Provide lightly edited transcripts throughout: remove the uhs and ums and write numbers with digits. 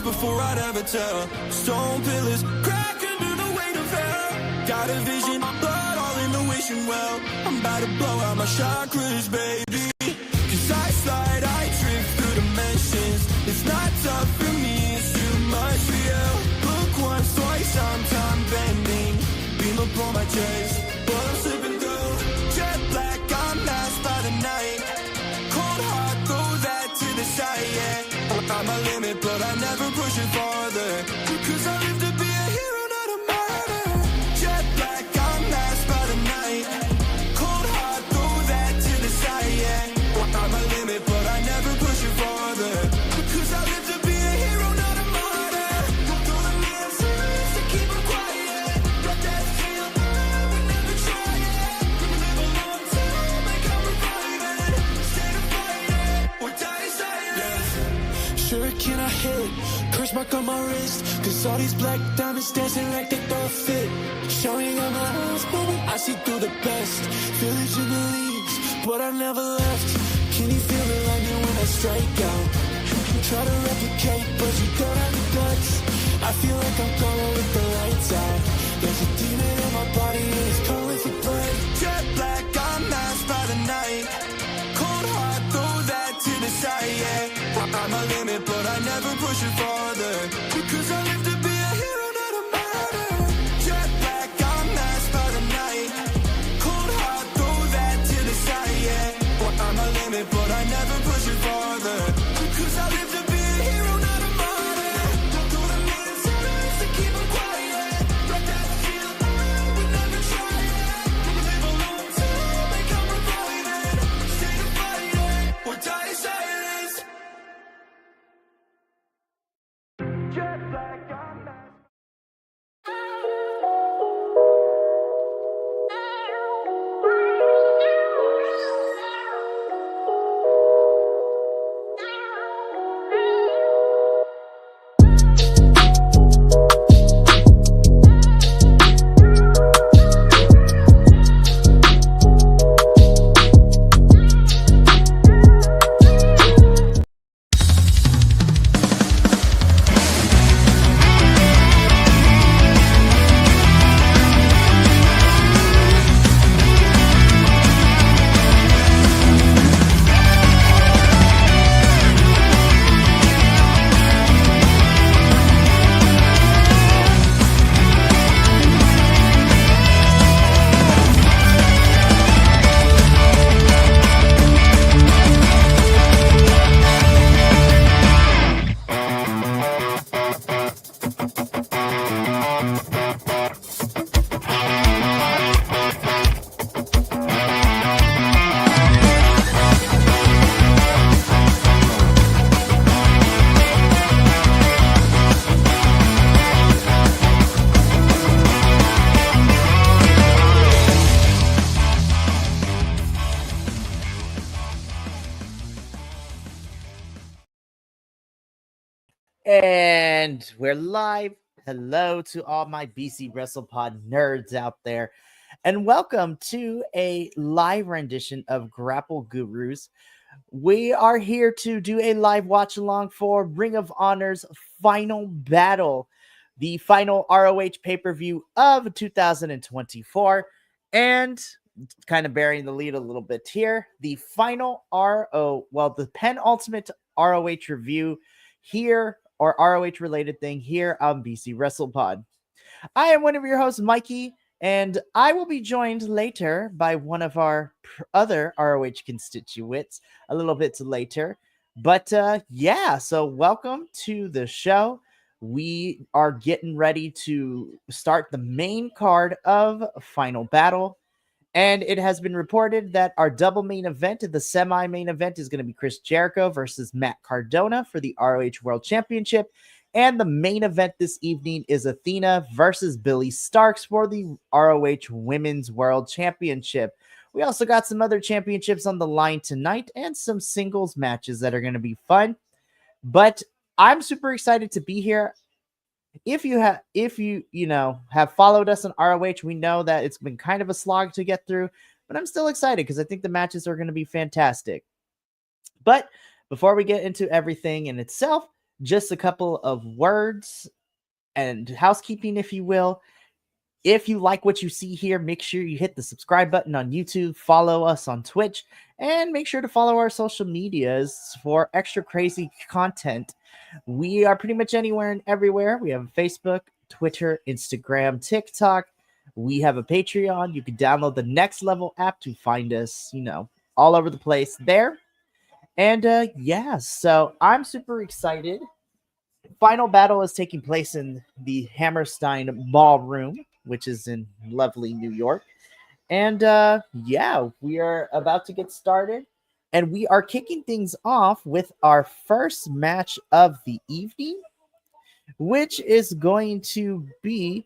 Before I'd ever tell, stone pillars crack under the weight of hell. Got a vision, blood all in the wishing well. I'm about to blow out my chakras, baby. Cause I slide, I trip through dimensions. It's not tough for me, it's too much for you. Look once, twice, I'm time bending. Beam upon my chest, but I'm slipping through. Jet black, I'm masked by the night. Cold heart, throw that to the side, yeah. I'm my limit, but I never push it farther. Cause I live to be a hero, not a martyr. Jet black, I'm masked by the night. Cold heart, throw that to the side, yeah. I'm my limit, but I never push it farther. Cause I live to be a hero, not a martyr. Throw the man serious to keep him quiet. Got that feel, we never try it. Live a long time, like I'm reviving. Stay to fight it, or die silent. Sure can I hit? Curse mark on my wrist. Cause all these black diamonds dancing like they don't fit. Showing on my eyes, baby, I see through the best. Village in the leaves, but I never left. Can you feel the lightning when I strike out? Try to replicate, but you don't have the guts. I feel like I'm going with the lights out. There's a demon in my body and it's calling for blood. Jet black, I'm masked by the night. Cold heart, throw that to the side, yeah. I'm a limit, but I never push it farther. Because I live to be a hero, not a martyr. Jet black, I'm masked by the night. Cold heart, throw that to the side, yeah. I'm a limit, but I never push it farther. Because I live to be a hero, not a martyr. Throw the man serious to keep him quiet. Got that feel, we never try it. Live a long time, like I'm reviving. Stay to fight it, or die silence. Jet black, I'm masked. And we're live. Hello to all my BC WrestlePod nerds out there. And welcome to a live rendition of Grapple Gurus. We are here to do a live watch along for Ring of Honor's final battle, the final ROH pay-per-view of 2024. And kind of bearing the lead a little bit here, the final the penultimate ROH review here, or ROH related thing here on BC WrestlePod. I am one of your hosts, Mikey, and I will be joined later by one of our other ROH constituents a little bit later. But so welcome to the show. We are getting ready to start the main card of Final Battle. And it has been reported that our double main event, the semi-main event, is going to be Chris Jericho versus Matt Cardona for the ROH World Championship. And the main event this evening is Athena versus Billy Starks for the ROH Women's World Championship. We also got some other championships on the line tonight and some singles matches that are going to be fun. But I'm super excited to be here. If you have followed us on ROH, we know that it's been kind of a slog to get through, but I'm still excited because I think the matches are going to be fantastic. But before we get into everything in itself, just a couple of words and housekeeping, if you will. If you like what you see here, make sure you hit the subscribe button on YouTube, follow us on Twitch, and make sure to follow our social medias for extra crazy content. We are pretty much anywhere and everywhere. We have Facebook, Twitter, Instagram, TikTok. We have a Patreon. You can download the Next Level app to find us, all over the place there. And so I'm super excited. Final battle is taking place in the Hammerstein Ballroom, which is in lovely New York. And we are about to get started. And we are kicking things off with our first match of the evening, which is going to be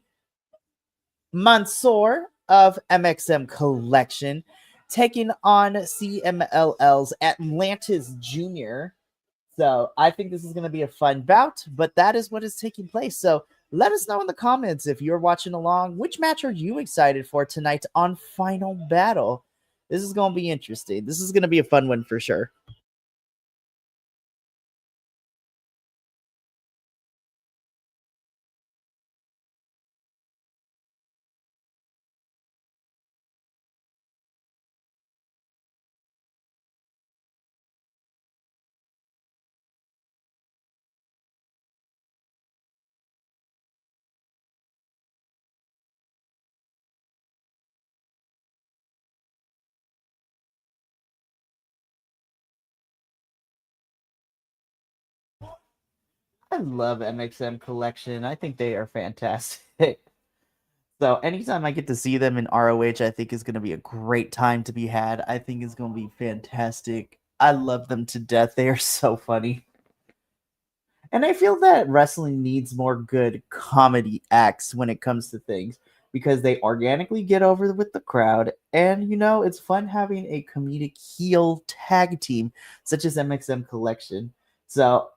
Mansoor of MXM Collection taking on CMLL's Atlantis Jr. So I think this is going to be a fun bout, but that is what is taking place. So let us know in the comments if you're watching along. Which match are you excited for tonight on Final Battle? This is going to be interesting. This is going to be a fun one for sure. I love MXM Collection. I think they are fantastic. So anytime I get to see them in ROH, I think is going to be a great time to be had. I think it's going to be fantastic. I love them to death. They are so funny. And I feel that wrestling needs more good comedy acts when it comes to things because they organically get over with the crowd. And, it's fun having a comedic heel tag team such as MXM Collection. So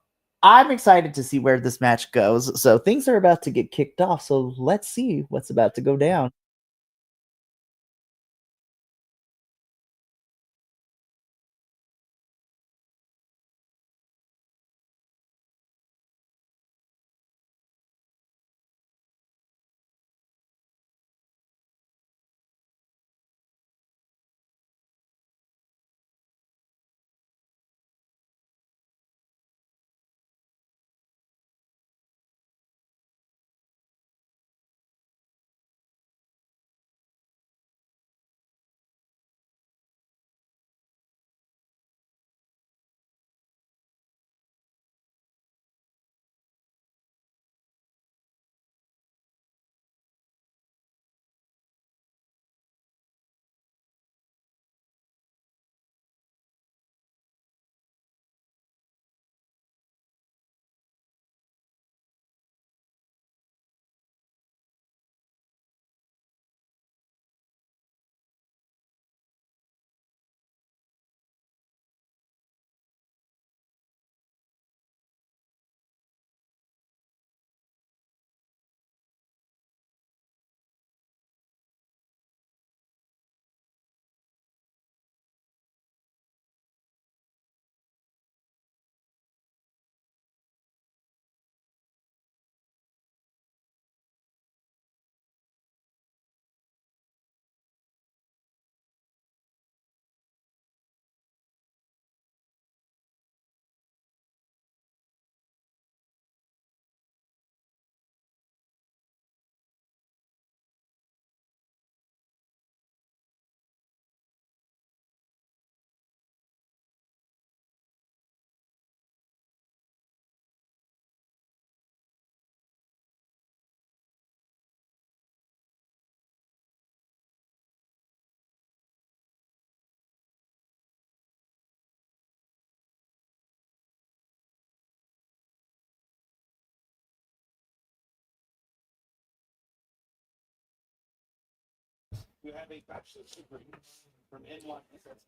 I'm excited to see where this match goes. So things are about to get kicked off. So let's see what's about to go down.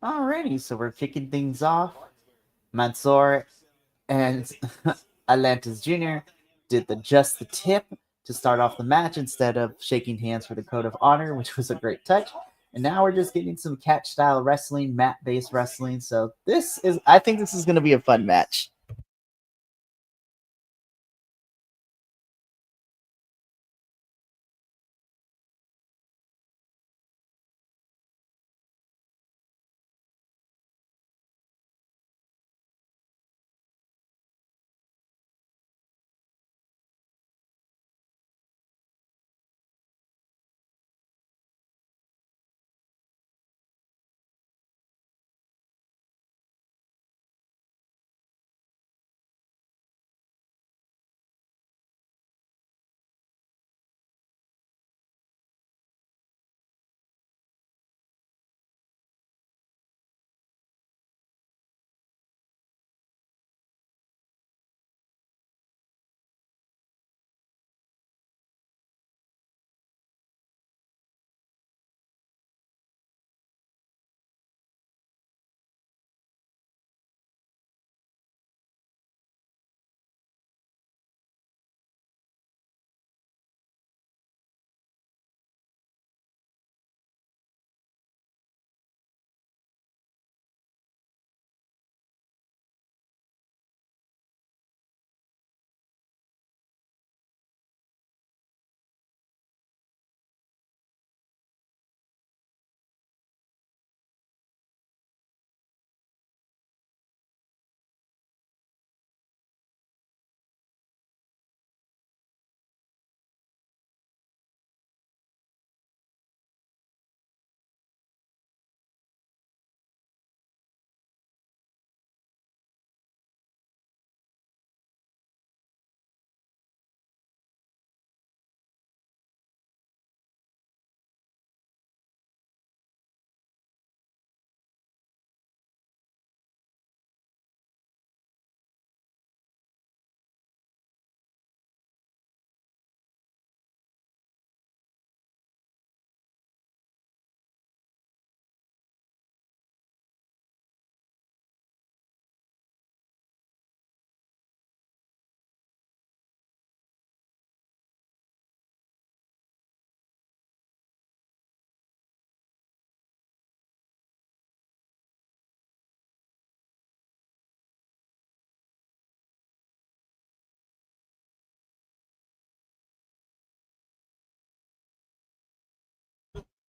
Alrighty, so we're kicking things off. Mansoor and Atlantis Jr. did just the tip to start off the match instead of shaking hands for the code of honor, which was a great touch. And now we're just getting some catch style wrestling, mat based wrestling. So I think this is going to be a fun match.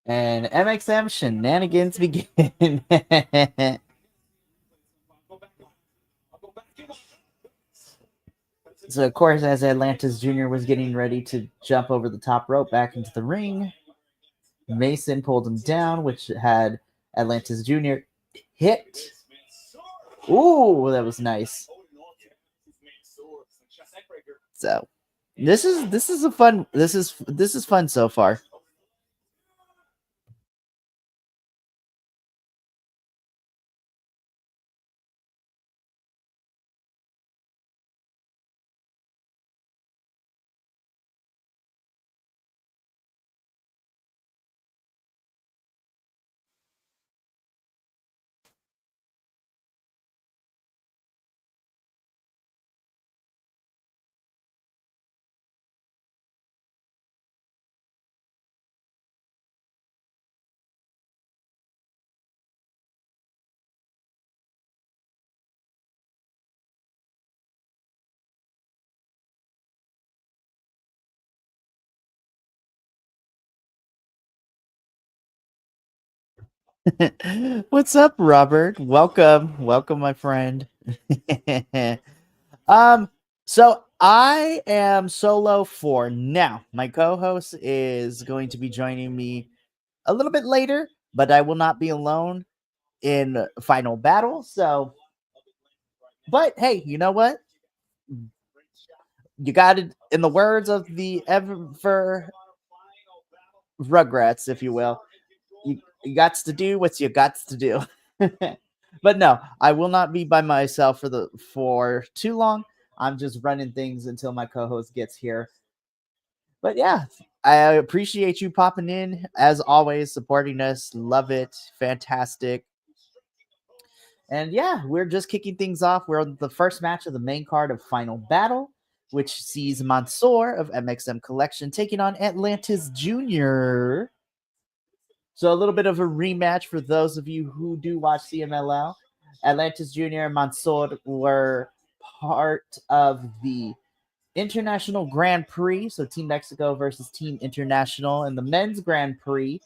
And MXM shenanigans begin. So, of course, as Atlantis Jr. was getting ready to jump over the top rope back into the ring, Mason pulled him down, which had Atlantis Jr. hit. Ooh, that was nice. So, this is a fun. This is fun so far. What's up, Robert? Welcome, my friend. So I am solo for now. My co-host is going to be joining me a little bit later, but I will not be alone in final battle. So, but hey, you know what? You got it. In the words of the ever Rugrats, if you will, you got to do what you got to do. But no, I will not be by myself for too long. I'm just running things until my co-host gets here. But yeah, I appreciate you popping in as always, supporting us. Love it. Fantastic. And yeah, we're just kicking things off. We're on the first match of the main card of Final Battle, which sees Mansoor of MXM Collection taking on Atlantis Jr. So a little bit of a rematch for those of you who do watch CMLL. Atlantis Jr. and Mansoor were part of the International Grand Prix, so Team Mexico versus Team International in the men's Grand Prix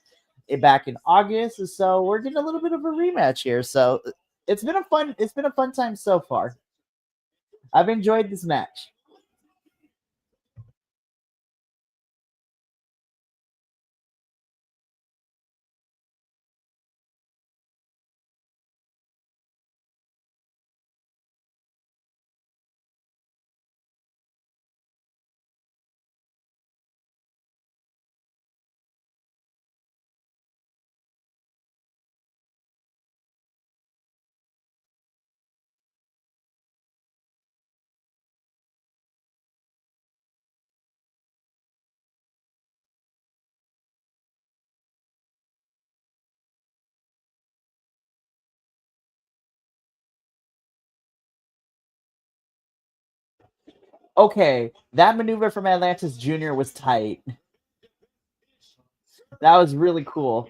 back in August. So we're getting a little bit of a rematch here. So it's been a fun time so far. I've enjoyed this match. Okay, that maneuver from Atlantis Jr. was tight. That was really cool.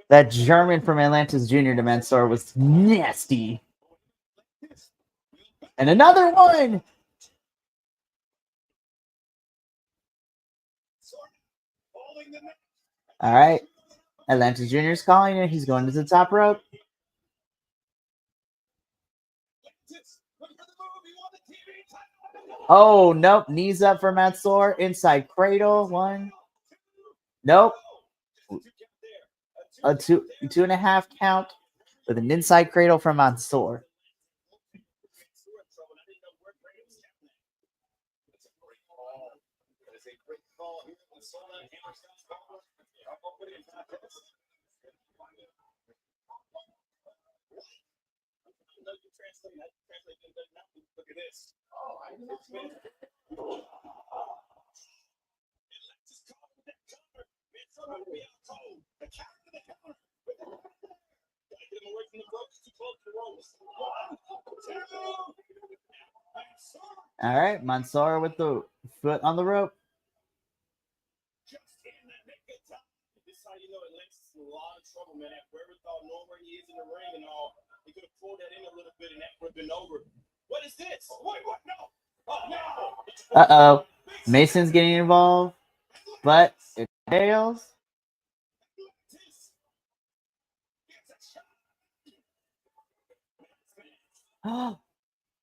That German from Atlantis Jr. to Mansoor was nasty. And another one. All right. Atlantis Jr. is calling it. He's going to the top rope. Oh, nope. Knees up for Mansoor. Inside cradle. One. Nope. A two and a half count with an inside cradle from Mansoor. All right, Mansoor with the foot on the rope. What is this? What? No. Uh-oh. Mason's getting involved. but it fails.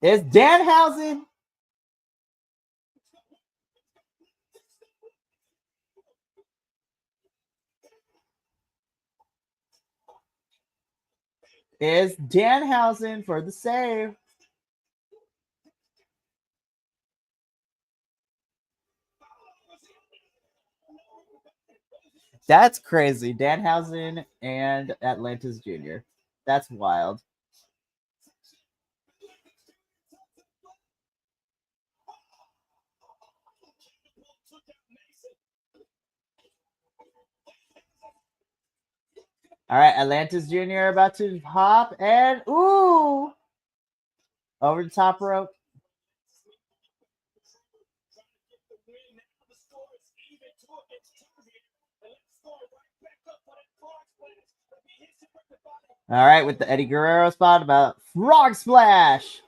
It's Danhausen. It's Danhausen for the save. That's crazy. Danhausen and Atlantis Jr. That's wild. All right, Atlantis Jr. about to hop and ooh, over the top rope. All right, with the Eddie Guerrero spot about frog splash.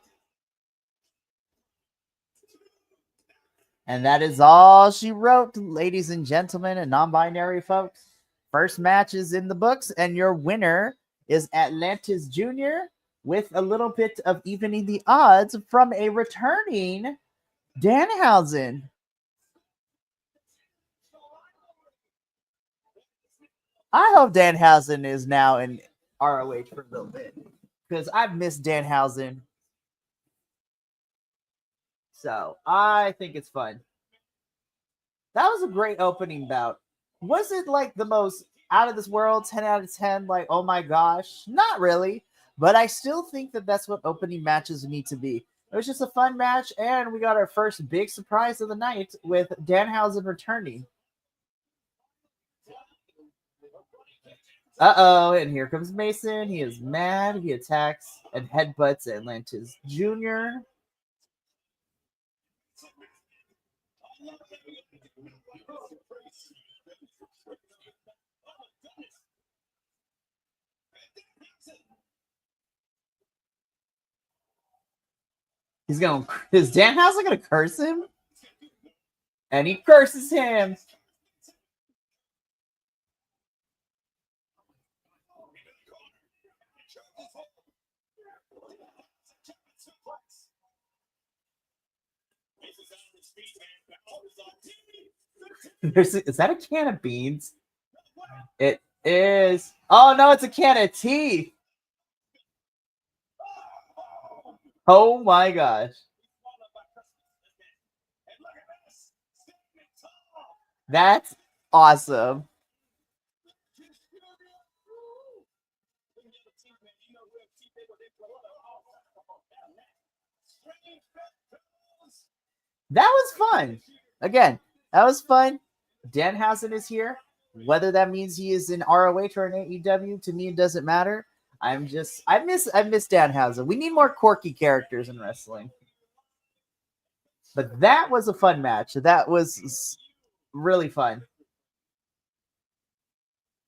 And that is all she wrote, ladies and gentlemen and non-binary folks. First match is in the books, and your winner is Atlantis Jr. with a little bit of evening the odds from a returning Danhausen. I hope Danhausen is now in ROH for a little bit because I've missed Danhausen. So I think it's fun. That was a great opening bout. Was it like the most out of this world 10 out of 10? Like, oh my gosh, not really. But I still think that that's what opening matches need to be. It was just a fun match, and we got our first big surprise of the night with Danhausen returning. Uh-oh, and here comes Mason. He is mad. He attacks and headbutts Atlantis Jr. Is Danhausen gonna curse him? And he curses him. Is that a can of beans? It is. Oh no, it's a can of tea. Oh my gosh. That's awesome. That was fun. Again, that was fun. Danhausen is here. Whether that means he is in ROH or in AEW, to me it doesn't matter. I miss Danhausen. We need more quirky characters in wrestling. But that was a fun match. That was really fun.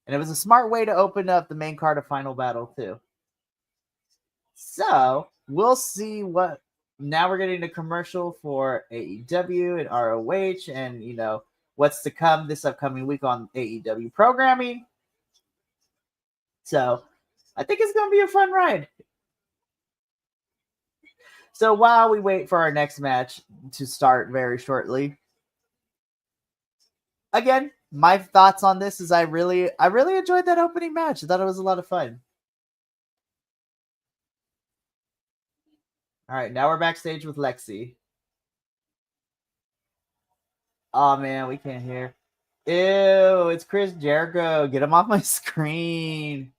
And it was a smart way to open up the main card of Final Battle too. So we'll see what. Now we're getting a commercial for AEW and ROH, and what's to come this upcoming week on AEW programming. So I think it's going to be a fun ride. So while we wait for our next match to start very shortly, again, my thoughts on this is I really enjoyed that opening match. I thought it was a lot of fun. All right, now we're backstage with Lexi. Oh man, we can't hear. Ew, it's Chris Jericho. Get him off my screen.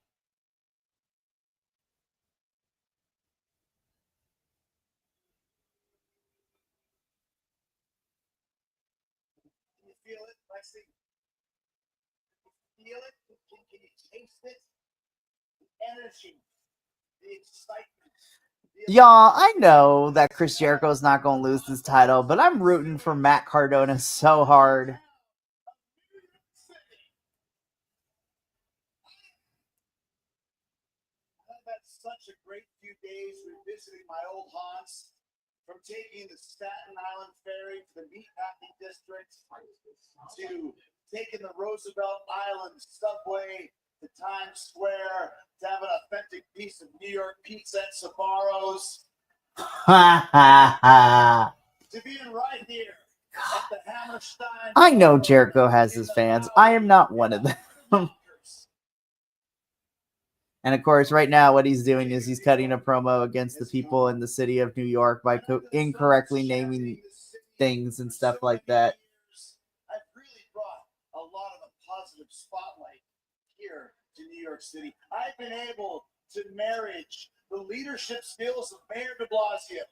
Feel it, Lexi? Feel it? Can you taste it? The energy, the excitement. Y'all, I know that Chris Jericho is not going to lose this title, but I'm rooting for Matt Cardona so hard. I've had such a great few days revisiting my old haunts, from taking the Staten Island ferry to the Meatpacking District to taking the Roosevelt Island subway to Times Square to have an authentic piece of New York pizza at Sbarro's. Ha ha ha. To being right here at the Hammerstein. I know Jericho has his fans. I am not one of them. And of course, right now, what he's doing is he's cutting a promo against the people in the city of New York by incorrectly naming things and stuff like that. I've really brought a lot of the positive spotlight here to New York City. I've been able to marriage the leadership skills of Mayor de Blasio.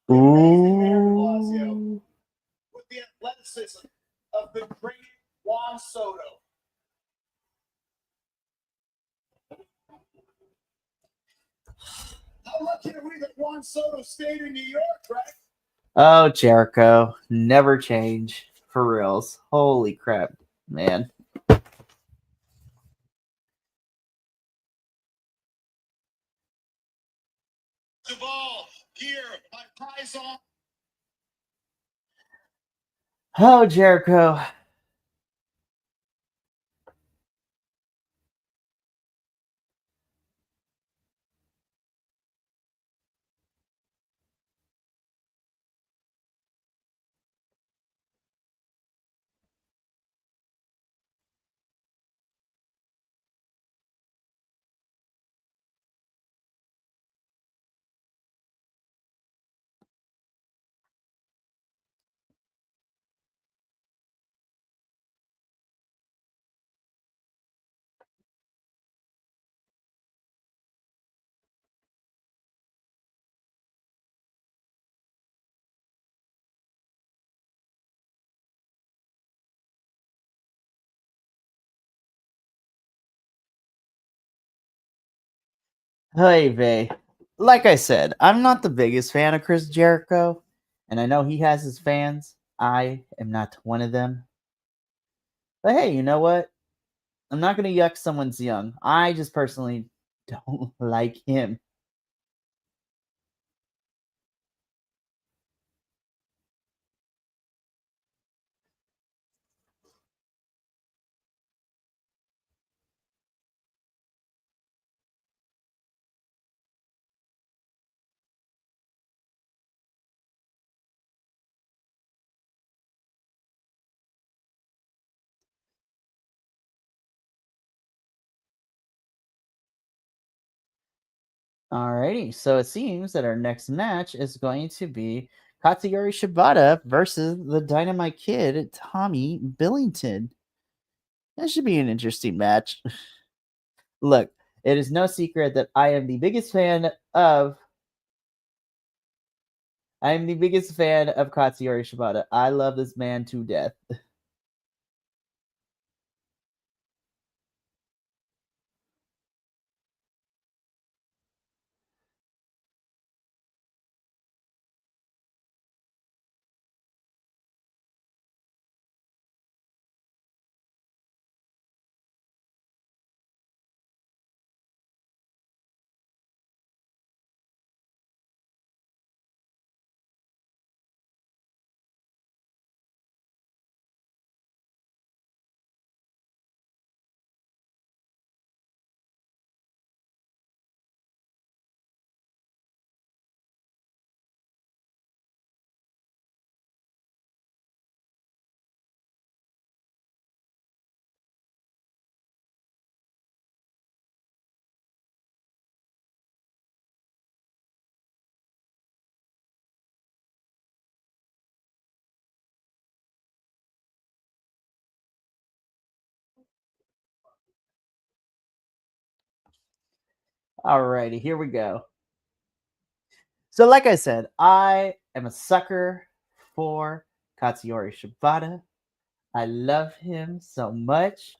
Mayor de Blasio with the athleticism of the great Juan Soto. How lucky are we that Juan Soto stayed in New York, right? Oh, Jericho. Never change. For reals. Holy crap, man. The ball here by Pison. Oh, Jericho. Hey, Vay. Like I said, I'm not the biggest fan of Chris Jericho, and I know he has his fans. I am not one of them. But hey, you know what? I'm not going to yuck someone's young. I just personally don't like him. Alrighty, so it seems that our next match is going to be Katsuyori Shibata versus the Dynamite Kid, Tommy Billington. That should be an interesting match. Look, it is no secret that I am the biggest fan of Katsuyori Shibata. I love this man to death. Alrighty, here we go. So, like I said, I am a sucker for Katsuyori Shibata. I love him so much.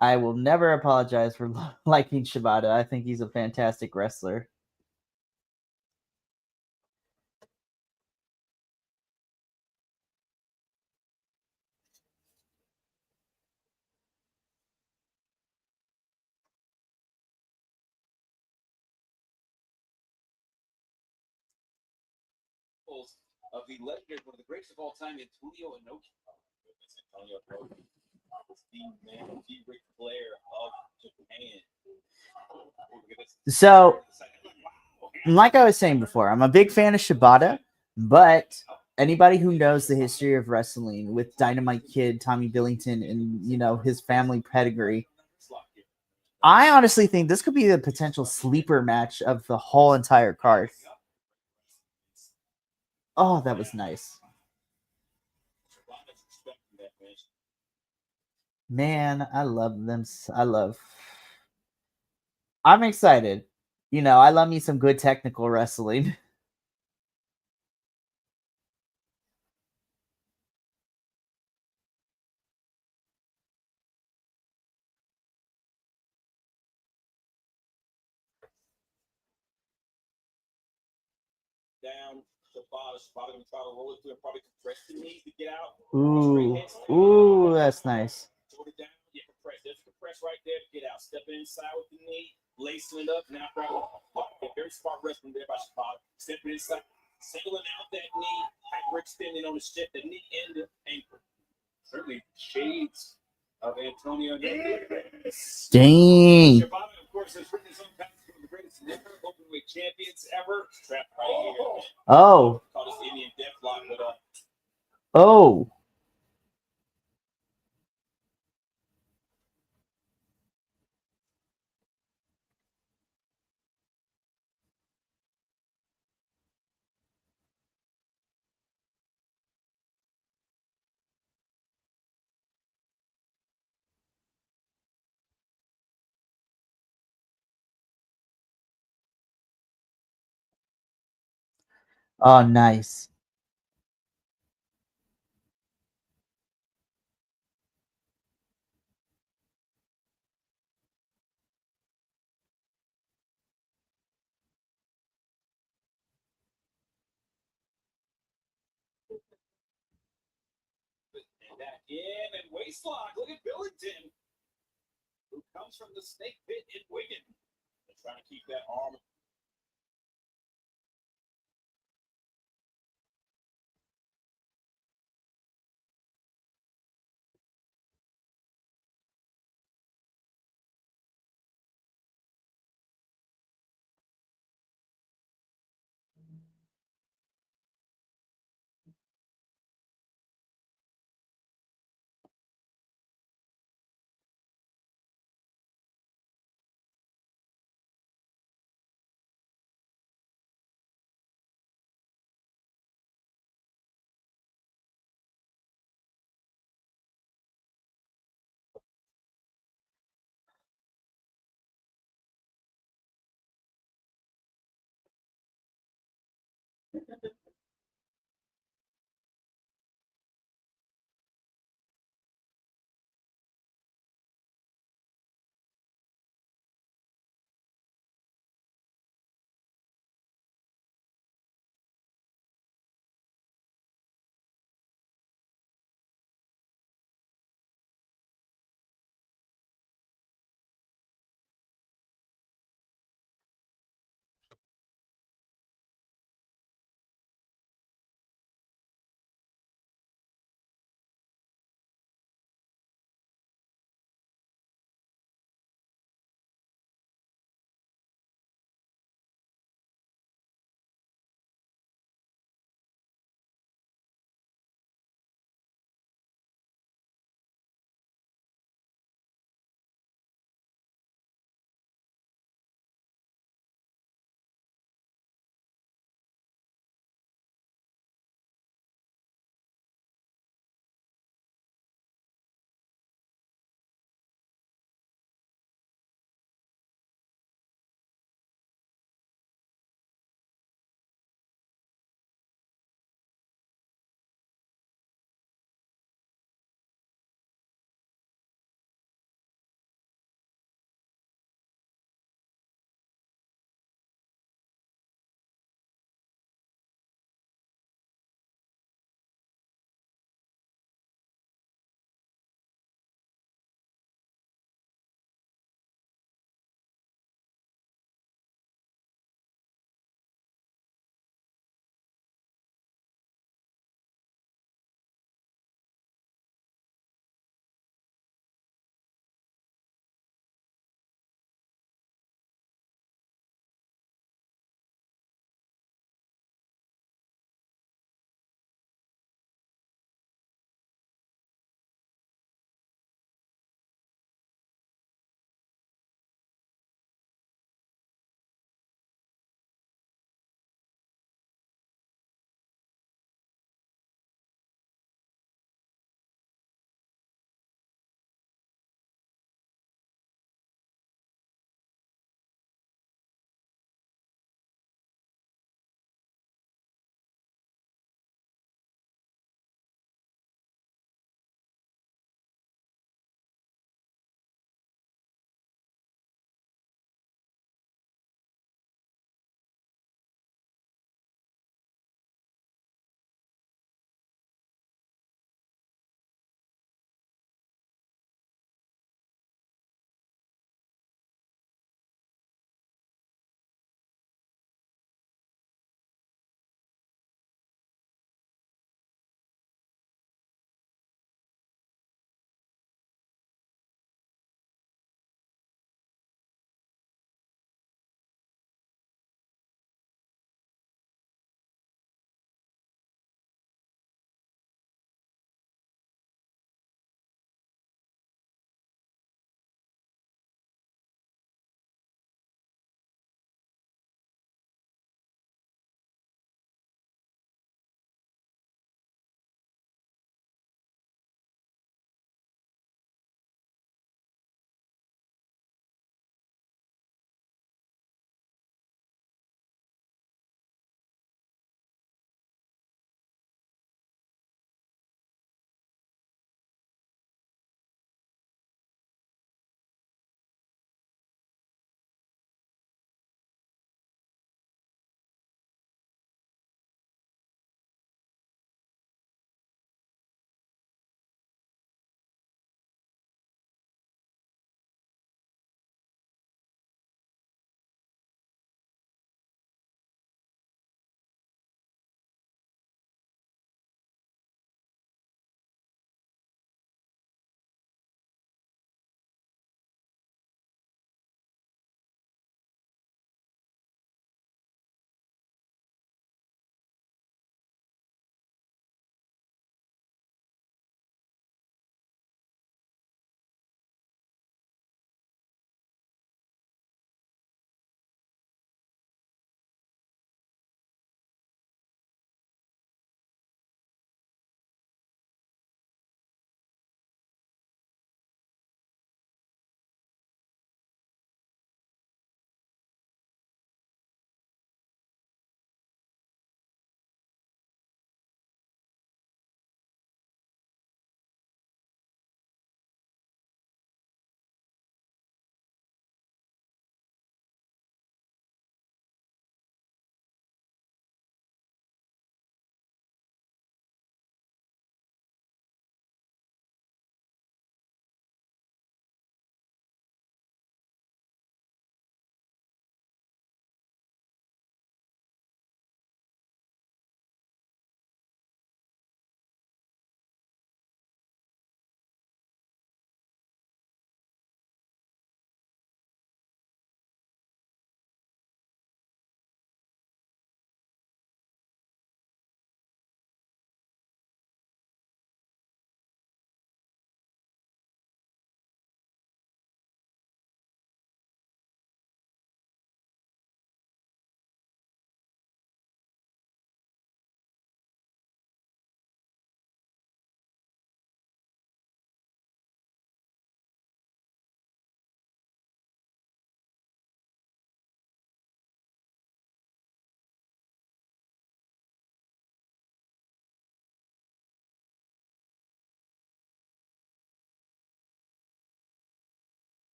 I will never apologize for liking Shibata. I think he's a fantastic wrestler. Of the legendary, one of the greatest of all time, Antonio Inoki. So, like I was saying before, I'm a big fan of Shibata, but anybody who knows the history of wrestling with Dynamite Kid, Tommy Billington, and his family pedigree, I honestly think this could be the potential sleeper match of the whole entire card. Oh, that was nice. Man, I love them. I'm excited. I love me some good technical wrestling. Ooh, that's nice. Dang. Oh. Oh. Oh, nice.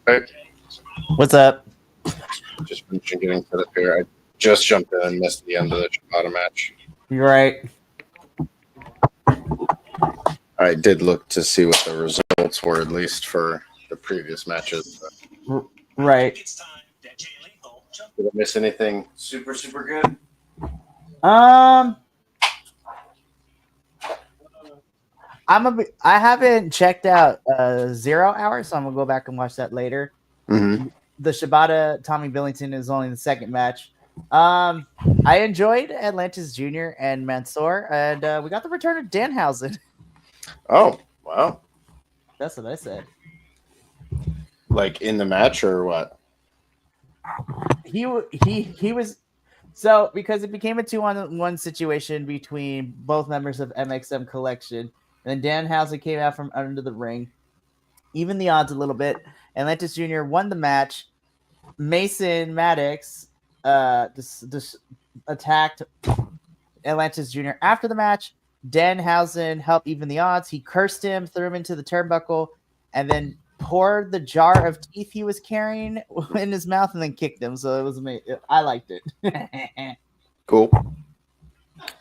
Hey, What's up? just finishing getting set up here. I just jumped in and missed the end of the Shibata match. You're right. I did look to see what the results were, at least for the previous matches. Right. Did I miss anything super good? I haven't checked out 0 Hour, so I'm gonna go back and watch that later. Mm-hmm. The Shibata Tommy Billington is only the second match. I enjoyed Atlantis Jr. and Mansoor, and we got the return of Danhausen. Oh, wow. That's what I said. Like in the match or what? He was so because it became a 2-on-1 situation between both members of MXM Collection, and then Danhausen came out from under the ring, even the odds a little bit. Atlantis Jr. won the match. Mason Maddox attacked Atlantis Jr. after the match. Danhausen helped even the odds. He cursed him, threw him into the turnbuckle, and then poured the jar of teeth he was carrying in his mouth and then kicked him. So it was amazing. I liked it. Cool.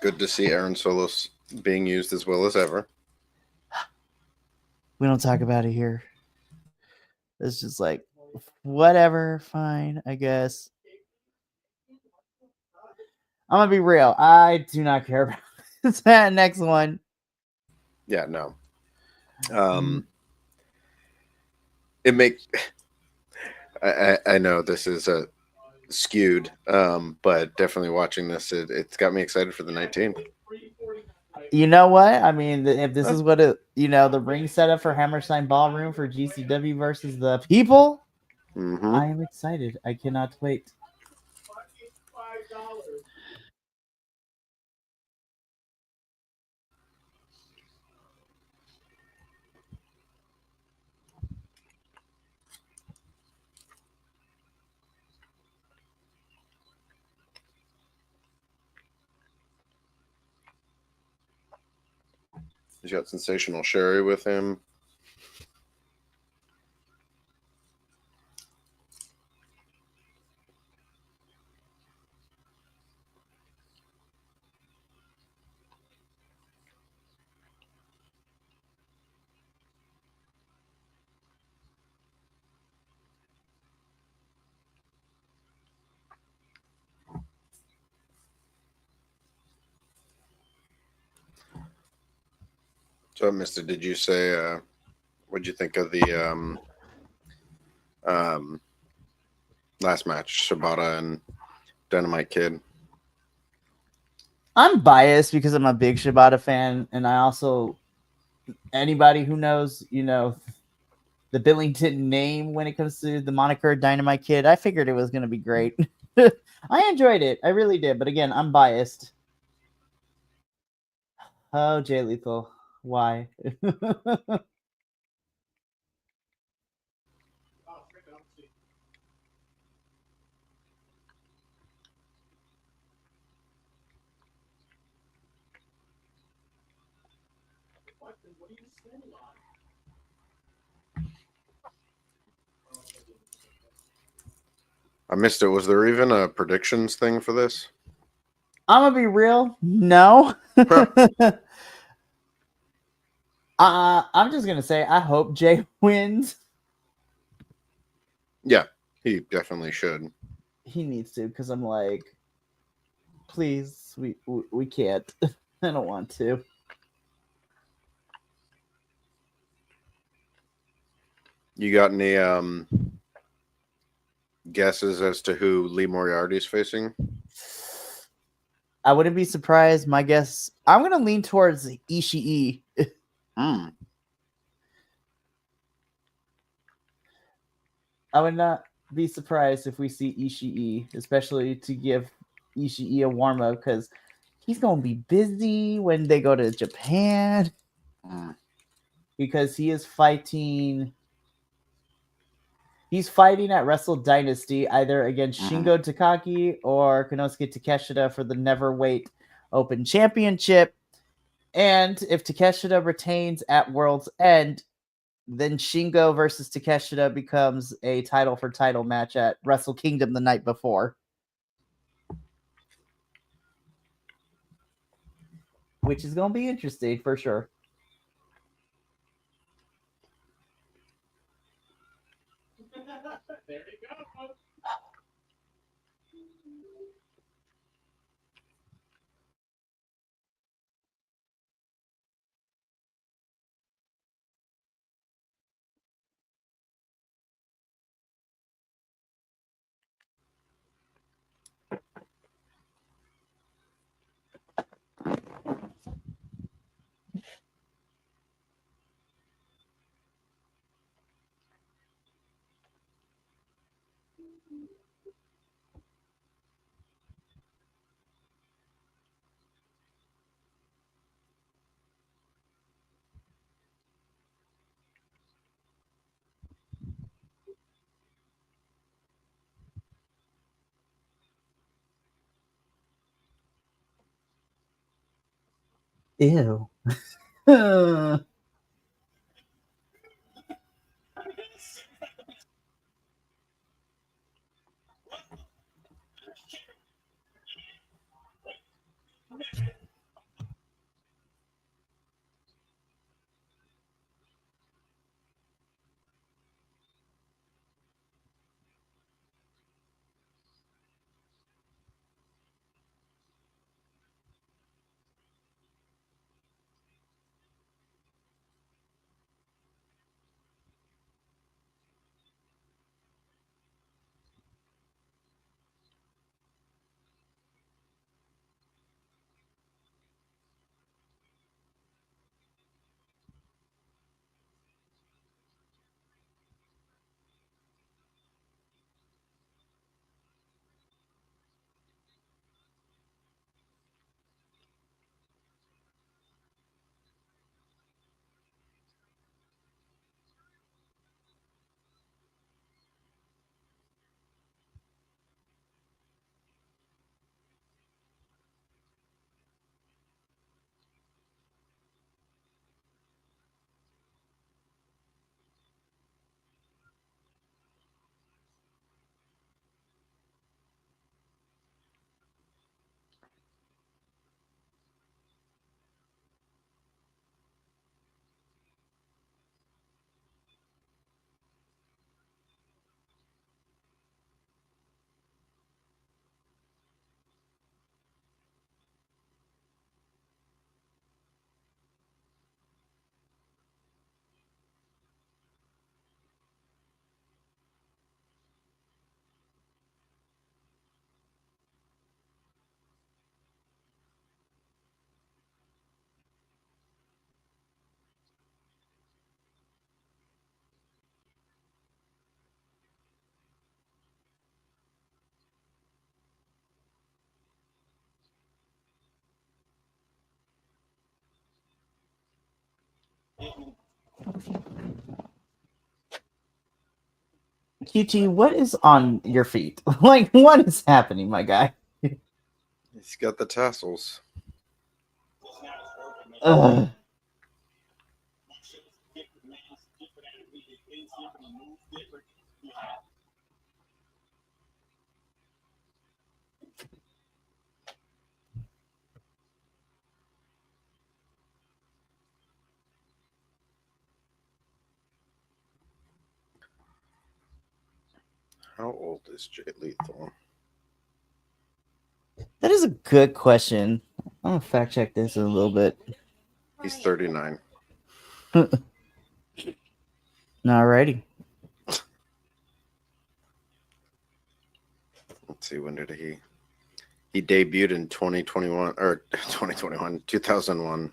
Good to see Aaron Solos being used as well as ever. We don't talk about it here. It's just like, whatever, fine, I guess. I'm gonna be real. I do not care about that next one. Yeah, no. It makes. I know this is a skewed, but definitely watching this, it's got me excited for the 19th. You know what? I mean, if this is what the ring setup for Hammerstein Ballroom for GCW versus the People, I am excited. I cannot wait. He's got Sensational Sherry with him. So, Mister, did you say what'd you think of the last match, Shibata and Dynamite Kid? I'm biased because I'm a big Shibata fan, and I also anybody who knows, the Billington name when it comes to the moniker Dynamite Kid, I figured it was going to be great. I enjoyed it. I really did. But again, I'm biased. Oh, Jay Lethal. Why? I missed it. Was there even a predictions thing for this? I'm gonna be real. No. I'm just gonna say I hope Jay wins. Yeah, he definitely should. He needs to, because I'm like, please, we can't. I don't want to. You got any guesses as to who Lee Moriarty's facing? I wouldn't be surprised. My guess, I'm gonna lean towards Ishii. I would not be surprised if we see Ishii, especially to give Ishii a warm up, because he's gonna be busy when they go to Japan. Because he is fighting. He's fighting at Wrestle Dynasty either against Shingo Takagi or Konosuke Takeshita for the Neverweight Open Championship. And if Takeshita retains at World's End, Then Shingo versus Takeshita becomes a title for title match at Wrestle Kingdom the night before. Which is going to be interesting for sure. There you go. Ew. QT, what is on your feet? Like, what is happening, my guy? He's got the tassels. Ugh. How old is Jay Lethal? That is a good question. I'm gonna fact check this a little bit. He's 39. Alrighty. Let's see, when did he debuted in 2021 or 2001.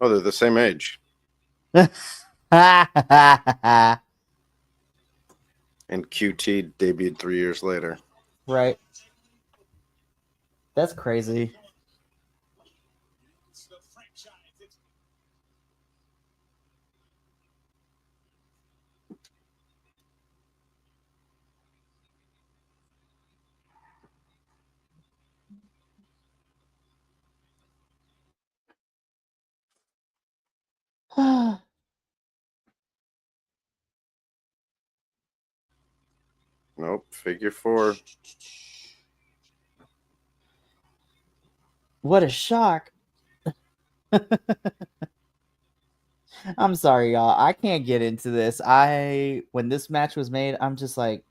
Oh, they're the same age. And QT debuted 3 years later. Right. That's crazy. Nope. Figure 4. What a shock. I'm sorry, y'all. I can't get into this. When this match was made, I'm just like,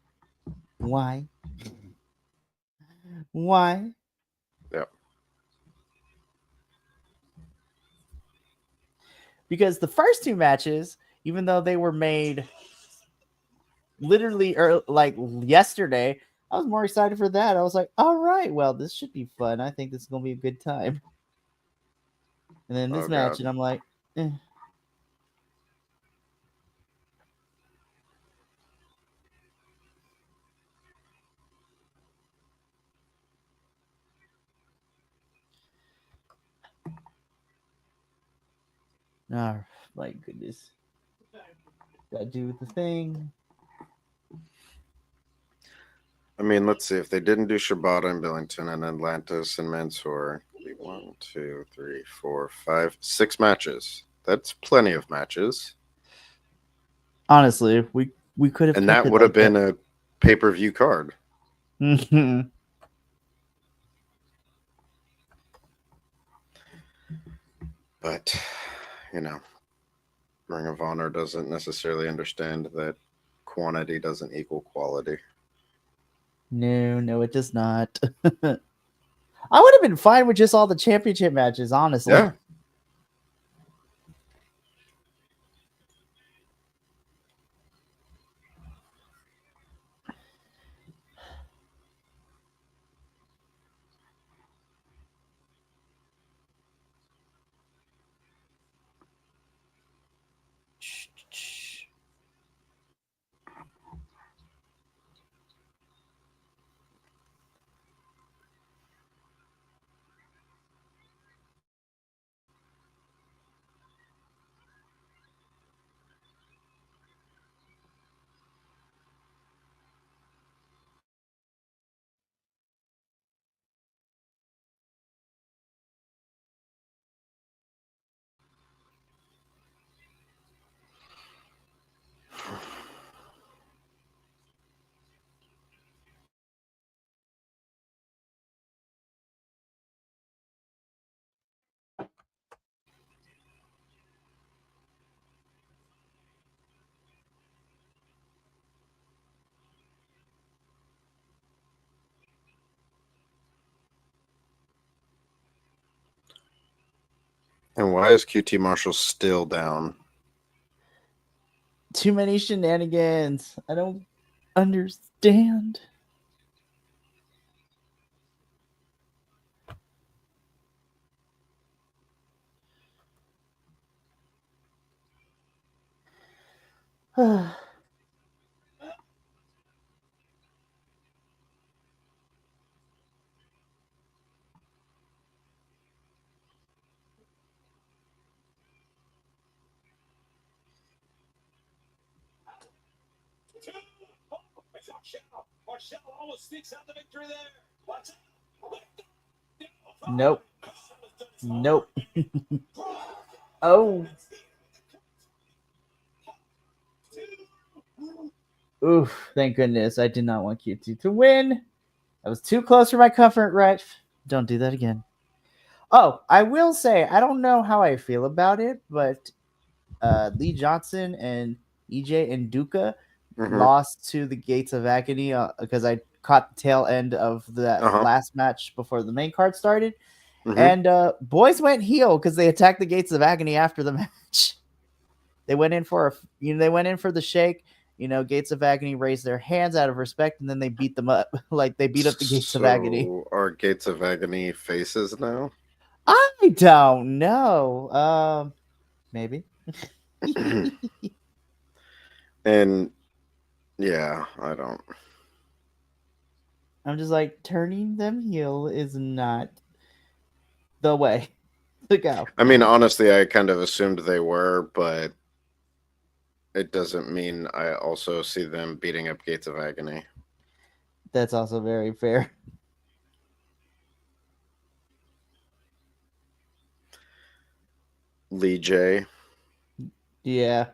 why? Why? Yep. Because the first 2 matches, even though they were made literally like yesterday, I was more excited for that. I was like, all right, well, this should be fun. I think this is going to be a good time. And then this match, God. and I'm like, eh. Oh, my goodness. Gotta do the thing. I mean, let's see. If they didn't do Shibata and Billington and Atlantis and Mansoor, 1, 2, 3, 4, 5, 6 matches. That's plenty of matches. Honestly, we could have. And that would have been a pay-per-view card. Mm-hmm. But, you know, Ring of Honor doesn't necessarily understand that quantity doesn't equal quality. No, it does not. I would have been fine with just all the championship matches, honestly. Yeah. And why is QT Marshall still down? Too many shenanigans. I don't understand. Nope. Nope. Oh. Oof. Thank goodness. I did not want QT to win. I was too close for my comfort, right? Don't do that again. Oh, I will say, I don't know how I feel about it, but Lee Johnson and EJ and Duca lost to the Gates of Agony because I caught the tail end of that last match before the main card started. And boys went heel because they attacked the Gates of Agony after the match. They went in for the shake. Gates of Agony raised their hands out of respect, and then they beat them up. Like they beat up the Gates of Agony. Are Gates of Agony faces now? I don't know. Maybe. And yeah, I don't. I'm just like, turning them heel is not the way to go. I mean, honestly, I kind of assumed they were, but it doesn't mean I also see them beating up Gates of Agony. That's also very fair. Lee J. Yeah.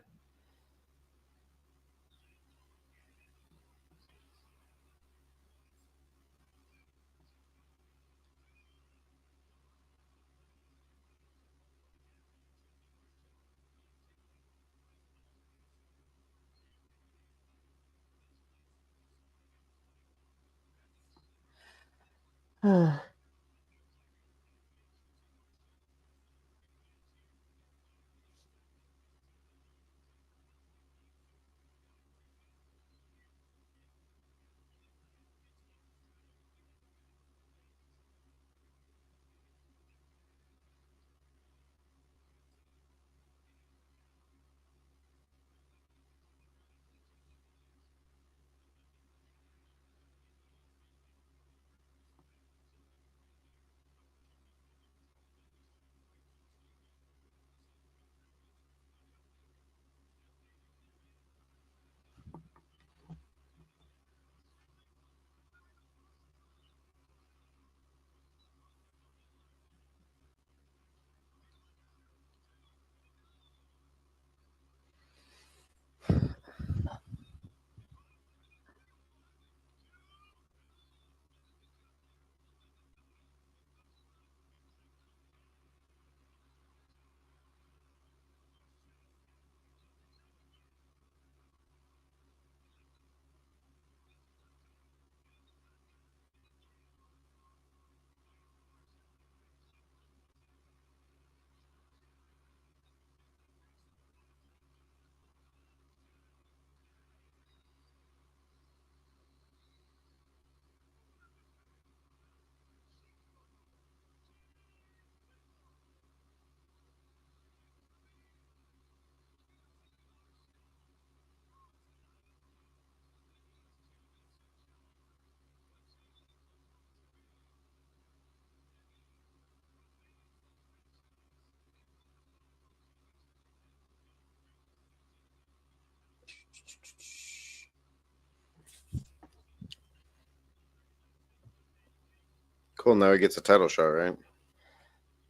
Cool. Now he gets a title shot, right?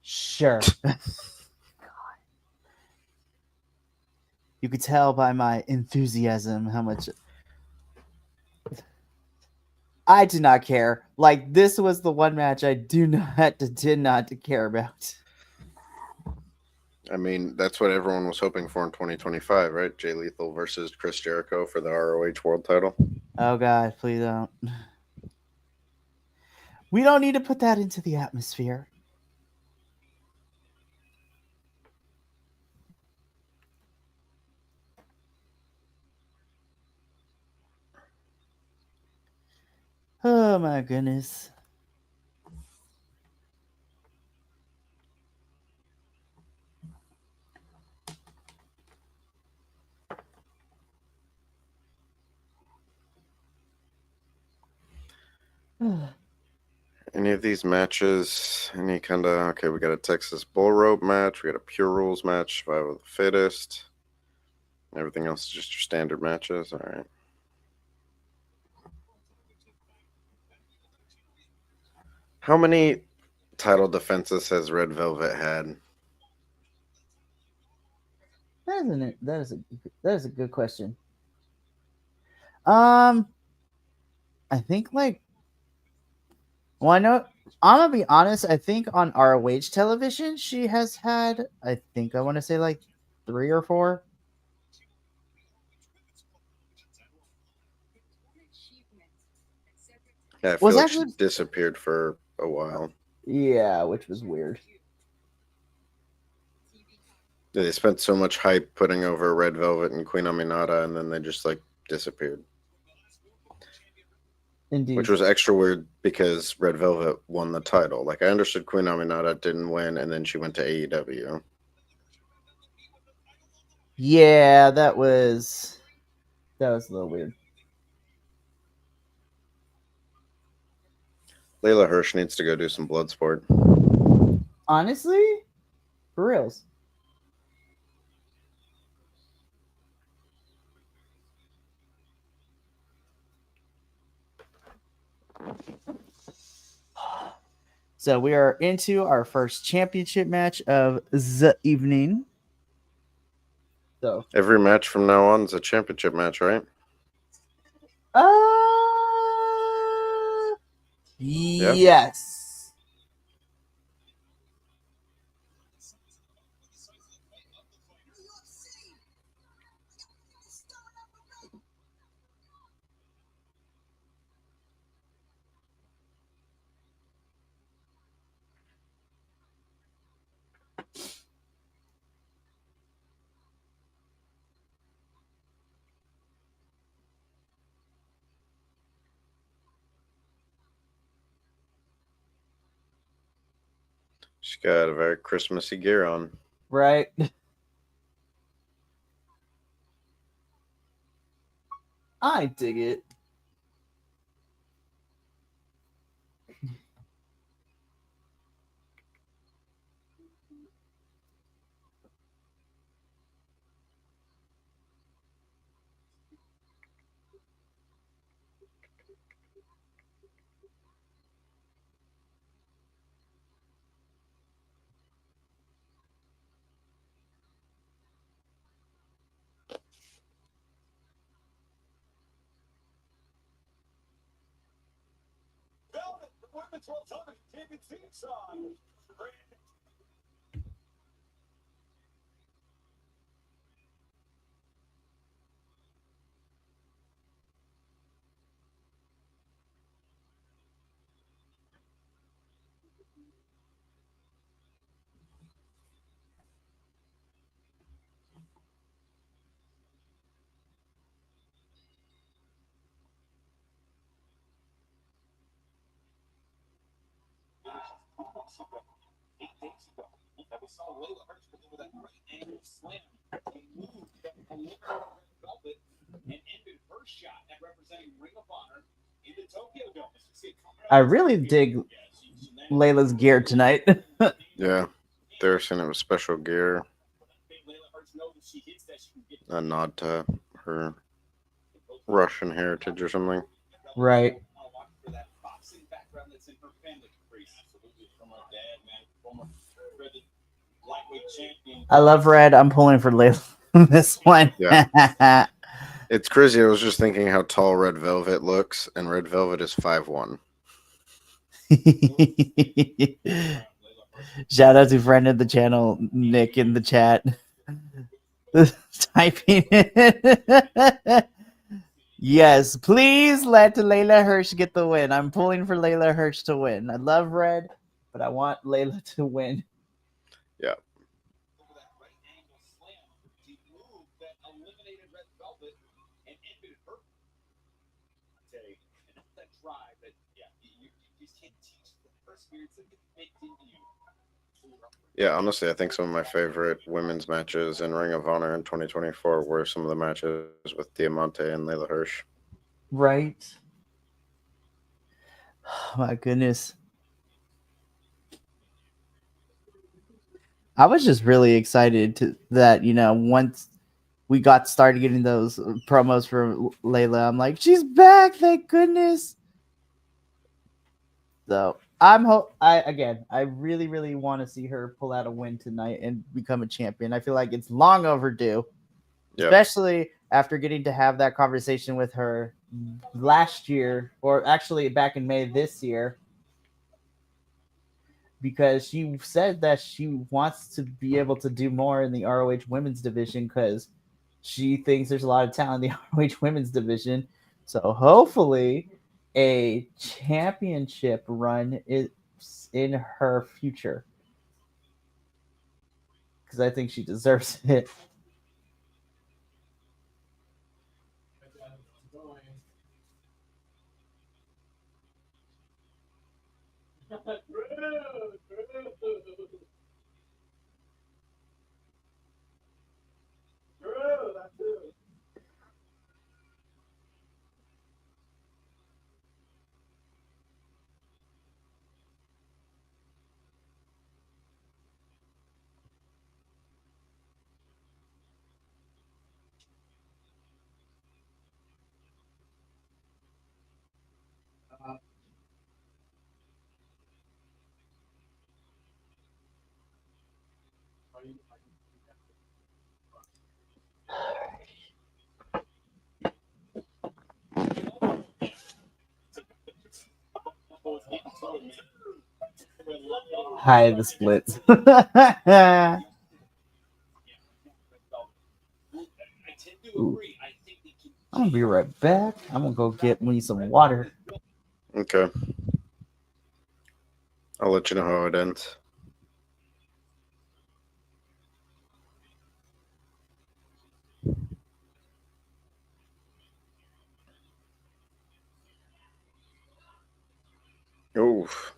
Sure. God. You could tell by my enthusiasm how much I did not care. Like, this was the one match I did not care about. I mean, that's what everyone was hoping for in 2025, right? Jay Lethal versus Chris Jericho for the ROH World title. Oh God, please don't. We don't need to put that into the atmosphere. Oh my goodness. Any of these matches, any kind of, okay, we got a Texas Bull Rope match, we got a Pure Rules match, Survival of the Fittest. Everything else is just your standard matches. All right. How many title defenses has Red Velvet had? That is a good question. I think like, well, I know, I'm gonna be honest, I think on ROH television she has had, I think I want to say like 3 or 4. Yeah, I feel Was like actually, she disappeared for a while. yeah, which was weird. They spent so much hype putting over Red Velvet and Queen Aminata, and then they just like disappeared. Indeed. Which was extra weird because Red Velvet won the title. Like, I understood Queen Aminata didn't win, and then she went to AEW. Yeah, that was a little weird. Layla Hirsch needs to go do some blood sport. Honestly, for reals. So we are into our first championship match of the evening. So Every match from now on is a championship match, right? Yes. She's got a very Christmassy gear on. Right? I dig it. Velvet, the women's World Television Championship song. We saw Layla Hirsch deliver that right angle slam. He moved that velvet and ended her shot at representing Ring of Honor in the Tokyo Dome. I really dig Layla's gear tonight. Yeah, they're sending him special gear. A nod to her Russian heritage or something. Right. I love Red. I'm pulling for Layla this one. Yeah. It's crazy. I was just thinking how tall Red Velvet looks, and Red Velvet is 5'1". Shout out to friend of the channel, Nick, in the chat. Typing it. Yes, please let Layla Hirsch get the win. I'm pulling for Layla Hirsch to win. I love Red, but I want Layla to win. Yeah. Yeah, honestly, I think some of my favorite women's matches in Ring of Honor in 2024 were some of the matches with Diamante and Layla Hirsch. Right? Oh, my goodness. I was just really excited that, once we got started getting those promos for Layla, I'm like, she's back, thank goodness. So I really, really want to see her pull out a win tonight and become a champion. I feel like it's long overdue, especially after getting to have that conversation with her last year, or actually back in May this year, because she said that she wants to be able to do more in the ROH women's division because she thinks there's a lot of talent in the ROH women's division. So hopefully a championship run is in her future, because I think she deserves it. Hi, the splits. Ooh. I'm gonna be right back. I'm gonna go get me some water. Okay. I'll let you know how it ends. Oof.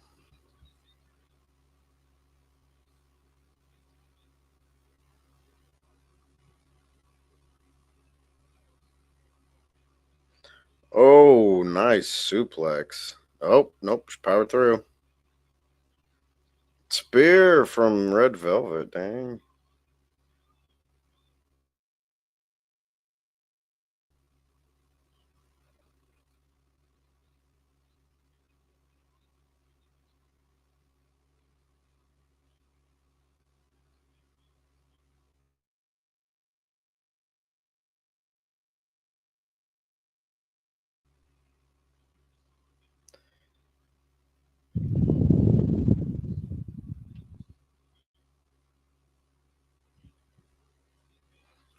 Oh, nice suplex. Oh, nope. She powered through. Spear from Red Velvet. Dang.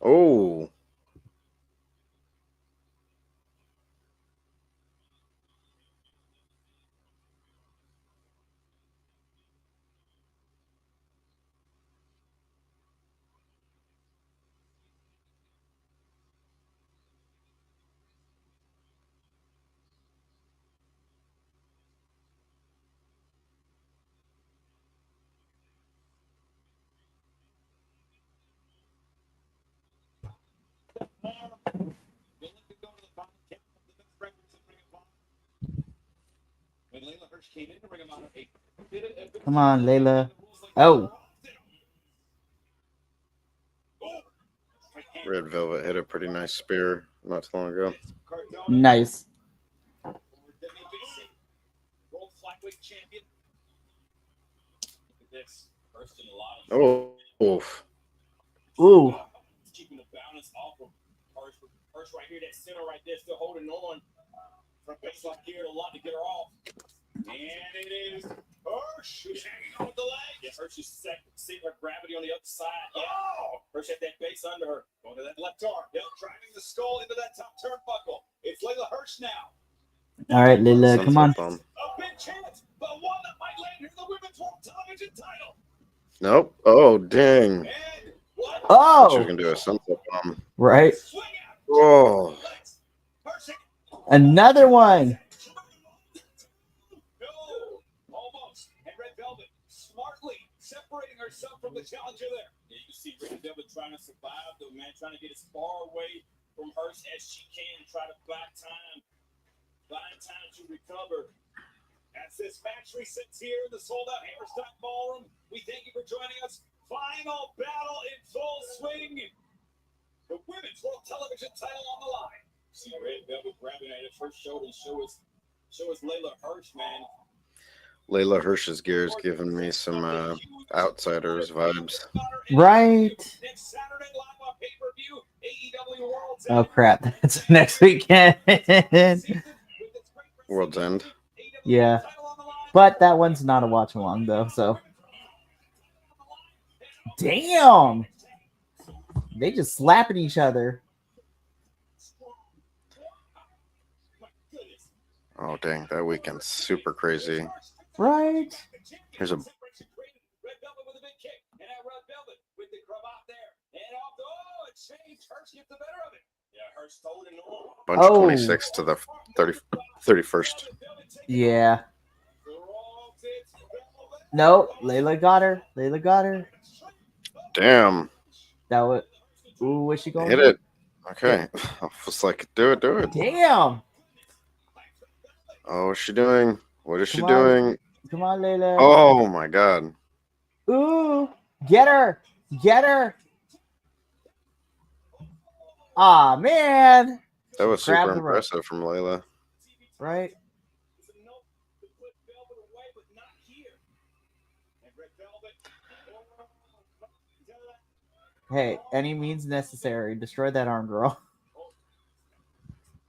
Oh. When Layla Hirsch came in to Ring of Honor, Come on, Layla. Oh, Red Velvet hit a pretty nice spear not too long ago. nice. World Flyweight Champion. Look at this. First in a lot of Oh, oof. Ooh. keeping the balance off of Hirsch right here, that center right there, still holding on. From baseline here, a lot to get her off. And it is Hirsch who's hanging on with the leg. Yeah, Hirsch is seeing her gravity on the other side. Yeah. Oh! Hirsch had that base under her. Going to that left arm. Yep, driving the skull into that top turnbuckle. It's Layla Hirsch now. All right, Layla, come on. Sunset Bomb. A big chance, but one that might land her the Women's World Television title. Nope. Oh, dang. And what? Thought she was Oh, going to do a Sunset Bomb. right. Swing out. Oh. Hirsch. Another one. No, almost. And Red Velvet smartly separating herself from the challenger there. Yeah, you can see Red Velvet trying to survive, though, man, trying to get as far away from Hirsch as she can, try to buy time to recover. As this match resets here in the sold-out Hammerstock Ballroom, we thank you for joining us. Final battle in full swing. The Women's World Television title on the line. See Red Velvet grabbing at it first shoulder. Show us Layla Hirsch, man. Layla Hirsch's gear is giving me some Outsiders vibes. Right. Next Saturday live on pay-per-view, AEW World's Oh crap, that's next weekend. World's End. Yeah, but that one's not a watch along though. So, damn, they just slapping each other. Oh, dang. That weekend's super crazy. Right. Here's a bunch of 26 to the 31st. Yeah. No, Layla got her. Layla got her. Damn. That was. Ooh, where's she going? Hit it. Okay. I was like, do it. Damn. Oh, what's she doing? What is she Come on. doing? Come on, Layla. Oh, my God. Ooh, get her. Get her. Ah, man. That was Grab super the rope. impressive from Layla. Right. Hey, any means necessary. Destroy that arm, girl.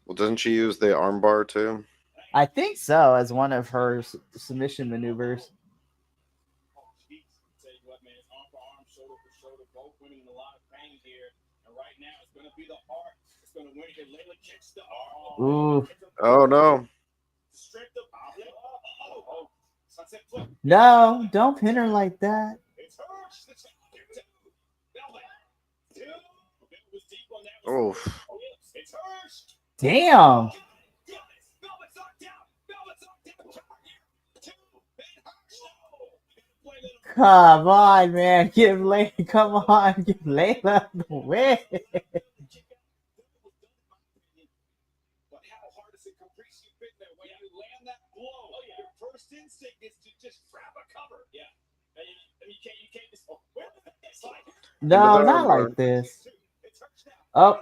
Well, doesn't she use the armbar too? I think so, as one of her submission maneuvers. Ooh. Oh, no. No, don't pin her like that. Oh, Damn. Come on, man. Give Layla. Come on. Give Layla the win. Priest, you've been there. When you land that blow, your first instinct is to just grab a cover. Yeah. And you can't just. No, not like this. Oh,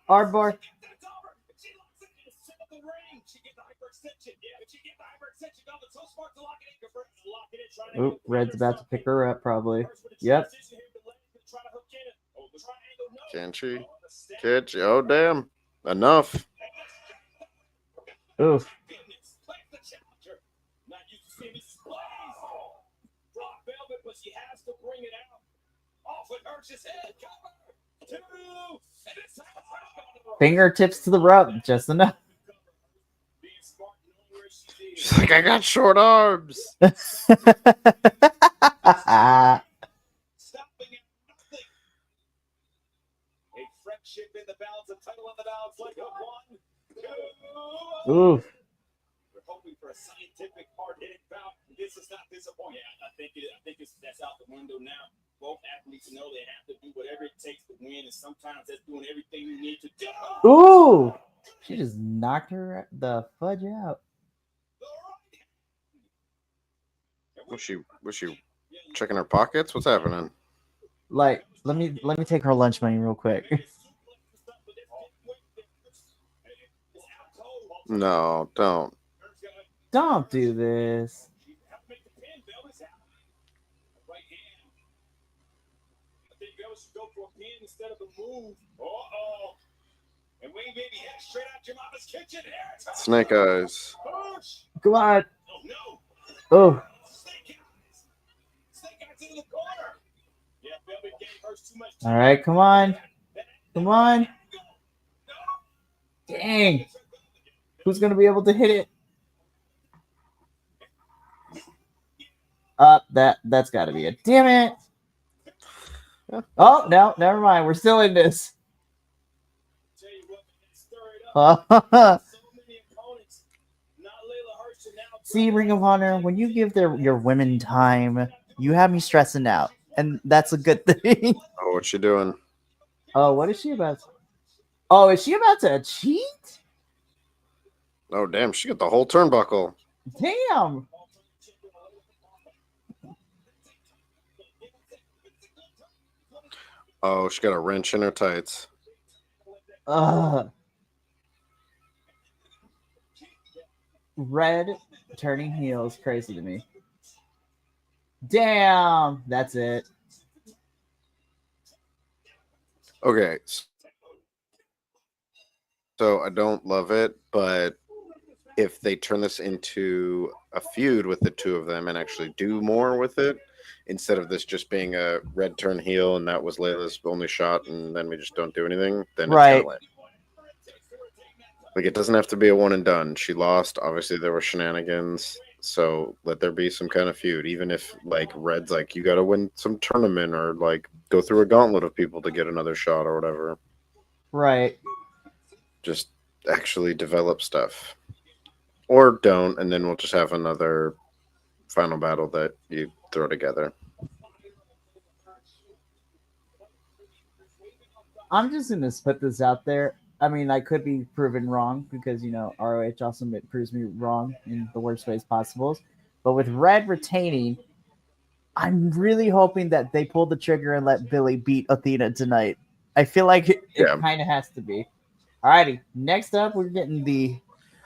Arbor. Oh, Red's about to pick her up, probably. Yep. Can she? Can't she? Oh, damn. Enough. Oof. Fingertips to the rope, just enough. She's like, I got short arms. Oof. We're hoping for a scientific hard-hitting bout. This is not disappointing. I think that's out the window now. Both athletes know they have to do whatever it takes to win, and sometimes that's doing everything you need to do. Ooh! She just knocked her the fudge out. Was she checking her pockets? What's happening? Like, let me take her lunch money real quick. No, don't. Don't do this. Snake eyes. Come on. Oh. All right, come on. Come on. Dang. Who's going to be able to hit it? That's got to be it. Damn it. Oh, no, never mind. We're still in this. See, Ring of Honor, when you give your women time, you have me stressing out. And that's a good thing. Oh, what's she doing? Oh, what is she about? Oh, is she about to cheat? Oh, damn. She got the whole turnbuckle. Damn. Oh, she got a wrench in her tights. Red turning heel is crazy to me. Damn. That's it. Okay. So I don't love it, but if they turn this into a feud with the two of them and actually do more with it, instead of this just being a Red turn heel and that was Layla's only shot and then we just don't do anything, then right. It's like it doesn't have to be a one and done. She lost. Obviously, there were shenanigans. So let there be some kind of feud. Even if like Red's like, you got to win some tournament or like go through a gauntlet of people to get another shot or whatever. Right. Just actually develop stuff. Or don't, and then we'll just have another final battle that you throw together. I'm just going to put this out there. I mean, I could be proven wrong because, you know, ROH also proves me wrong in the worst ways possible. But with Red retaining, I'm really hoping that they pull the trigger and let Billy beat Athena tonight. I feel like it kind of has to be. Alrighty, next up, we're getting the...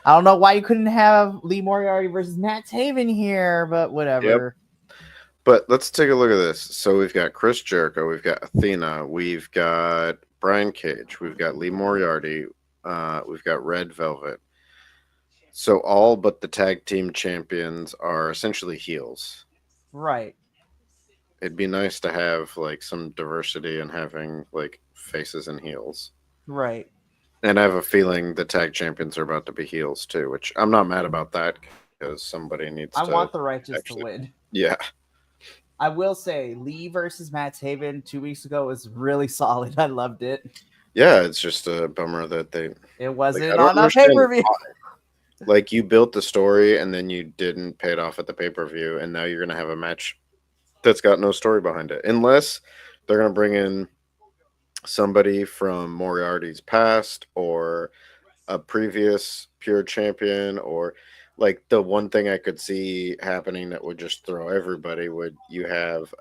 I don't know why you couldn't have Lee Moriarty versus Matt Taven here, but whatever. Yep. But let's take a look at this. So we've got Chris Jericho, we've got Athena, we've got Brian Cage, we've got Lee Moriarty, we've got Red Velvet. So all but the tag team champions are essentially heels. Right. It'd be nice to have like some diversity and having like faces and heels. Right. And I have a feeling the tag champions are about to be heels too, which I'm not mad about that because somebody needs to... I want the Righteous to win. Yeah. I will say Lee versus Matt Taven 2 weeks ago was really solid. I loved it. Yeah, it's just a bummer that it wasn't on a pay-per-view. Like you built the story and then you didn't pay it off at the pay-per-view, and now you're gonna have a match that's got no story behind it. Unless they're gonna bring in somebody from Moriarty's past or a previous pure champion, or like the one thing I could see happening that would just throw everybody would you have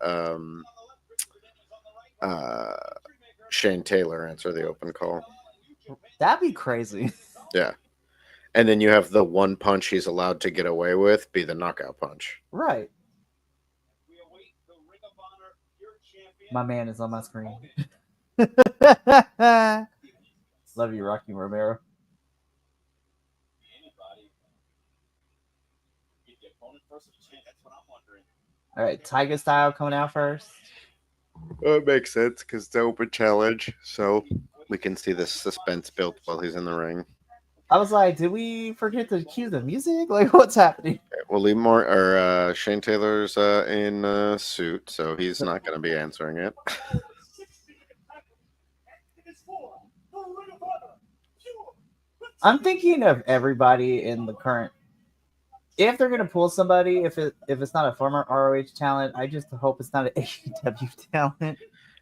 uh Shane Taylor answer the open call. That'd be crazy. Yeah. And then you have the one punch he's allowed to get away with be the knockout punch. Right. We await the Ring of Honor Pure Champion. My man is on my screen. Love you, Rocky Romero. Anybody. Get the opponent first of the champ. That's what I'm wondering. All right, Tiger Style coming out first. It makes sense because it's an open challenge, so we can see the suspense built while he's in the ring. I was like, did we forget to cue the music? Like, what's happening? Well, Shane Taylor's in a suit, so he's not going to be answering it. I'm thinking of everybody in the current. If they're gonna pull somebody, if it's not a former ROH talent, I just hope it's not an AEW talent.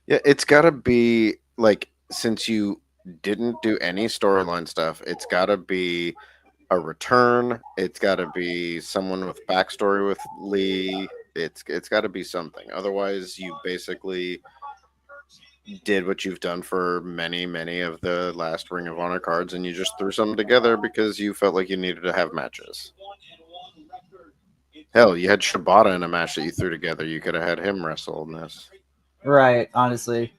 Yeah, it's got to be like, since you didn't do any storyline stuff, it's got to be a return. It's got to be someone with backstory with Lee. It's got to be something. Otherwise, you basically did what you've done for many of the last Ring of Honor cards, and you just threw something together because you felt like you needed to have matches. Hell, you had Shibata in a match that you threw together. You could have had him wrestle in this. Right, honestly.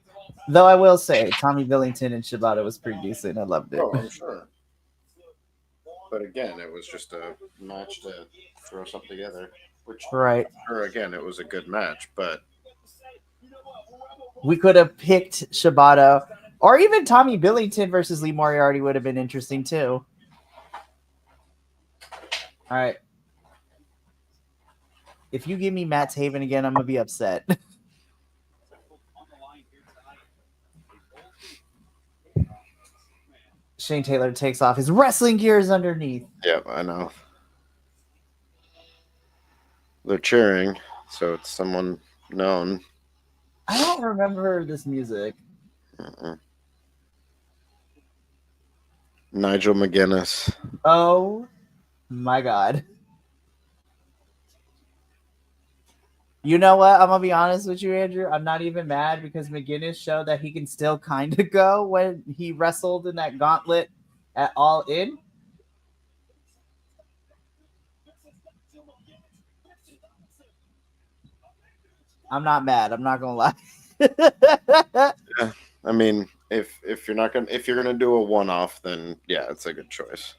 Though I will say, Tommy Billington and Shibata was pretty decent. I loved it. Oh, I'm sure. But again, it was just a match to throw something together. Which, right. Or again, it was a good match, but we could have picked Shibata, or even Tommy Billington versus Lee Moriarty would have been interesting too. All right. If you give me Matt Taven again, I'm gonna be upset. Shane Taylor takes off his wrestling gears underneath. Yep, I know. They're cheering, so it's someone known. I don't remember this music. Nigel McGuinness. Oh my God. You know what? I'm going to be honest with you, Andrew. I'm not even mad because McGuinness showed that he can still kind of go when he wrestled in that gauntlet at All In. I'm not mad. I'm not going to lie. Yeah, I mean, if you're gonna do a one-off, then yeah, it's a good choice.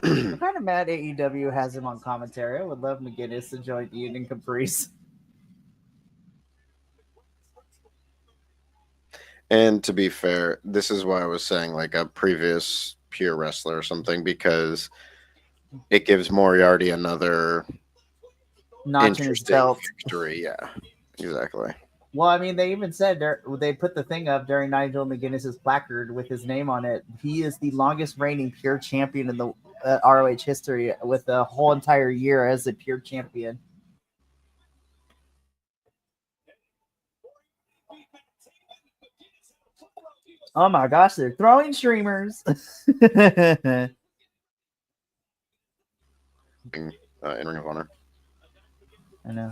I'm kind of mad AEW has him on commentary. I would love McGuinness to join Ian and Caprice. And to be fair, this is why I was saying like a previous pure wrestler or something, because it gives Moriarty another notch in his belt victory. Yeah, exactly. Well, I mean, they even said they put the thing up during Nigel McGuinness's placard with his name on it. He is the longest reigning pure champion in the ROH history, with a whole entire year as a pure champion. Oh my gosh, they're throwing streamers. In Ring of Honor. I know.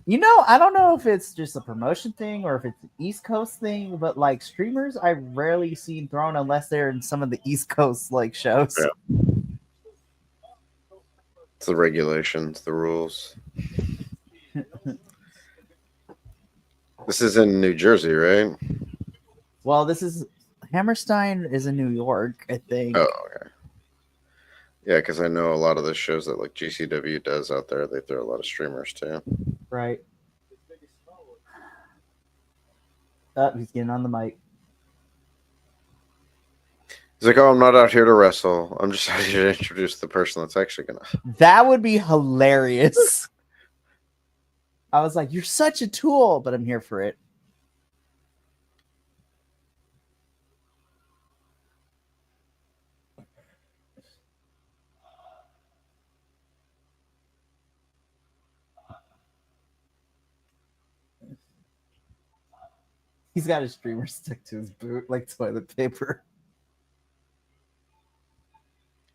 You know, I don't know if it's just a promotion thing or if it's an East Coast thing, but like streamers, I rarely seen thrown unless they're in some of the East Coast like shows. Yeah. It's the regulations, the rules. This is in New Jersey, right? Well, this is Hammerstein is in New York, I think. Oh, okay. Yeah, because I know a lot of the shows that like GCW does out there, they throw a lot of streamers too. Right. Oh, he's getting on the mic. He's like, "Oh, I'm not out here to wrestle. I'm just out here to introduce the person that's actually gonna." That would be hilarious. I was like, "You're such a tool," but I'm here for it. He's got a streamer stuck to his boot like toilet paper.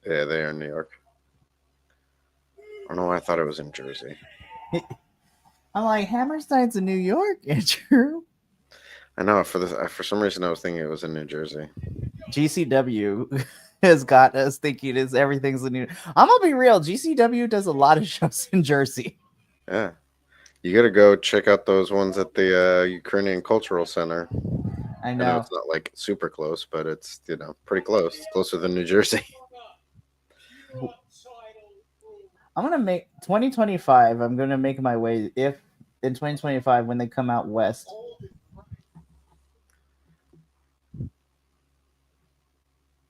Yeah, they are in New York. I don't know why I thought it was in Jersey. I'm like, Hammerstein's in New York, Andrew. I know for some reason I was thinking it was in New Jersey. GCW has got us thinking everything's in New. I'm gonna be real. GCW does a lot of shows in Jersey. Yeah, you got to go check out those ones at the Ukrainian Cultural Center. I know know. it's not like super close, but it's pretty close. It's closer than New Jersey. I'm gonna make 2025. I'm gonna make my way if in 2025 when they come out west.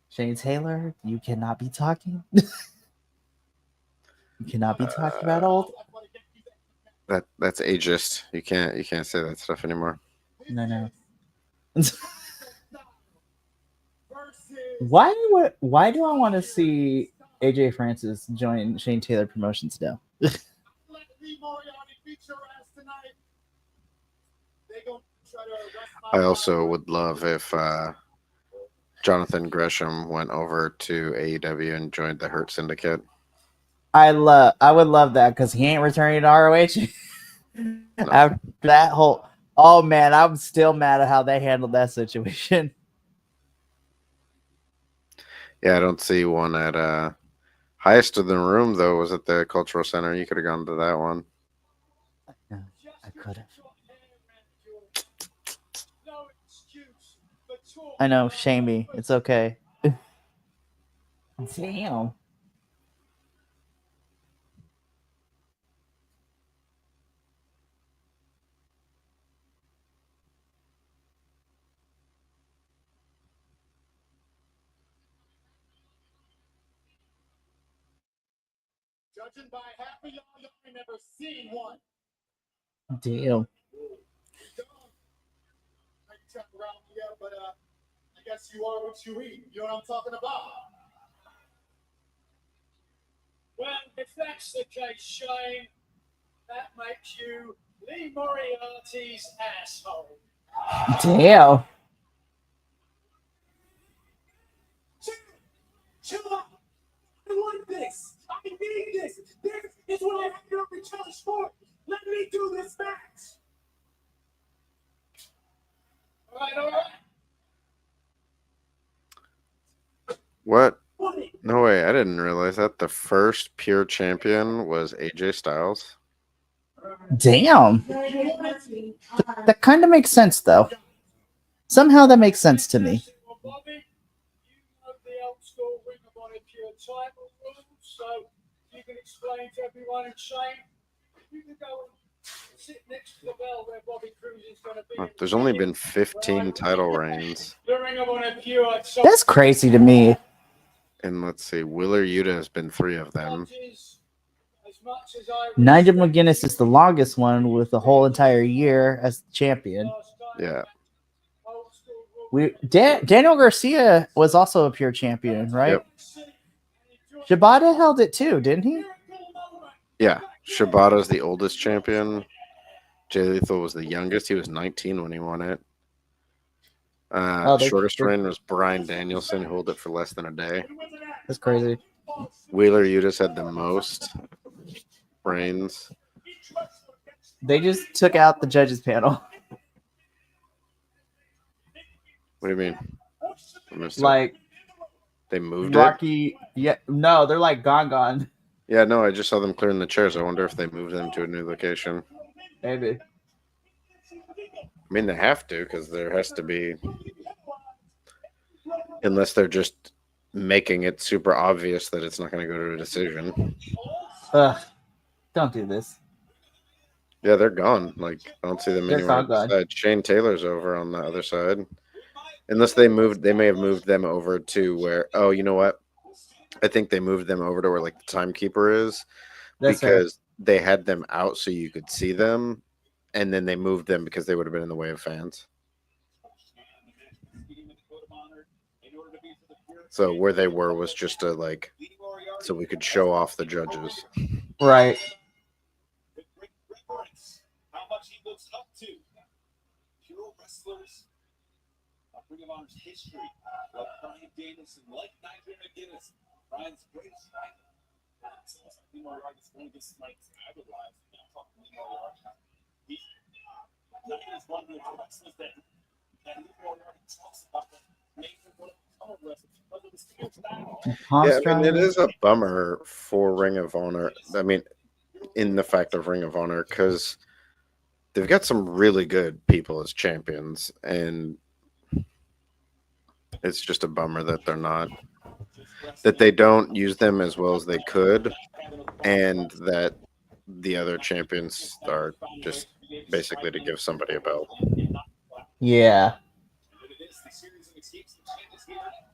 Shane Taylor, you cannot be talking. You cannot be talking about old. That's ageist. You can't say that stuff anymore. No. Why do I want to see AJ Francis join Shane Taylor Promotions now? I also would love if Jonathan Gresham went over to AEW and joined the Hurt Syndicate. I would love that because he ain't returning to ROH. No. After that whole, oh man, I'm still mad at how they handled that situation. Yeah, I don't see one at highest of the room though. Was at the Cultural Center. You could have gone to that one. No, I could have. I know, shame me. It's okay. Damn. Judging by half of y'all ain't never seen one. Damn. But I guess you are what you eat. You know what I'm talking about? Well, if that's the case, Shane, that makes you Lee Moriarty's asshole. Damn. Chill out. I want this. I need this. This is what I have to be challenged for. Let me do this match. All right. What? No way. I didn't realize that the first pure champion was AJ Styles. Damn. That kind of makes sense, though. Somehow that makes sense to me. So you can explain to everyone and Shane, you can go and sit next to the bell where Bobby Cruz is going to be. There's only been 15 title reigns. That's crazy to me. And let's see, Wheeler Yuta has been 3 of them. Nigel McGuinness is the longest one with the whole entire year as champion. Yeah. Daniel Garcia was also a pure champion, right? Yep. Shibata held it too, didn't he? Yeah. Shibata's the oldest champion. Jay Lethal was the youngest. He was 19 when he won it. Shortest reign was Bryan Danielson, who held it for less than a day. That's crazy. Wheeler Yutas had the most reigns. They just took out the judges panel. What do you mean? Like they moved Rocky, yeah, no, they're like gone. Yeah, no, I just saw them clearing the chairs. I wonder if they moved them to a new location. Maybe. I mean, they have to because there has to be, unless they're just making it super obvious that it's not going to go to a decision. Ugh, don't do this. Yeah, they're gone. Like, I don't see them anywhere on the gone. side. Shane Taylor's over on the other side. Unless they may have moved them over to where, oh, you know what? I think they moved them over to where, like, the timekeeper is. That's because they had them out so you could see them. And then they moved them because they would have been in the way of fans. So where they were was just a, like, so we could show off the judges. Right. pro wrestlers. Ring of Honor's history, like Brian Danielson, like Nigel McGuinness, Brian's greatest rival. So Lee Moriarty is going against Mike's idolized. Lee Moriarty. He's one of the wrestlers that Lee Moriarty talks about that made him one of the top wrestlers because of his fierce style. Yeah, I mean, it is a bummer for Ring of Honor. I mean, in the fact of Ring of Honor, because they've got some really good people as champions, and it's just a bummer that they don't use them as well as they could, and that the other champions are just basically to give somebody a belt. Yeah.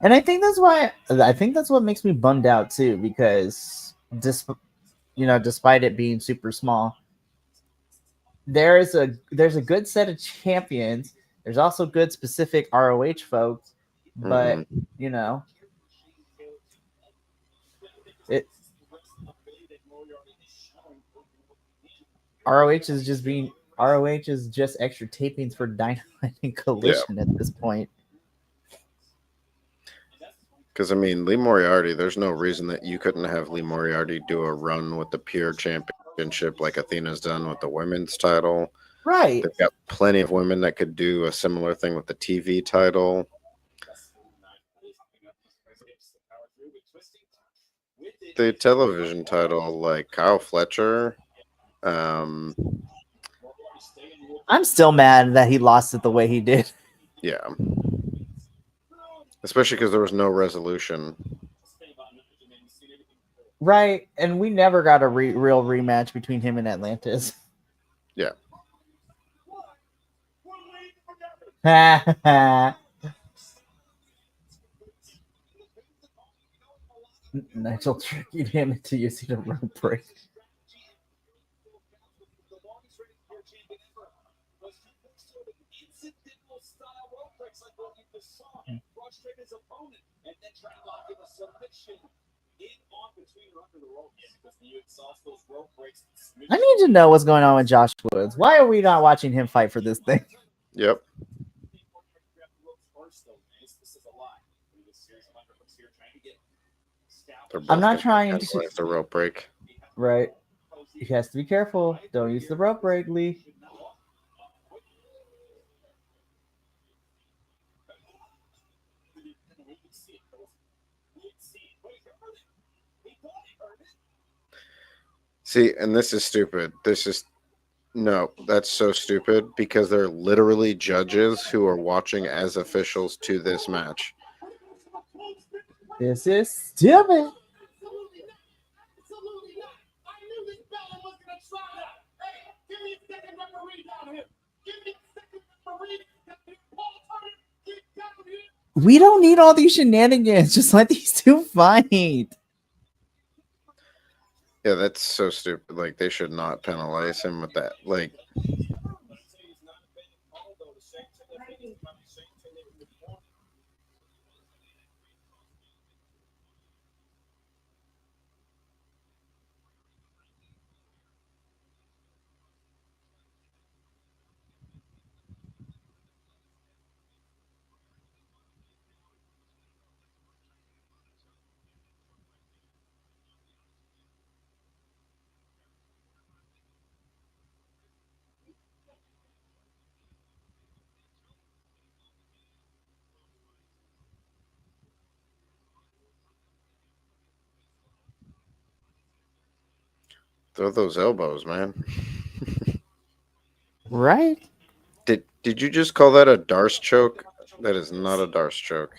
And I think that's what makes me bummed out too, because despite it being super small, there's a good set of champions. There's also good specific ROH folks, but ROH is just extra tapings for Dynamite and Collision at this point. Because, I mean, Lee Moriarty, there's no reason that you couldn't have Lee Moriarty do a run with the pure championship like Athena's done with the women's title. Right. They've got plenty of women that could do a similar thing with the TV title. The television title, like Kyle Fletcher. I'm still mad that he lost it the way he did. Yeah. Especially because there was no resolution. Right, and we never got a real rematch between him and Atlantis. Yeah. Nigel tricking him into using a rope break. I need to know what's going on with Josh Woods. Why are we not watching him fight for this thing? Yep. I'm not trying to. The rope break. Right. He has to be careful. Don't use the rope break, Lee. See, and this is stupid. That's so stupid because they're literally judges who are watching as officials to this match. This is stupid. We don't need all these shenanigans. Just let these two fight. Yeah, that's so stupid. Like, they should not penalize him with that. Like, throw those elbows, man. Right? Did you just call that a Darce choke? That is not a Darce choke.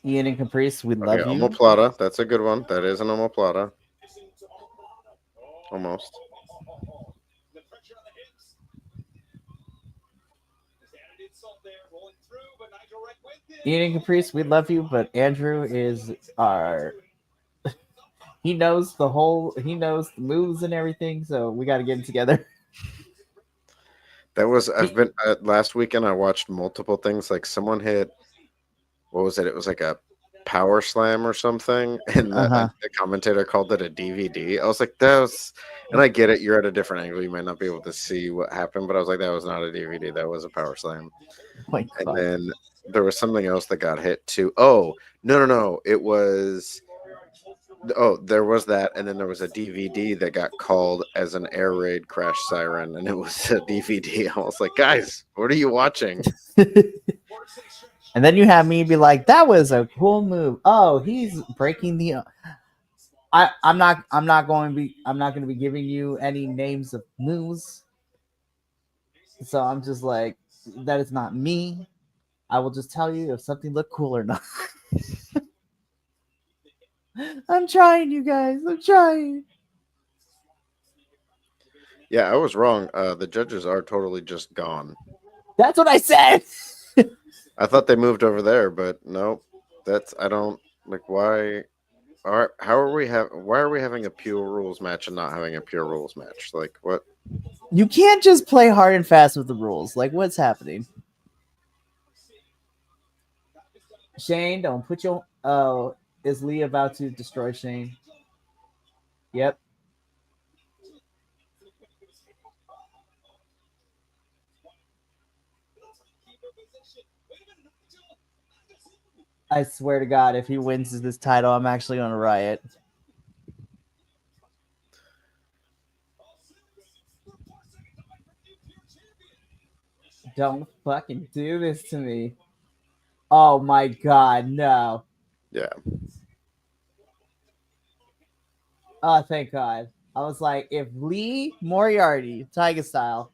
Ian and Caprice, we love you. Omoplata. That's a good one. That is an omoplata. Almost. Ian and Caprice, we love you, but Andrew is our... He knows the moves and everything, so we got to get him together. Last weekend I watched multiple things. Like someone hit, what was it? It was like a Power Slam or something, and the commentator called it a DVD. I was like, that was, and I get it, you're at a different angle, you might not be able to see what happened, but I was like, that was not a DVD, that was a Power Slam. My And God. then there was something else that got hit too. Oh, no, it was. Oh, there was that, and then there was a DVD that got called as an air raid crash siren, and it was a DVD. I was like, guys, what are you watching? And then you have me be like, that was a cool move. Oh, he's breaking the. I'm not going to be giving you any names of moves. So I'm just like, that is not me. I will just tell you if something looked cool or not. I'm trying, you guys. I'm trying. Yeah, I was wrong. The judges are totally just gone. That's what I said. I thought they moved over there, but no. I don't like why. Why are we having a pure rules match and not having a pure rules match? Like what? You can't just play hard and fast with the rules. Like what's happening? Shane, don't put your. Oh, is Lee about to destroy Shane? Yep. I swear to God, if he wins this title, I'm actually going to riot. Don't fucking do this to me. Oh my God, no. Yeah. Oh, thank God. I was like, if Lee Moriarty, Tiger Style,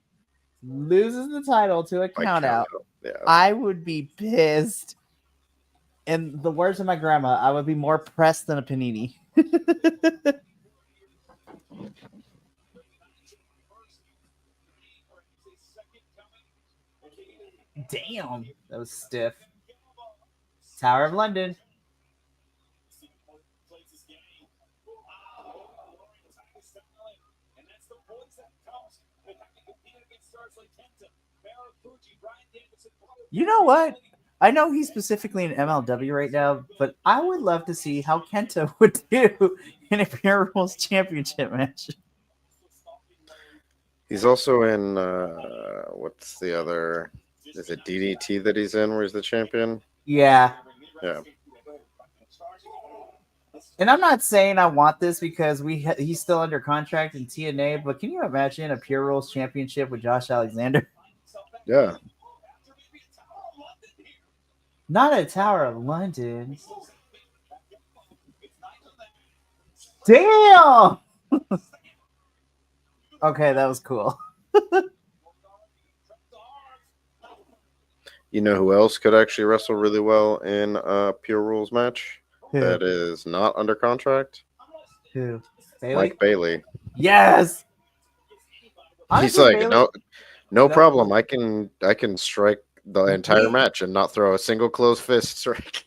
loses the title to a count out, yeah. I would be pissed. In the words of my grandma, I would be more pressed than a panini. Damn, that was stiff. Tower of London. You know what? I know he's specifically in MLW right now, but I would love to see how Kenta would do in a Pure Rules Championship match. He's also in what's the other? Is it DDT that he's in where he's the champion? Yeah. Yeah. And I'm not saying I want this because he's still under contract in TNA, but can you imagine a Pure Rules Championship with Josh Alexander? Yeah. Not a Tower of London. Damn! Okay, that was cool. You know who else could actually wrestle really well in a Pure Rules match that is not under contract? Who? Bailey? Mike Bailey. Yes! He's Honestly, like, Bailey, no problem. I can strike the entire match and not throw a single closed fist strike.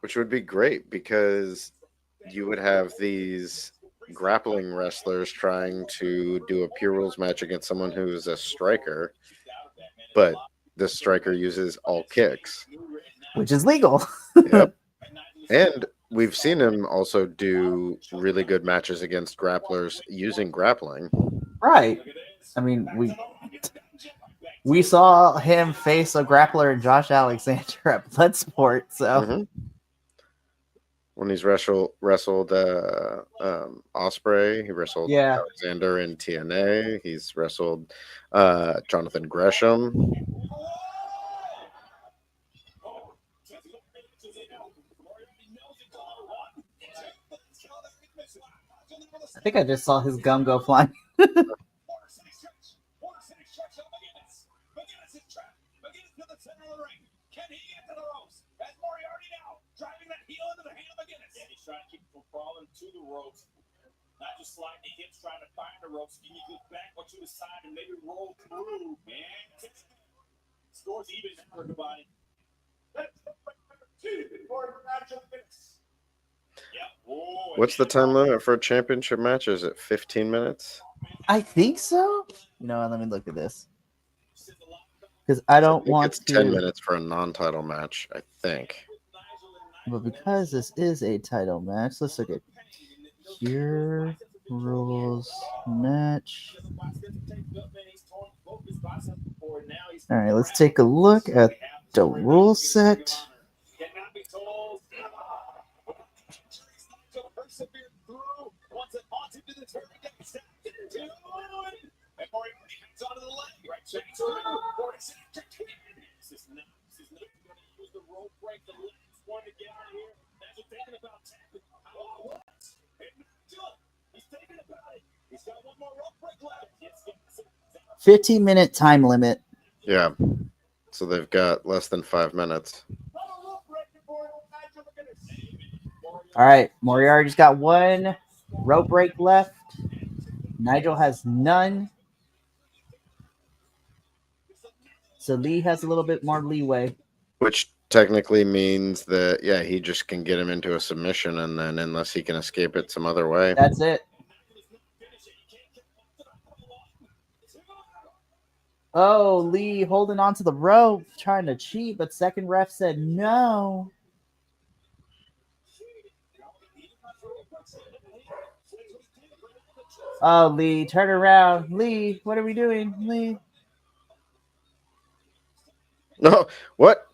Which would be great because you would have these grappling wrestlers trying to do a Pure Rules match against someone who's a striker, but this striker uses all kicks. which is legal. Yep. And we've seen him also do really good matches against grapplers using grappling. Right. I mean, we saw him face a grappler in Josh Alexander at Bloodsport, so Mm-hmm. When he's wrestled Osprey, he wrestled Alexander in TNA. He's wrestled Jonathan Gresham. I think I just saw his gum go flying. Trying to keep him from crawling to the ropes, not just sliding the hips, trying to find the ropes. Can you go back or to the side and maybe roll through, man? Scores even for everybody. What's the time limit for a championship match? Is it 15 minutes? I think so. You know what? Let me look at this. because I I don't think want it's to. 10 minutes for a non-title match, I think. But because this is a title match, let's look at Pure Rules match. All right, let's take a look at the rule set. One again here. That's what thinking about tapping. What? He's thinking about it. He's got one more rope break left. 15-minute time limit. Yeah. So they've got less than 5 minutes. All right, Moriarty's got one rope break left. Nigel has none. So Lee has a little bit more leeway. Which technically means that, yeah, he just can get him into a submission, and then unless he can escape it some other way. That's it. Oh, Lee holding onto the rope, trying to cheat, but second ref said no. Oh, Lee, turn around. Lee, what are we doing? Lee. No, what?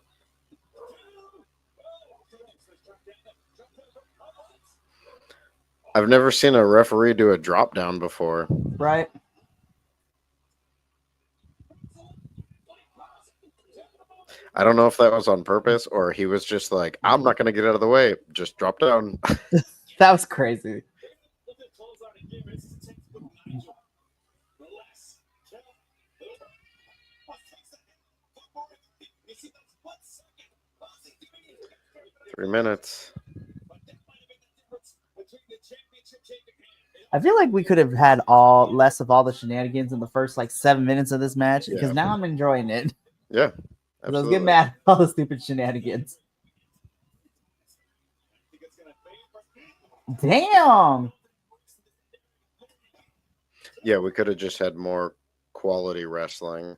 I've never seen a referee do a drop down before. Right. I don't know if that was on purpose or he was just like, I'm not going to get out of the way. Just drop down. That was crazy. Three minutes. I feel like we could have had less of all the shenanigans in the first 7 minutes of this match because now I'm enjoying it. Yeah. I was getting mad at all the stupid shenanigans. Damn. Yeah, we could have just had more quality wrestling.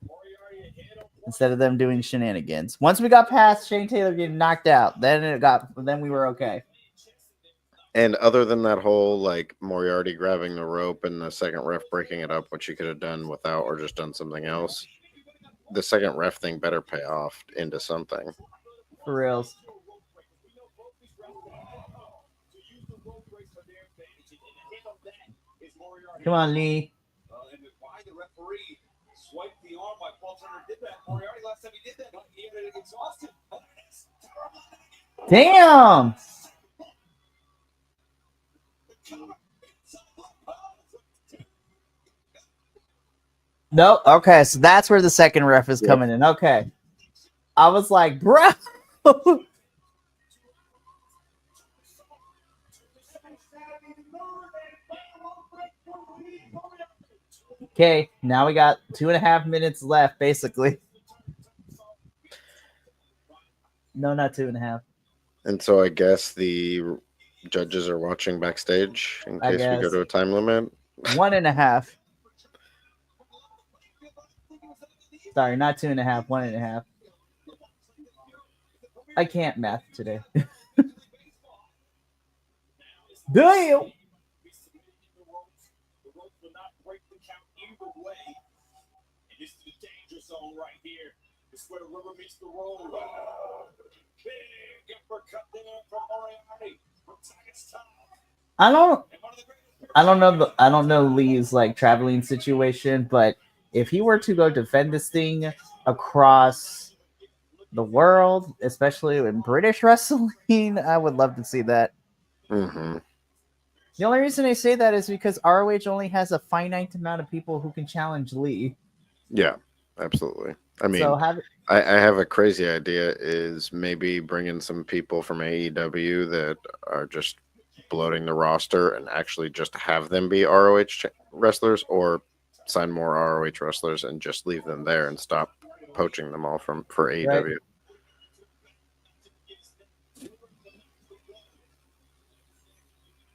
Instead of them doing shenanigans. Once we got past Shane Taylor getting knocked out, then we were okay. And other than that whole Moriarty grabbing the rope and the second ref breaking it up, which you could have done without or just done something else, the second ref thing better pay off into something. For reals. Come on, Lee. Damn. Nope. Okay, so that's where the second ref is coming in. Okay. I was like, bro. Okay, now we got 2.5 minutes left, basically. No, not 2.5. And so I guess the judges are watching backstage in case we go to a time limit. 1.5. Sorry, not 2.5, 1.5. I can't math today. Damn. I don't know Lee's traveling situation, but if he were to go defend this thing across the world, especially in British wrestling, I would love to see that. Mm-hmm. The only reason I say that is because ROH only has a finite amount of people who can challenge Lee. Yeah, absolutely. I mean, so I have a crazy idea is maybe bringing some people from AEW that are just bloating the roster and actually just have them be ROH wrestlers, or sign more ROH wrestlers and just leave them there and stop poaching them all for AEW. Right.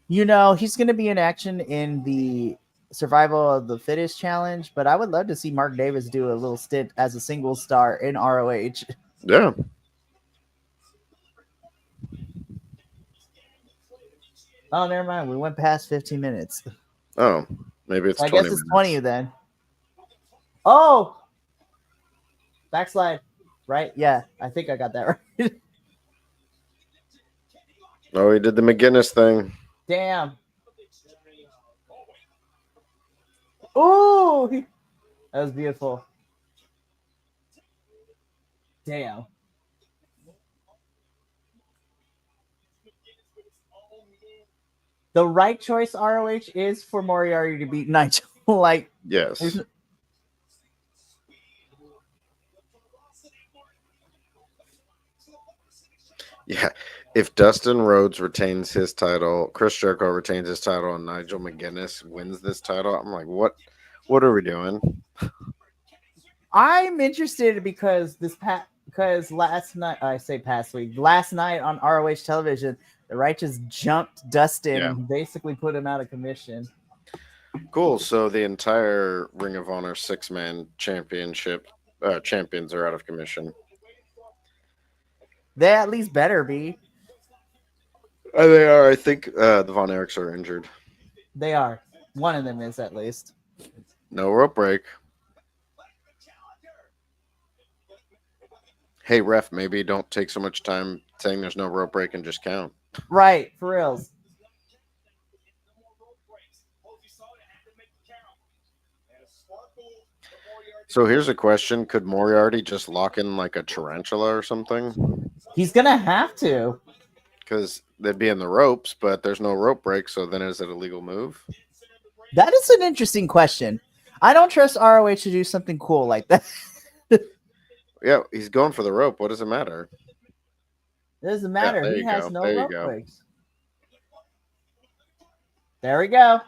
You know, he's going to be in action in the survival of the fittest challenge, but I would love to see Mark Davis do a little stint as a single star in ROH. Yeah. Oh, never mind. We went past 15 minutes. Oh, maybe it's I 20 guess it's minutes. 20 then. Oh! Backslide. Right? Yeah, I think I got that right. Oh, he did the McGinnis thing. Damn. Ooh! That was beautiful. Damn. The right choice, ROH, is for Moriarty to beat Nigel. Like, Yes. Yeah. If Dustin Rhodes retains his title, Chris Jericho retains his title, and Nigel McGuinness wins this title, I'm like, what are we doing? I'm interested because last night, last night on ROH television, the Righteous jumped Dustin and basically put him out of commission. Cool. So the entire Ring of Honor 6-man championship champions are out of commission. They at least better be. They are. I think the Von Erichs are injured. They are. One of them is at least. No rope break. Hey, ref, maybe don't take so much time saying there's no rope break and just count. Right, for reals. So here's a question. Could Moriarty just lock in like a tarantula or something? He's going to have to. Because they'd be in the ropes, but there's no rope break, so then is it a legal move? That is an interesting question. I don't trust ROH to do something cool like that. Yeah, he's going for the rope. What does it matter? It doesn't matter. Yeah, he has go. no There you rope go. breaks. There we go.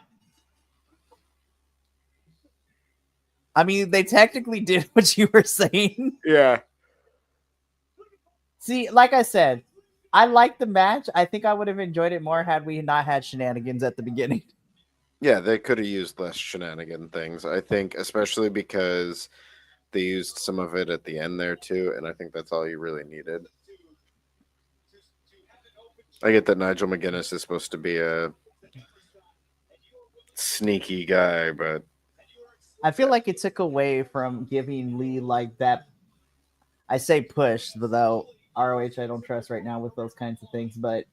I mean, they technically did what you were saying. Yeah. See, like I said, I liked the match. I think I would have enjoyed it more had we not had shenanigans at the beginning. Yeah, they could have used less shenanigan things, I think, especially because they used some of it at the end there too, and I think that's all you really needed. I get that Nigel McGuinness is supposed to be a sneaky guy, but I feel like it took away from giving Lee like that. I say push, though ROH I don't trust right now with those kinds of things, but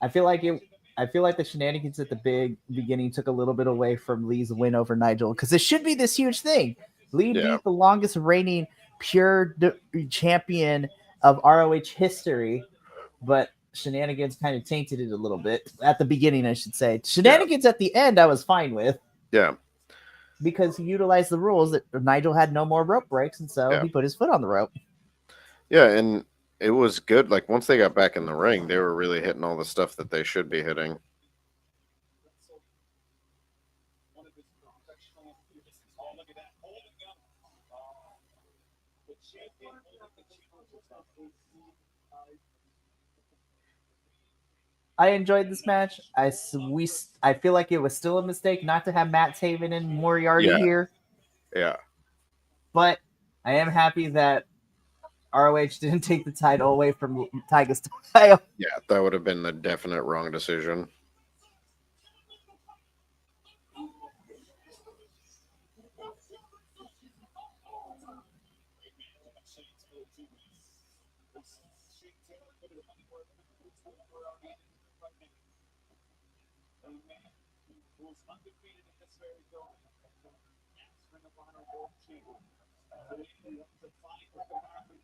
I feel like the shenanigans at the beginning took a little bit away from Lee's win over Nigel, because it should be this huge thing. Lee beat the longest reigning pure champion of ROH history, but shenanigans kind of tainted it a little bit at the beginning, I should say. Shenanigans at the end I was fine with. Yeah. Because he utilized the rules that Nigel had no more rope breaks, and so he put his foot on the rope. Yeah, and it was good. Like, once they got back in the ring, they were really hitting all the stuff that they should be hitting. I enjoyed this match. I feel like it was still a mistake not to have Matt Taven and Moriarty here. Yeah. But I am happy that ROH didn't take the title away from Tiger Style. Yeah, that would have been the definite wrong decision.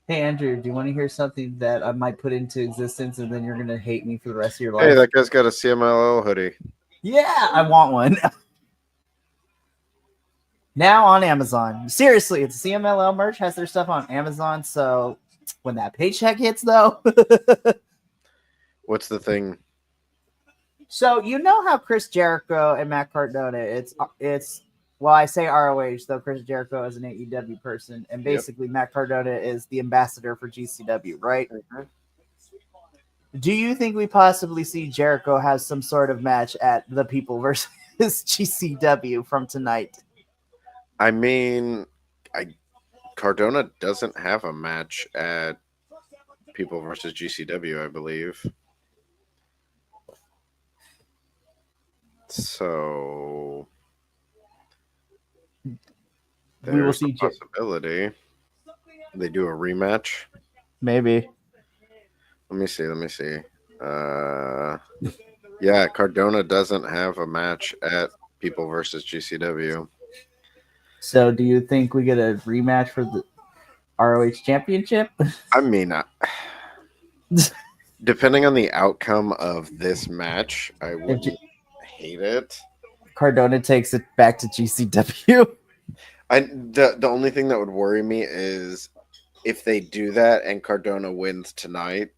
Hey, Andrew, do you want to hear something that I might put into existence and then you're going to hate me for the rest of your life? Hey, that guy's got a CMLL hoodie. Yeah, I want one. Now on Amazon. Seriously, it's CMLL merch, has their stuff on Amazon, so when that paycheck hits, though. What's the thing? So, you know how Chris Jericho and Matt Cardona, well, I say ROH, though Chris Jericho is an AEW person, and basically Matt Cardona is the ambassador for GCW, right? Mm-hmm. Do you think we possibly see Jericho have some sort of match at the People versus versus GCW from tonight? I mean, Cardona doesn't have a match at People versus GCW, I believe. So We will there's see. a possibility they do a rematch. Maybe. Let me see. Yeah, Cardona doesn't have a match at People versus GCW. So, do you think we get a rematch for the ROH Championship? I mean, depending on the outcome of this match, I wouldn't hate it. Cardona takes it back to GCW. The only thing that would worry me is if they do that and Cardona wins tonight,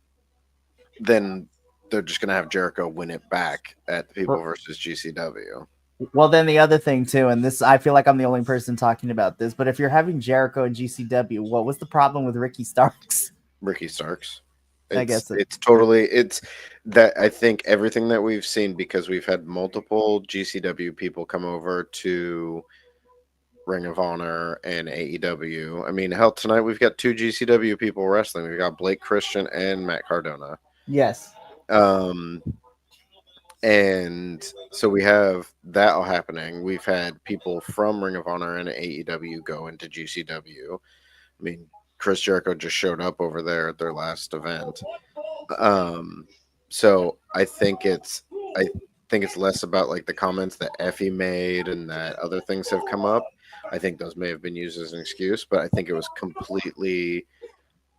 then they're just gonna have Jericho win it back at People versus GCW. Well, then the other thing too, and this, I feel like I'm the only person talking about this, but if you're having Jericho and GCW, what was the problem with Ricky Starks? Ricky Starks. I guess it's that I think everything that we've seen, because we've had multiple GCW people come over to Ring of Honor and AEW. I mean, hell, tonight we've got 2 GCW people wrestling. We've got Blake Christian and Matt Cardona. Yes. And so we have that all happening. We've had people from Ring of Honor and AEW go into GCW. I mean, Chris Jericho just showed up over there at their last event. So I think it's less about like the comments that Effie made and that other things have come up. I think those may have been used as an excuse, but I think it was completely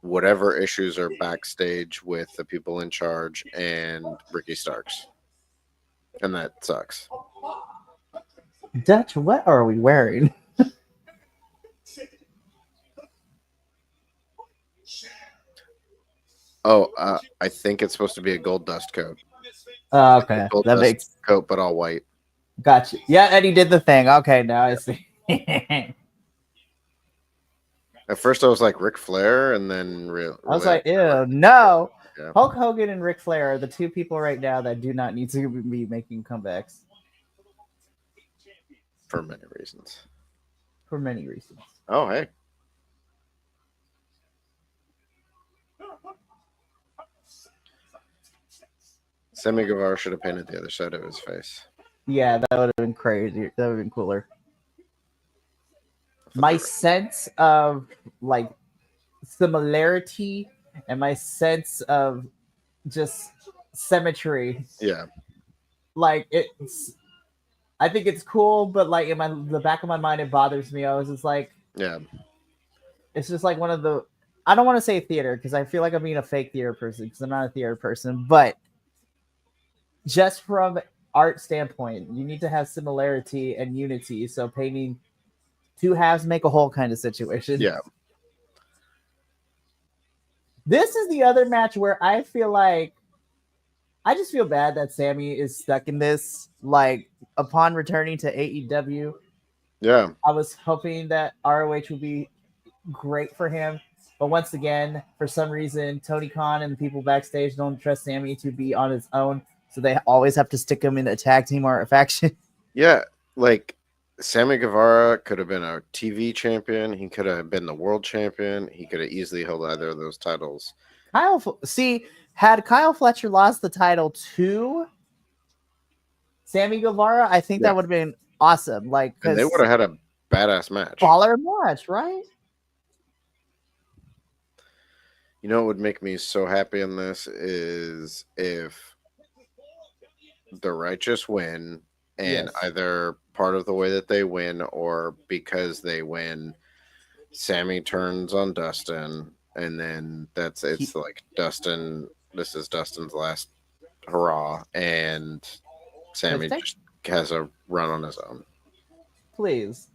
whatever issues are backstage with the people in charge and Ricky Starks. And that sucks. Dutch, what are we wearing? I think it's supposed to be a gold dust coat. Okay, Gold that dust makes coat, but all white. Gotcha. Yeah, Eddie did the thing. Okay, now I see. At first, I was like Ric Flair, and then I was like, ew, no. Yeah. Hulk Hogan and Ric Flair are the 2 people right now that do not need to be making comebacks. For many reasons. For many reasons. Oh, hey. Sammy Guevara should have painted the other side of his face. Yeah, that would have been crazy. That would have been cooler. My sense of like similarity and my sense of just symmetry. Yeah. Like I think it's cool, but like in the back of my mind, it bothers me. I was just like, yeah, it's just like one of the. I don't want to say theater because I feel like I'm being a fake theater person because I'm not a theater person, but just from art standpoint, you need to have similarity and unity. So painting 2 halves make a whole kind of situation. Yeah. This is the other match where I feel like I just feel bad that Sammy is stuck in this. Like upon returning to AEW, yeah, I was hoping that ROH would be great for him. But once again, for some reason, Tony Khan and the people backstage don't trust Sammy to be on his own. So they always have to stick him in a tag team or a faction. Yeah, like Sammy Guevara could have been a TV champion. He could have been the world champion. He could have easily held either of those titles. Had Kyle Fletcher lost the title to Sammy Guevara, I think that would have been awesome. Like, and they would have had a badass match. Baller match, right? You know what would make me so happy in this is if the Righteous win, and either part of the way that they win or because they win, Sammy turns on Dustin, and then it's like Dustin. This is Dustin's last hurrah, and Sammy just has a run on his own. Please.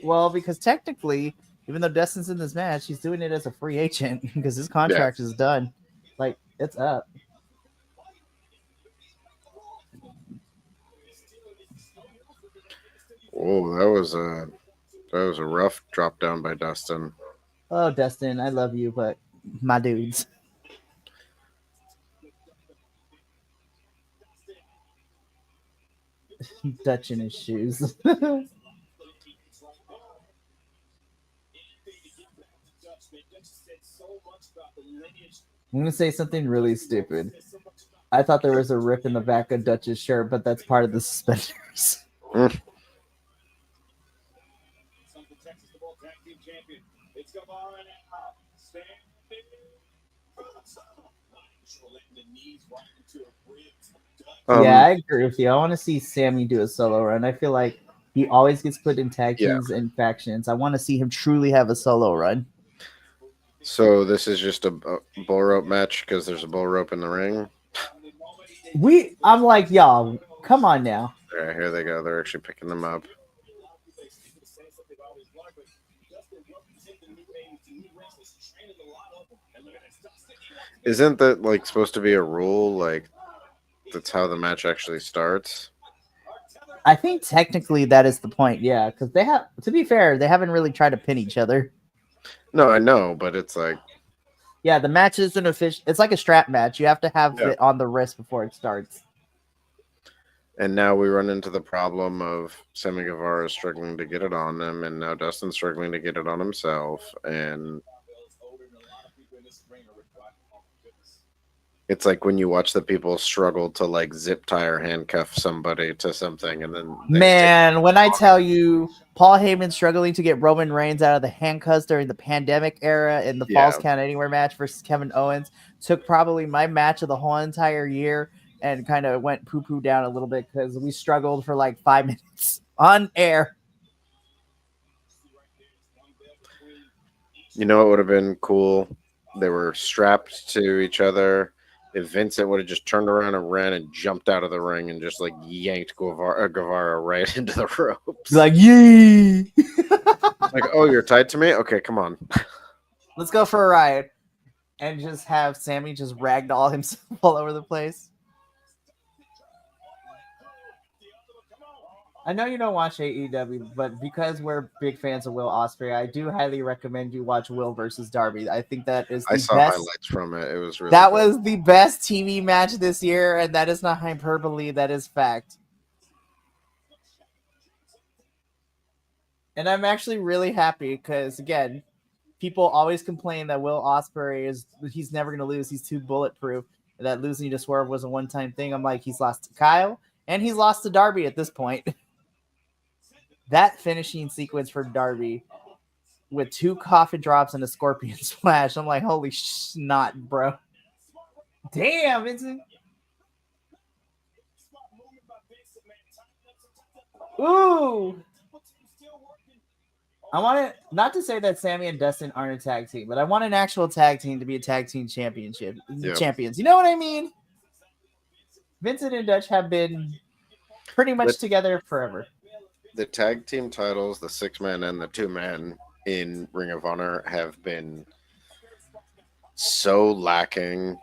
Well, because technically, even though Dustin's in this match, he's doing it as a free agent because his contract is done. Like, it's up. Oh, that was a rough drop down by Dustin. Oh, Dustin, I love you, but my dudes. Dutch in his shoes. I'm gonna say something really stupid. I thought there was a rip in the back of Dutch's shirt, but that's part of the suspenders. Yeah, I agree with you. I want to see Sammy do a solo run. I feel like he always gets put in tag teams and factions. I want to see him truly have a solo run. So this is just a bull rope match because there's a bull rope in the ring. I'm like, y'all, come on now. Yeah, here they go. They're actually picking them up. Isn't that like supposed to be a rule? Like that's how the match actually starts? I think technically that is the point, yeah, because they have, to be fair, they haven't really tried to pin each other. No, I know, but it's like, yeah, the match isn't official. It's like a strap match. You have to have it on the wrist before it starts. And now we run into the problem of Sammy Guevara struggling to get it on him, and now Dustin's struggling to get it on himself, and it's like when you watch the people struggle to like zip tie or handcuff somebody to something, and then when I tell you Paul Heyman struggling to get Roman Reigns out of the handcuffs during the pandemic era in the Falls Count Anywhere match versus Kevin Owens, took probably my match of the whole entire year and kind of went poo-poo down a little bit because we struggled for like 5 minutes on air. You know what would have been cool? They were strapped to each other. If Vincent would have just turned around and ran and jumped out of the ring and just like yanked Guevara right into the ropes. Like, yee! Like, oh, you're tied to me? Okay, come on. Let's go for a ride. And just have Sammy just ragdoll himself all over the place. I know you don't watch AEW, but because we're big fans of Will Ospreay, I do highly recommend you watch Will versus Darby. I think that is the I saw best. Highlights from it. It was really that good. was the best TV match this year, and that is not hyperbole. That is fact. And I'm actually really happy because, again, people always complain that Will Ospreay he's never going to lose. He's too bulletproof. And that losing to Swerve was a one-time thing. I'm like, he's lost to Kyle, and he's lost to Darby at this point. That finishing sequence for Darby with 2 coffin drops and a scorpion splash. I'm like, holy snot, bro. Damn, Vincent. Ooh. I want it, not to say that Sammy and Dustin aren't a tag team, but I want an actual tag team to be a tag team champions. You know what I mean? Vincent and Dutch have been pretty much together forever. The tag team titles, the 6-man and the 2-man in Ring of Honor have been so lacking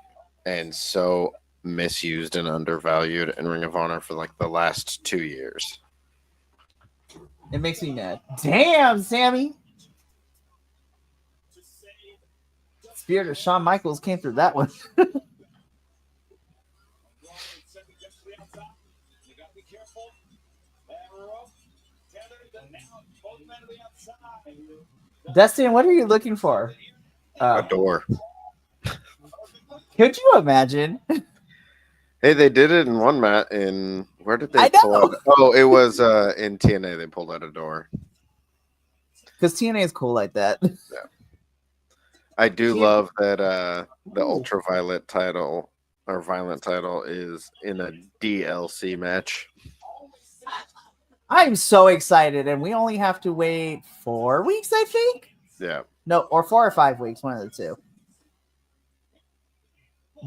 and so misused and undervalued in Ring of Honor for like the last 2 years. It makes me mad. Damn, Sammy. Spirit of Shawn Michaels came through that one. Dustin, what are you looking for? A door. Could you imagine? Hey, they did it in one mat in where did they pull out? Oh, it was in TNA. They pulled out a door. Because TNA is cool like that. Yeah. I do love that the ultraviolet title or violent title is in a DLC match. I'm so excited, and we only have to wait 4 weeks, I think. Yeah. No, or 4 or 5 weeks, one of the two.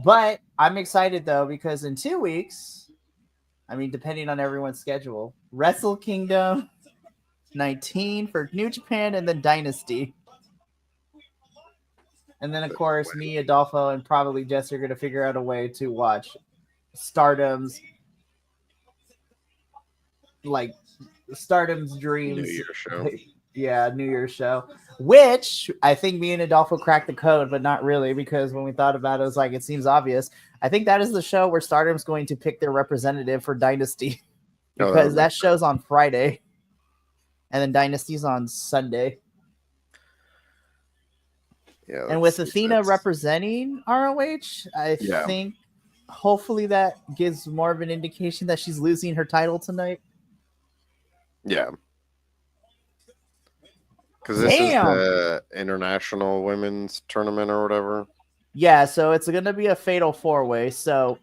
But I'm excited, though, because in 2 weeks, I mean, depending on everyone's schedule, Wrestle Kingdom 19 for New Japan, and then Dynasty. And then, of course, me, Adolfo, and probably Jess are going to figure out a way to watch Stardom's Dreams. New Year's show. Yeah, New Year's show. Which I think me and Adolfo cracked the code, but not really, because when we thought about it, it was like, it seems obvious. I think that is the show where Stardom's going to pick their representative for Dynasty. because that show's on Friday, and then Dynasty's on Sunday. Yeah, And with Athena representing ROH, I think hopefully that gives more of an indication that she's losing her title tonight. Yeah. Because this is the International Women's Tournament or whatever. Yeah, so it's going to be a fatal 4-way. So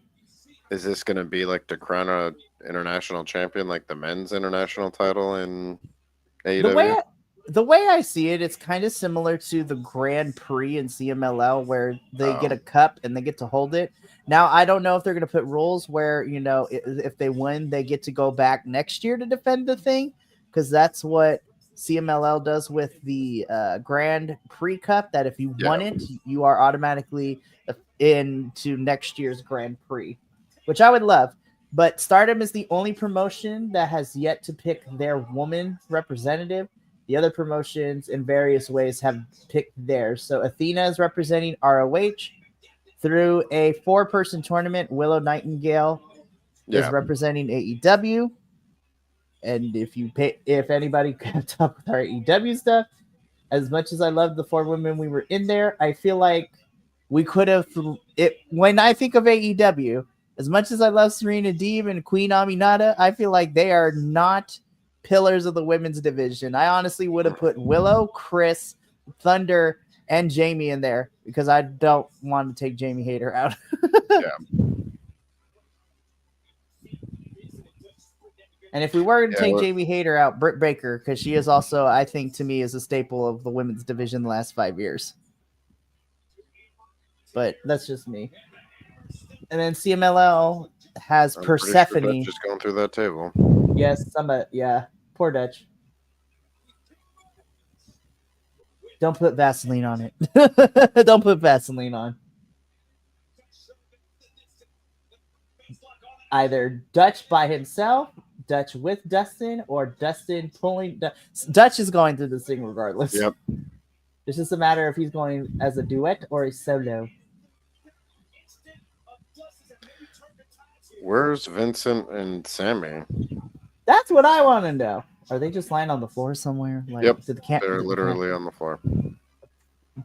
is this going to be like to crown a international champion, like the men's international title in AEW? The way I see it, it's kind of similar to the Grand Prix in CMLL where they get a cup and they get to hold it. Now, I don't know if they're going to put rules where, you know, if they win, they get to go back next year to defend the thing, because that's what CMLL does with the Grand Prix Cup, that if you won it, you are automatically into next year's Grand Prix, which I would love. But Stardom is the only promotion that has yet to pick their woman representative. The other promotions in various ways have picked theirs. So Athena is representing ROH through a 4-person tournament. Willow Nightingale is representing AEW. And if anybody kept up with our AEW stuff, as much as I love the 4 women we were in there, I feel like we could have when I think of AEW, as much as I love Serena Deeb and Queen Aminata, I feel like they are not pillars of the women's division. I honestly would have put Willow, Chris, Thunder, and Jamie in there because I don't want to take Jamie Hayter out. And if we were to take Jamie Hayter out, Britt Baker, because she is also, I think, to me, is a staple of the women's division the last 5 years. But that's just me. And then CMLL has Persephone. Sure just going through that table. Yes, poor Dutch. Don't put Vaseline on it. Don't put Vaseline on. Either Dutch by himself, Dutch with Dustin, or Dustin pulling. Dutch is going through this thing regardless. Yep. It's just a matter if he's going as a duet or a solo. Where's Vincent and Sammy? That's what I want to know. Are they just lying on the floor somewhere? Like, yep. They're literally on the floor.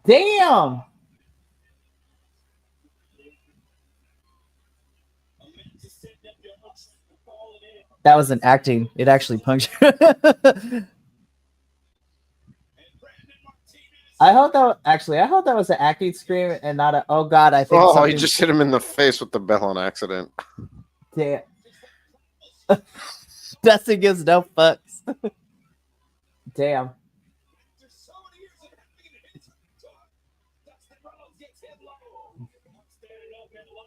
Damn. That was an acting. It actually punctured. I hope that was an acting scream and not a, oh God, I think. Oh, he just hit him in the face with the bell on accident. Damn. Dustin gives no fucks. Damn.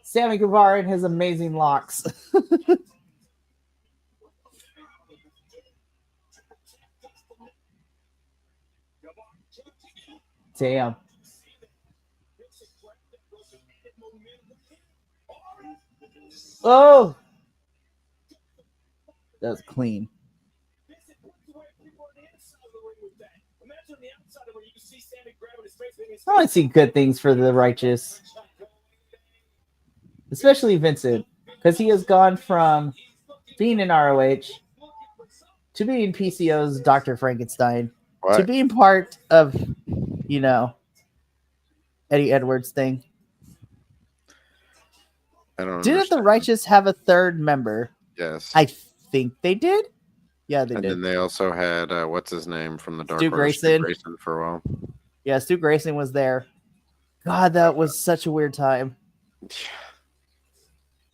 Sammy Guevara and his amazing locks. Damn. Oh, that was clean. I want to see good things for the righteous, especially Vincent, because he has gone from being in ROH to being PCO's Dr. Frankenstein to being part of, you know, Eddie Edwards thing. I don't know. Didn't the Righteous have a third member? Yes. I think they did. Yeah, they did. And then they also had, what's his name from the Dark Stu Order? Grayson. Stu Grayson for a while. Yeah, Stu Grayson was there. God, that was such a weird time.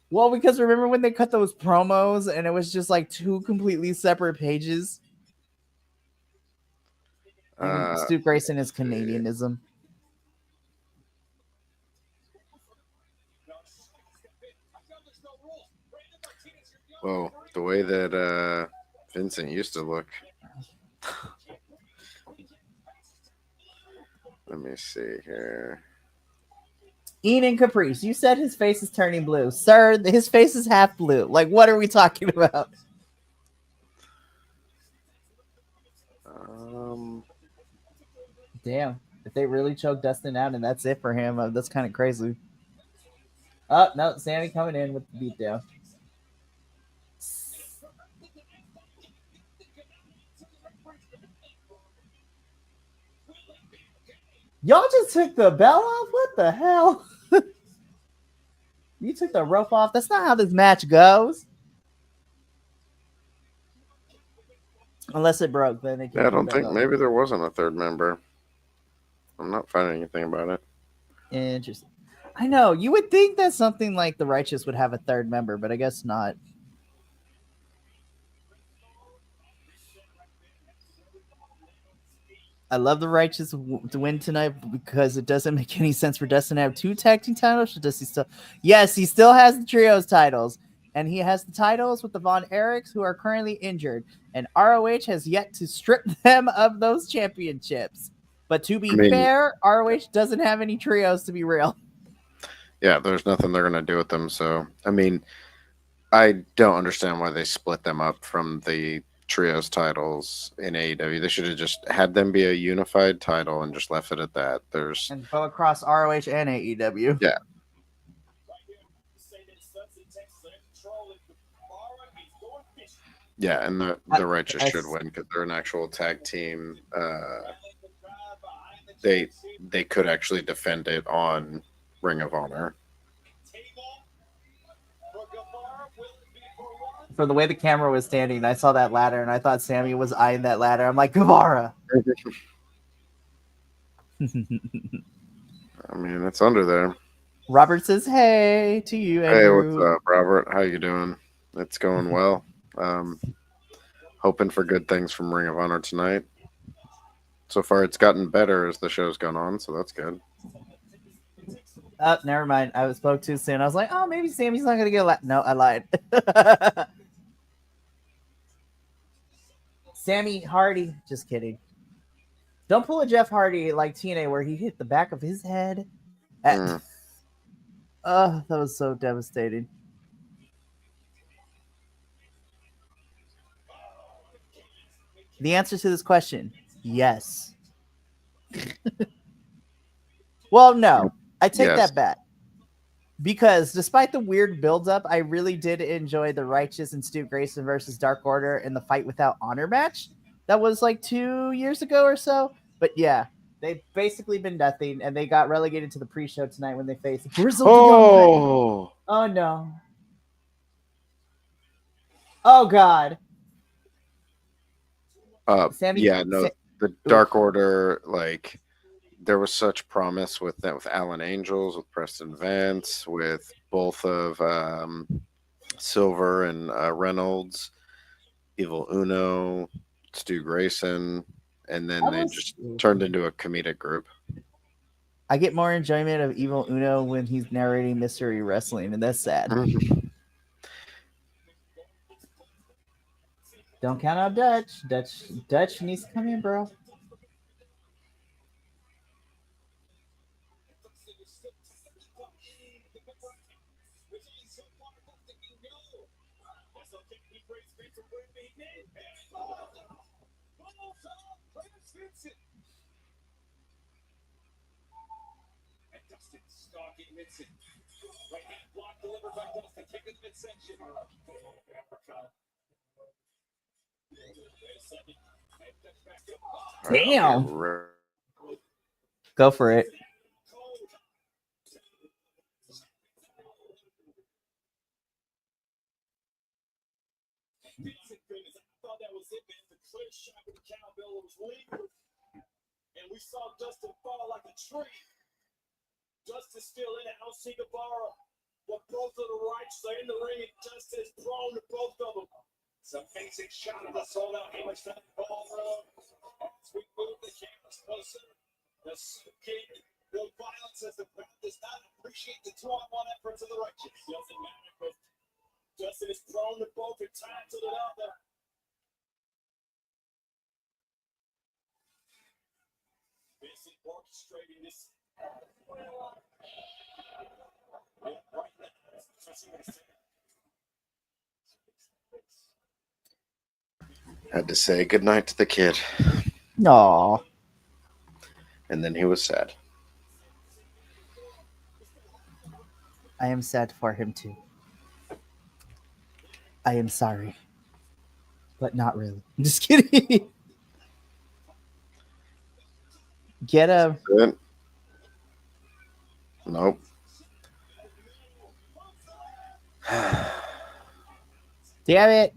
Well, because remember when they cut those promos and it was just like 2 completely separate pages? Stu Grayson is Canadianism. Whoa, the way that Vincent used to look. Let me see here. Ian Caprice, you said his face is turning blue. Sir, his face is half blue. Like, what are we talking about? Damn. If they really choke Dustin out and that's it for him, that's kind of crazy. Oh, no, Sammy coming in with the beatdown. Y'all just took the belt off? What the hell? You took the rope off? That's not how this match goes. Unless it broke, then they can't. Yeah, I don't think maybe there wasn't a third member. I'm not finding anything about it. Interesting. I know. You would think that something like the Righteous would have a third member, but I guess not. I love the Righteous to win tonight because it doesn't make any sense for Dustin to have 2 tag team titles. Or does he still? Yes, he still has the trios titles, and he has the titles with the Von Erichs, who are currently injured, and ROH has yet to strip them of those championships. But to be fair, ROH doesn't have any trios, to be real. Yeah, there's nothing they're gonna do with them. So I mean, I don't understand why they split them up from the trios titles in AEW. They should have just had them be a unified title and just left it at that. And go across ROH and AEW. Yeah. Yeah, and the Righteous should win because they're an actual tag team. They could actually defend it on Ring of Honor. For the way the camera was standing, I saw that ladder and I thought Sammy was eyeing that ladder. I'm like, Guevara. I mean, it's under there. Robert says, hey to you, Andrew. Hey, what's up, Robert? How you doing? It's going well. Hoping for good things from Ring of Honor tonight. So far, it's gotten better as the show's gone on, so that's good. Never mind. I spoke too soon. I was like, oh, maybe Sammy's not going to get no, I lied. Sammy Hardy. Just kidding. Don't pull a Jeff Hardy like TNA where he hit the back of his head. That was so devastating. The answer to this question, yes. Well, no. I take that back. Because despite the weird build-up, I really did enjoy the Righteous and Stu Grayson versus Dark Order in the Fight Without Honor match. That was like 2 years ago or so. But yeah, they've basically been nothing, and they got relegated to the pre-show tonight when they faced Grizzled. Oh no. Oh God. Sammy, the Dark Order, like, there was such promise with them, with Alan Angels, with Preston Vance, with both of Silver and Reynolds, Evil Uno, Stu Grayson, and then they just turned into a comedic group. I get more enjoyment of Evil Uno when he's narrating Mystery Wrestling, and that's sad. Don't count out Dutch. Dutch needs to come in, bro. Damn. Go for it. And we saw Dustin fall like a tree. Dustin's still in it. I don't see Guevara. But both of the Rights are in the ring, and Dustin is prone to both of them. It's an amazing shot of the sold out image from the ballroom. As we move the cameras closer, the kid, the violence as the crowd does not appreciate the 2-on-1 efforts of the Righteous. Doesn't matter because Dustin is prone to both at times or another. Basically orchestrating this. Had to say goodnight to the kid. No. And then he was sad. I am sad for him too. I am sorry. But not really. I'm just kidding. Get a Nope. Damn it.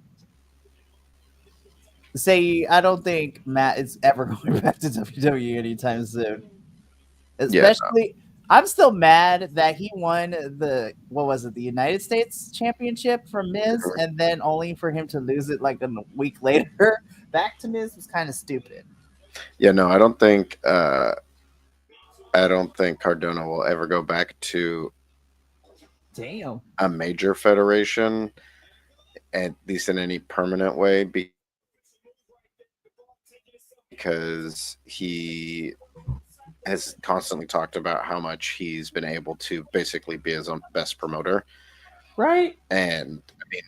Say, I don't think Matt is ever going back to WWE anytime soon. Especially, I'm still mad that he won the United States Championship from Miz, and then only for him to lose it like a week later back to Miz was kind of stupid. Yeah, no, I don't think Cardona will ever go back to a major federation, at least in any permanent way, because he has constantly talked about how much he's been able to basically be his own best promoter. Right. And I mean,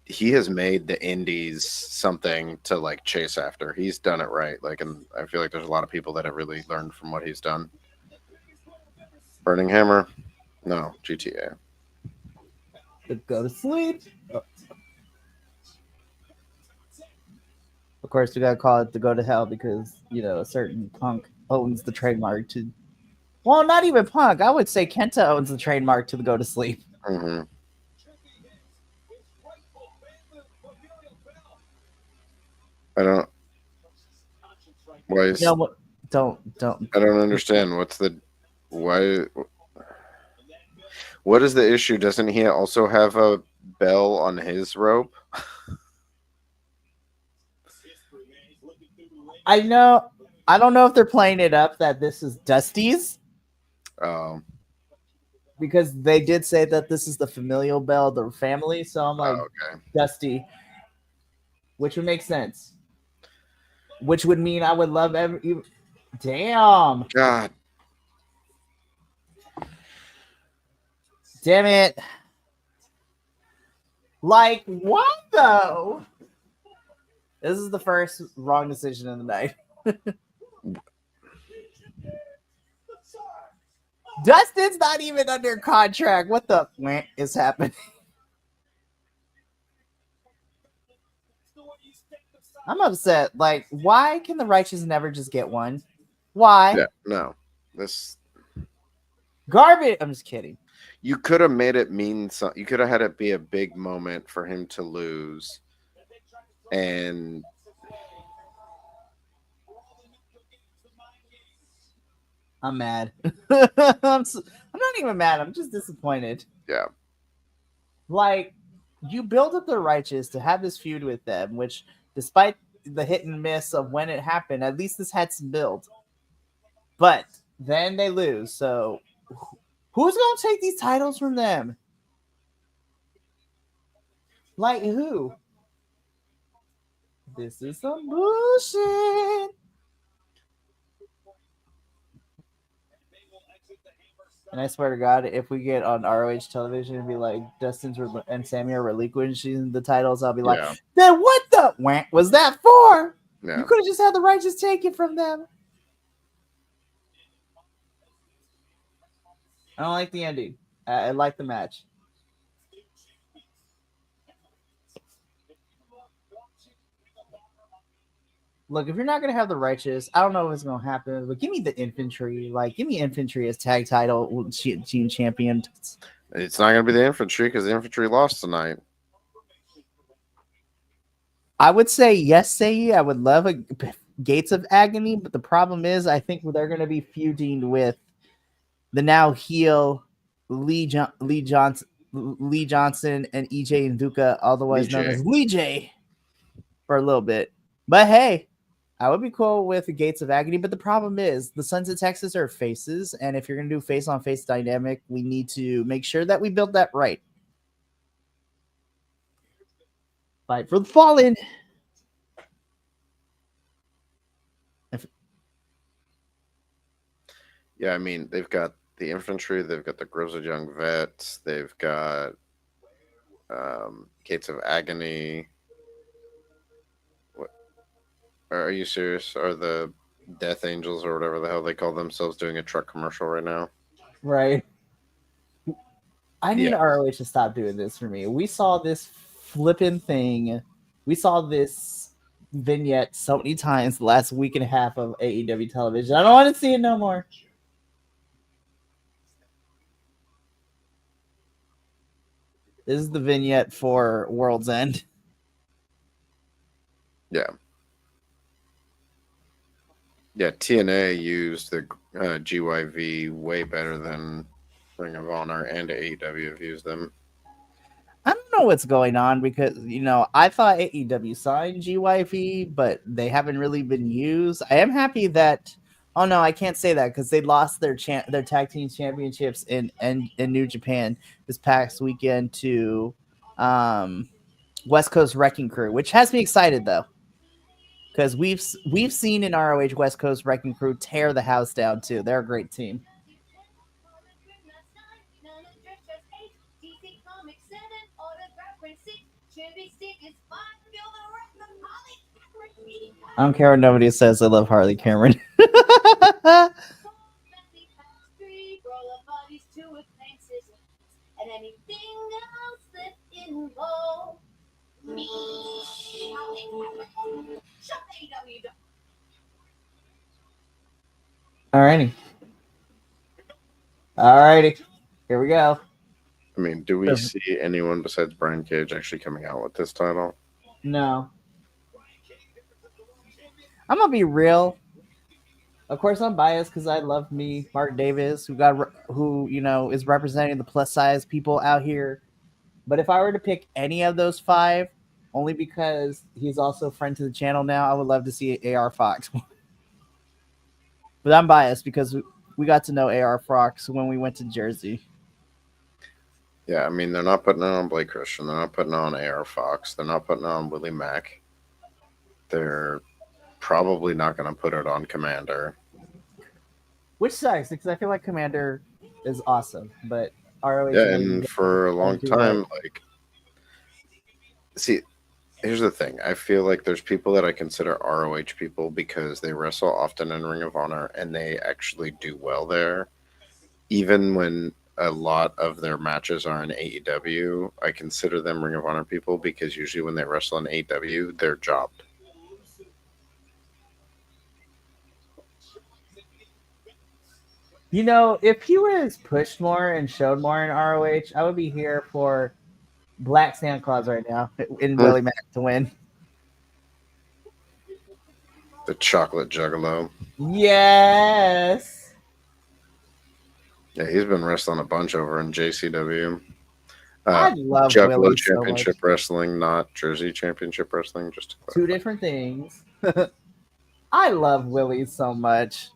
he has made the indies something to like chase after. He's done it right. Like, and I feel like there's a lot of people that have really learned from what he's done. Burning Hammer? No, GTA. Go to sleep. Oh. Of course, we gotta call it the go to hell because, you know, a certain punk owns the trademark to. Well, not even Punk. I would say Kenta owns the trademark to the go to sleep. Mm-hmm. I don't. Why is? No, don't. I don't understand. Why? What is the issue? Doesn't he also have a bell on his rope? I know. I don't know if they're playing it up that this is Dusty's. Because they did say that this is the familial bell of the family. So I'm like, okay. Dusty. Which would make sense. Which would mean I would love every. Damn. God. Damn it. Like, what though? This is the first wrong decision of the night. Dustin's not even under contract. What the is happening? I'm upset. Like, why can the Righteous never just get one? Why? Yeah, no. This garbage. I'm just kidding. You could have made it mean something. You could have had it be a big moment for him to lose. And I'm mad. I'm not even mad. I'm just disappointed. Yeah. Like, you build up the Righteous to have this feud with them, which, despite the hit and miss of when it happened, at least this had some build. But then they lose. So who's going to take these titles from them? Like, who? This is some bullshit. And I swear to God, if we get on ROH television and be like, Dustin's and Sammy are relinquishing the titles, I'll be like, then what the wank was that for? Yeah. You could have just had the Righteous take it from them. I don't like the ending. I like the match. Look, if you're not going to have the Righteous, I don't know what's going to happen, but give me the Infantry. Like, give me Infantry as tag title team champion. It's not going to be the Infantry because the Infantry lost tonight. I would say yes, Say. I would love a Gates of Agony, but the problem is I think they're going to be feuding with the now heel Lee Johnson and EJ Nduka, otherwise known as Lee J, for a little bit. But hey, I would be cool with the Gates of Agony, but the problem is the Sons of Texas are faces, and if you're going to do face-on-face dynamic, we need to make sure that we build that right. Fight for the Fallen. Yeah, I mean, they've got the Infantry, they've got the Grizzled Young Vets, they've got Gates of Agony. Are you serious? Are the Death Angels or whatever the hell they call themselves doing a truck commercial right now? Right. I need ROH to stop doing this for me. We saw this flipping thing. We saw this vignette so many times the last week and a half of AEW television. I don't want to see it no more. This is the vignette for World's End. Yeah. Yeah, TNA used the GYV way better than Ring of Honor and AEW have used them. I don't know what's going on because, I thought AEW signed GYV, but they haven't really been used. I am happy that, oh no, I can't say that because they lost their tag team championships in New Japan this past weekend to West Coast Wrecking Crew, which has me excited though. Because we've seen in ROH West Coast Wrecking Crew tear the house down too. They're a great team. I don't care what nobody says. I love Harley Cameron. Alrighty. Here we go. I mean, do we see anyone besides Brian Cage actually coming out with this title? No. I'm gonna be real. Of course, I'm biased because I love me, Mark Davis, who is representing the plus size people out here. But if I were to pick any of those 5, only because he's also a friend to the channel now, I would love to see AR Fox. But I'm biased because we got to know AR Fox when we went to Jersey. Yeah, I mean, they're not putting it on Blake Christian. They're not putting it on AR Fox. They're not putting it on Willie Mack. They're probably not going to put it on Commander. Which sucks, because I feel like Commander is awesome, but ROH... Yeah, and for a long time, see, here's the thing. I feel like there's people that I consider ROH people because they wrestle often in Ring of Honor, and they actually do well there. Even when a lot of their matches are in AEW, I consider them Ring of Honor people because usually when they wrestle in AEW, they're jobbed. If he was pushed more and showed more in ROH, I would be here for Black Santa Claus right now in Willie Mack to win. The Chocolate Juggalo. Yes. Yeah, he's been wrestling a bunch over in JCW. I love Juggalo Willie Championship so much. Wrestling, not Jersey Championship Wrestling. Just to clarify. 2 different things. I love Willie so much.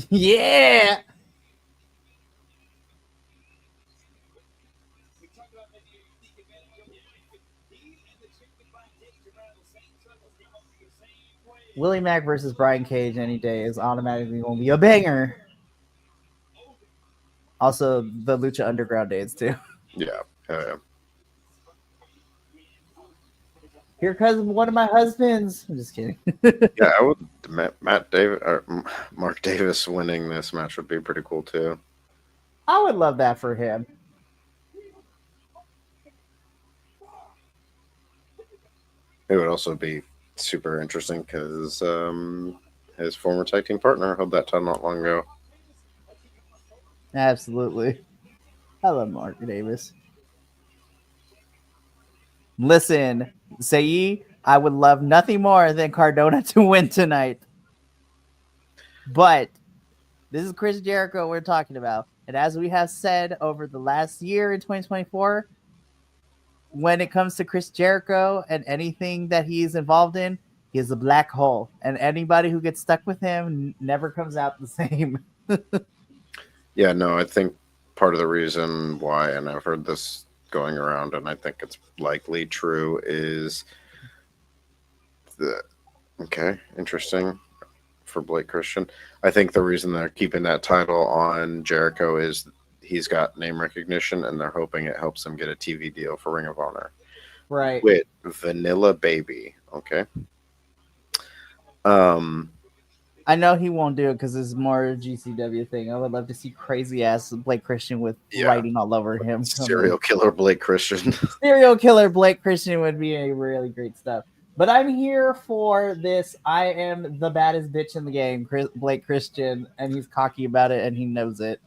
Yeah. Willie Mack versus Brian Cage any day is automatically going to be a banger. Also, the Lucha Underground days too. Yeah. Here comes one of my husbands. I'm just kidding. Yeah, I would. Mark Davis winning this match would be pretty cool too. I would love that for him. It would also be super interesting because his former tag team partner held that title not long ago. Absolutely. I love Mark Davis. Listen, Sayi, I would love nothing more than Cardona to win tonight. But this is Chris Jericho we're talking about. And as we have said over the last year in 2024, when it comes to Chris Jericho and anything that he's involved in, he is a black hole. And anybody who gets stuck with him never comes out the same. Yeah, no, I think part of the reason why, and I've heard this going around, and I think it's likely true, is interesting for Blake Christian. I think the reason they're keeping that title on Jericho is he's got name recognition, and they're hoping it helps him get a TV deal for Ring of Honor. Right. With Vanilla Baby, okay? I know he won't do it because it's more a GCW thing. I would love to see crazy ass Blake Christian with writing all over him. Serial killer Blake Christian. Serial killer Blake Christian would be a really great stuff. But I'm here for this. I am the baddest bitch in the game, Blake Christian, and he's cocky about it, and he knows it.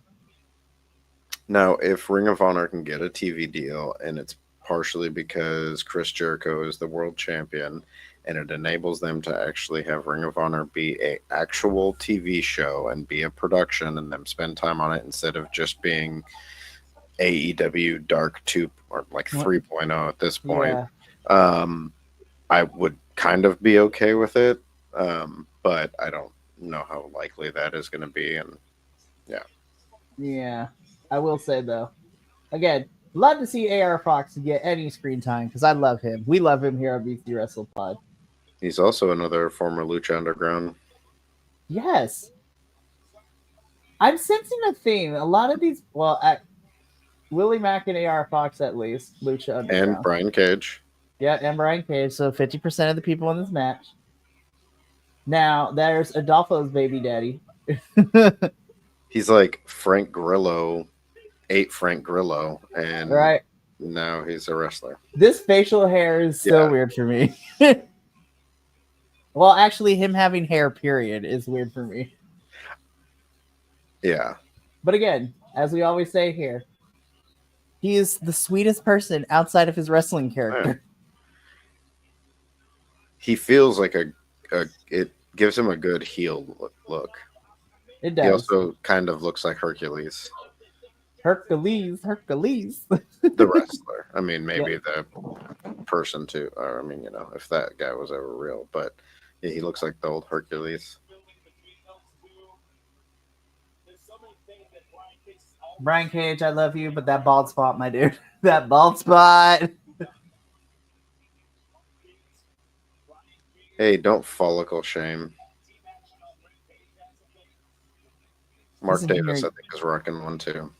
Now, if Ring of Honor can get a TV deal, and it's partially because Chris Jericho is the world champion, and it enables them to actually have Ring of Honor be a actual TV show and be a production, and them spend time on it instead of just being AEW Dark 2 or like 3.0 at this point. Yeah. I would kind of be okay with it, but I don't know how likely that is going to be. And Yeah. I will say, though, again, love to see AR Fox get any screen time because I love him. We love him here on BC Wrestle Pod. he's also another former Lucha Underground. Yes. I'm sensing a theme. A lot of these, Willie Mack and AR Fox, at least, Lucha Underground. And Brian Cage. Yeah, and Brian Cage. So 50% of the people in this match. Now, there's Adolfo's baby daddy. He's like Frank Grillo, ate Frank Grillo, and Right. now he's a wrestler. This facial hair is so weird for me. Well, actually, him having hair, period, is weird for me. Yeah. But again, as we always say here, he is the sweetest person outside of his wrestling character. Yeah. He feels like it gives him a good heel look. It does. He also kind of looks like Hercules. Hercules. The wrestler. I mean, maybe the person too. Or, I mean, you know, if that guy was ever real. But yeah, he looks like the old Hercules. Brian Cage, I love you, but that bald spot, my dude. That bald spot. Hey, don't follicle shame. Mark Davis, I think, is rocking one too.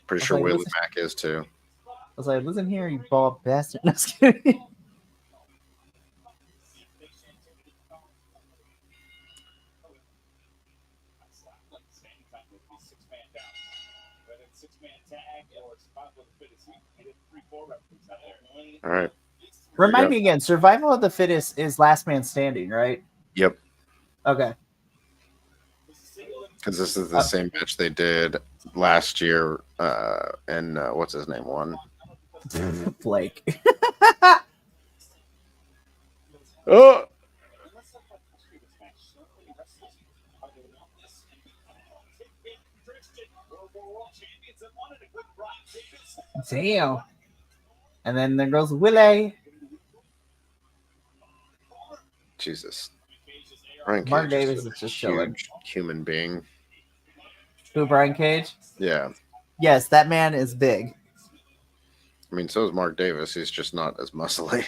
Pretty sure Willie Mack is too. I was like, listen here, you bald bastard. No, just kidding. All right. Remind me again, survival of the fittest is last man standing, right? Yep. Okay. Because this is the same match they did last year, and what's his name won? Blake. Oh! Damn. And then there goes Willie. Jesus. Brian Mark Cage Davis is is just a chilling. huge human being. Who, Brian Cage? Yeah. Yes, that man is big. I mean, so is Mark Davis. He's just not as muscly.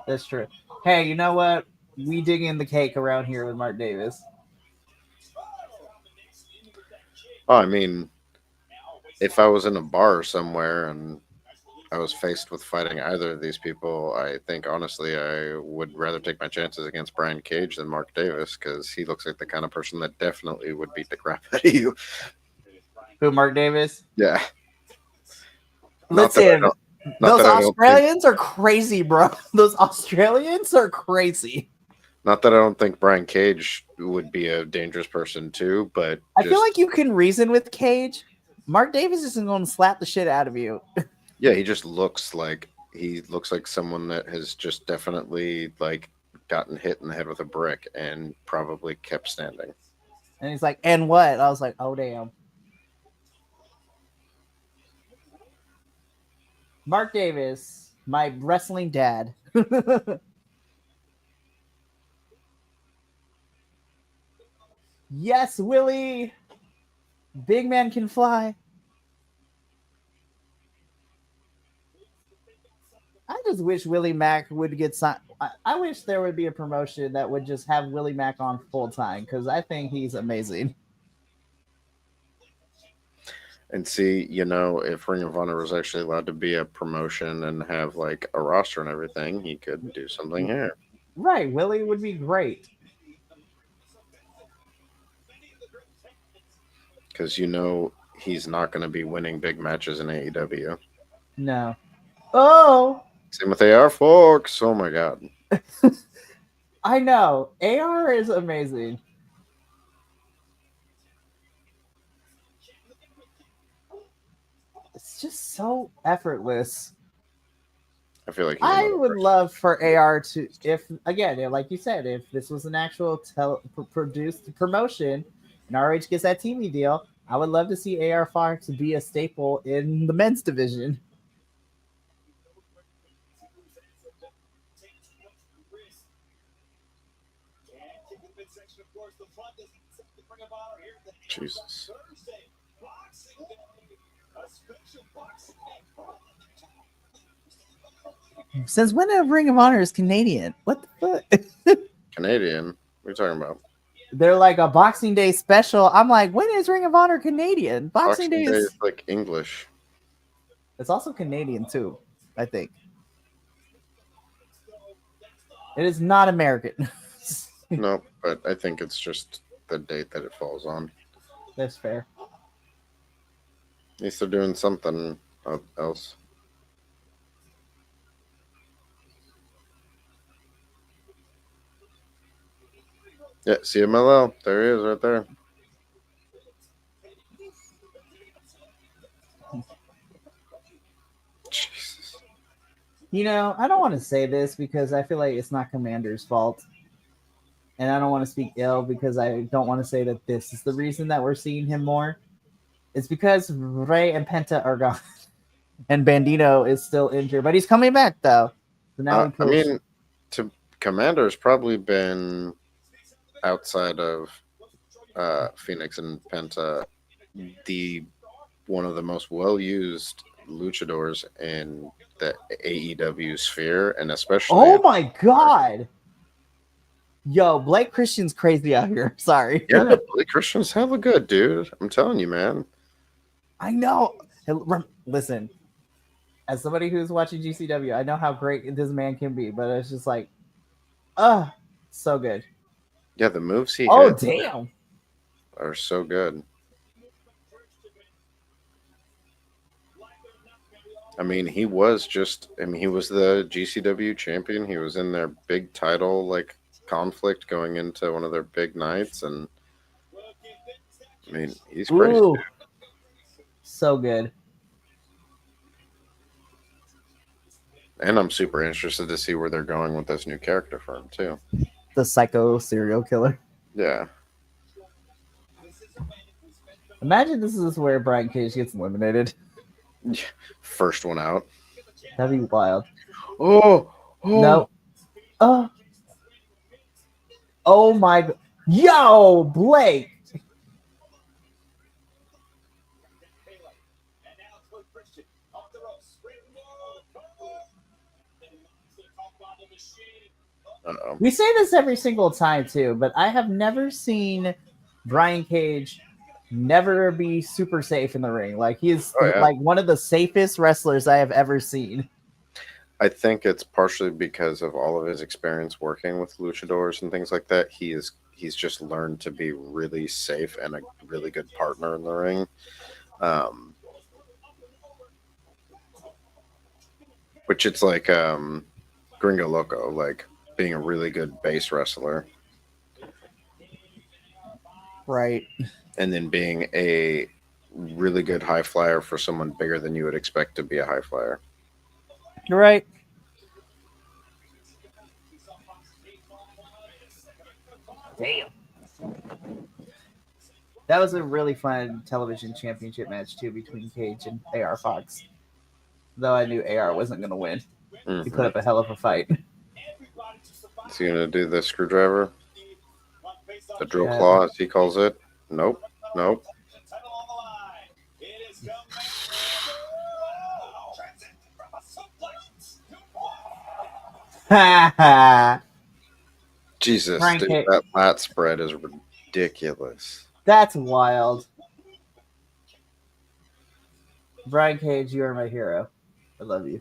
That's true. Hey, you know what? We dig in the cake around here with Mark Davis. Oh, I mean, if I was in a bar somewhere and I was faced with fighting either of these people, I think, honestly, I would rather take my chances against Brian Cage than Mark Davis because he looks like the kind of person that definitely would beat the crap out of you. Who, Mark Davis? Yeah. Listen, those Australians are crazy, bro. Those Australians are crazy. Not that I don't think Brian Cage would be a dangerous person too, but I feel like you can reason with Cage. Mark Davis isn't going to slap the shit out of you. Yeah, he looks like someone that has just definitely like gotten hit in the head with a brick and probably kept standing. And he's like, and what? I was like, oh damn. Mark Davis, my wrestling dad. Yes, Willie. Big man can fly. I just wish Willie Mack would get signed. I wish there would be a promotion that would just have Willie Mack on full time because I think he's amazing. And see, you know, if Ring of Honor was actually allowed to be a promotion and have like a roster and everything, he could do something here. Right, Willie would be great. Because you know he's not going to be winning big matches in AEW. No. Oh! Same with AR Fox. Oh my God. I know. AR is amazing. it's just so effortless. I feel like I would love for AR to, if again, like you said, if this was an actual produced promotion and ROH gets that TV deal, I would love to see AR Fox be a staple in the men's division. Jesus. Since when did Ring of Honor is Canadian? What the fuck? Canadian? What are you talking about? They're like a Boxing Day special. I'm like, when is Ring of Honor Canadian? Boxing Day is like English. It's also Canadian too, I think. It is not American. No, but I think it's just the date that it falls on. That's fair. At least they're doing something else. Yeah, CMLL. There he is right there. Jesus. You know, I don't want to say this because I feel like it's not Commander's fault. And I don't want to speak ill because I don't want to say that this is the reason that we're seeing him more. It's because Ray and Penta are gone. And Bandito is still injured. But he's coming back, though. So now I mean, Commander's probably been outside of Phoenix and Penta one of the most well-used luchadors in the AEW sphere, and especially... Oh, my God! Yo, Blake Christian's crazy out here. Sorry. Yeah, Blake Christian's hella good, dude. I'm telling you, man. I know. Listen, as somebody who's watching GCW, I know how great this man can be, but it's just like, so good. Yeah, the moves he hits damn are so good. I mean, he was the GCW champion. He was in their big title, conflict going into one of their big nights, and I mean, he's crazy. Ooh, so good. And I'm super interested to see where they're going with this new character for him too. The psycho serial killer. Yeah. Imagine this is where Brian Cage gets eliminated. First one out. That'd be wild. Oh. No. Oh my. Yo, Blake. Uh-oh. We say this every single time too, but I have never seen Brian Cage never be super safe in the ring. Like he's like one of the safest wrestlers I have ever seen. I think it's partially because of all of his experience working with luchadors and things like that. He's just learned to be really safe and a really good partner in the ring. Which it's like Gringo Loco, like being a really good base wrestler. Right. And then being a really good high flyer for someone bigger than you would expect to be a high flyer. You're right. Damn. That was a really fun television championship match too between Cage and AR Fox. Though I knew AR wasn't going to win. Mm-hmm. He put up a hell of a fight. Is he going to do the screwdriver? The drill claw, as he calls it? Nope. Jesus, dude, that lat spread is ridiculous. That's wild. Brian Cage, you are my hero. I love you.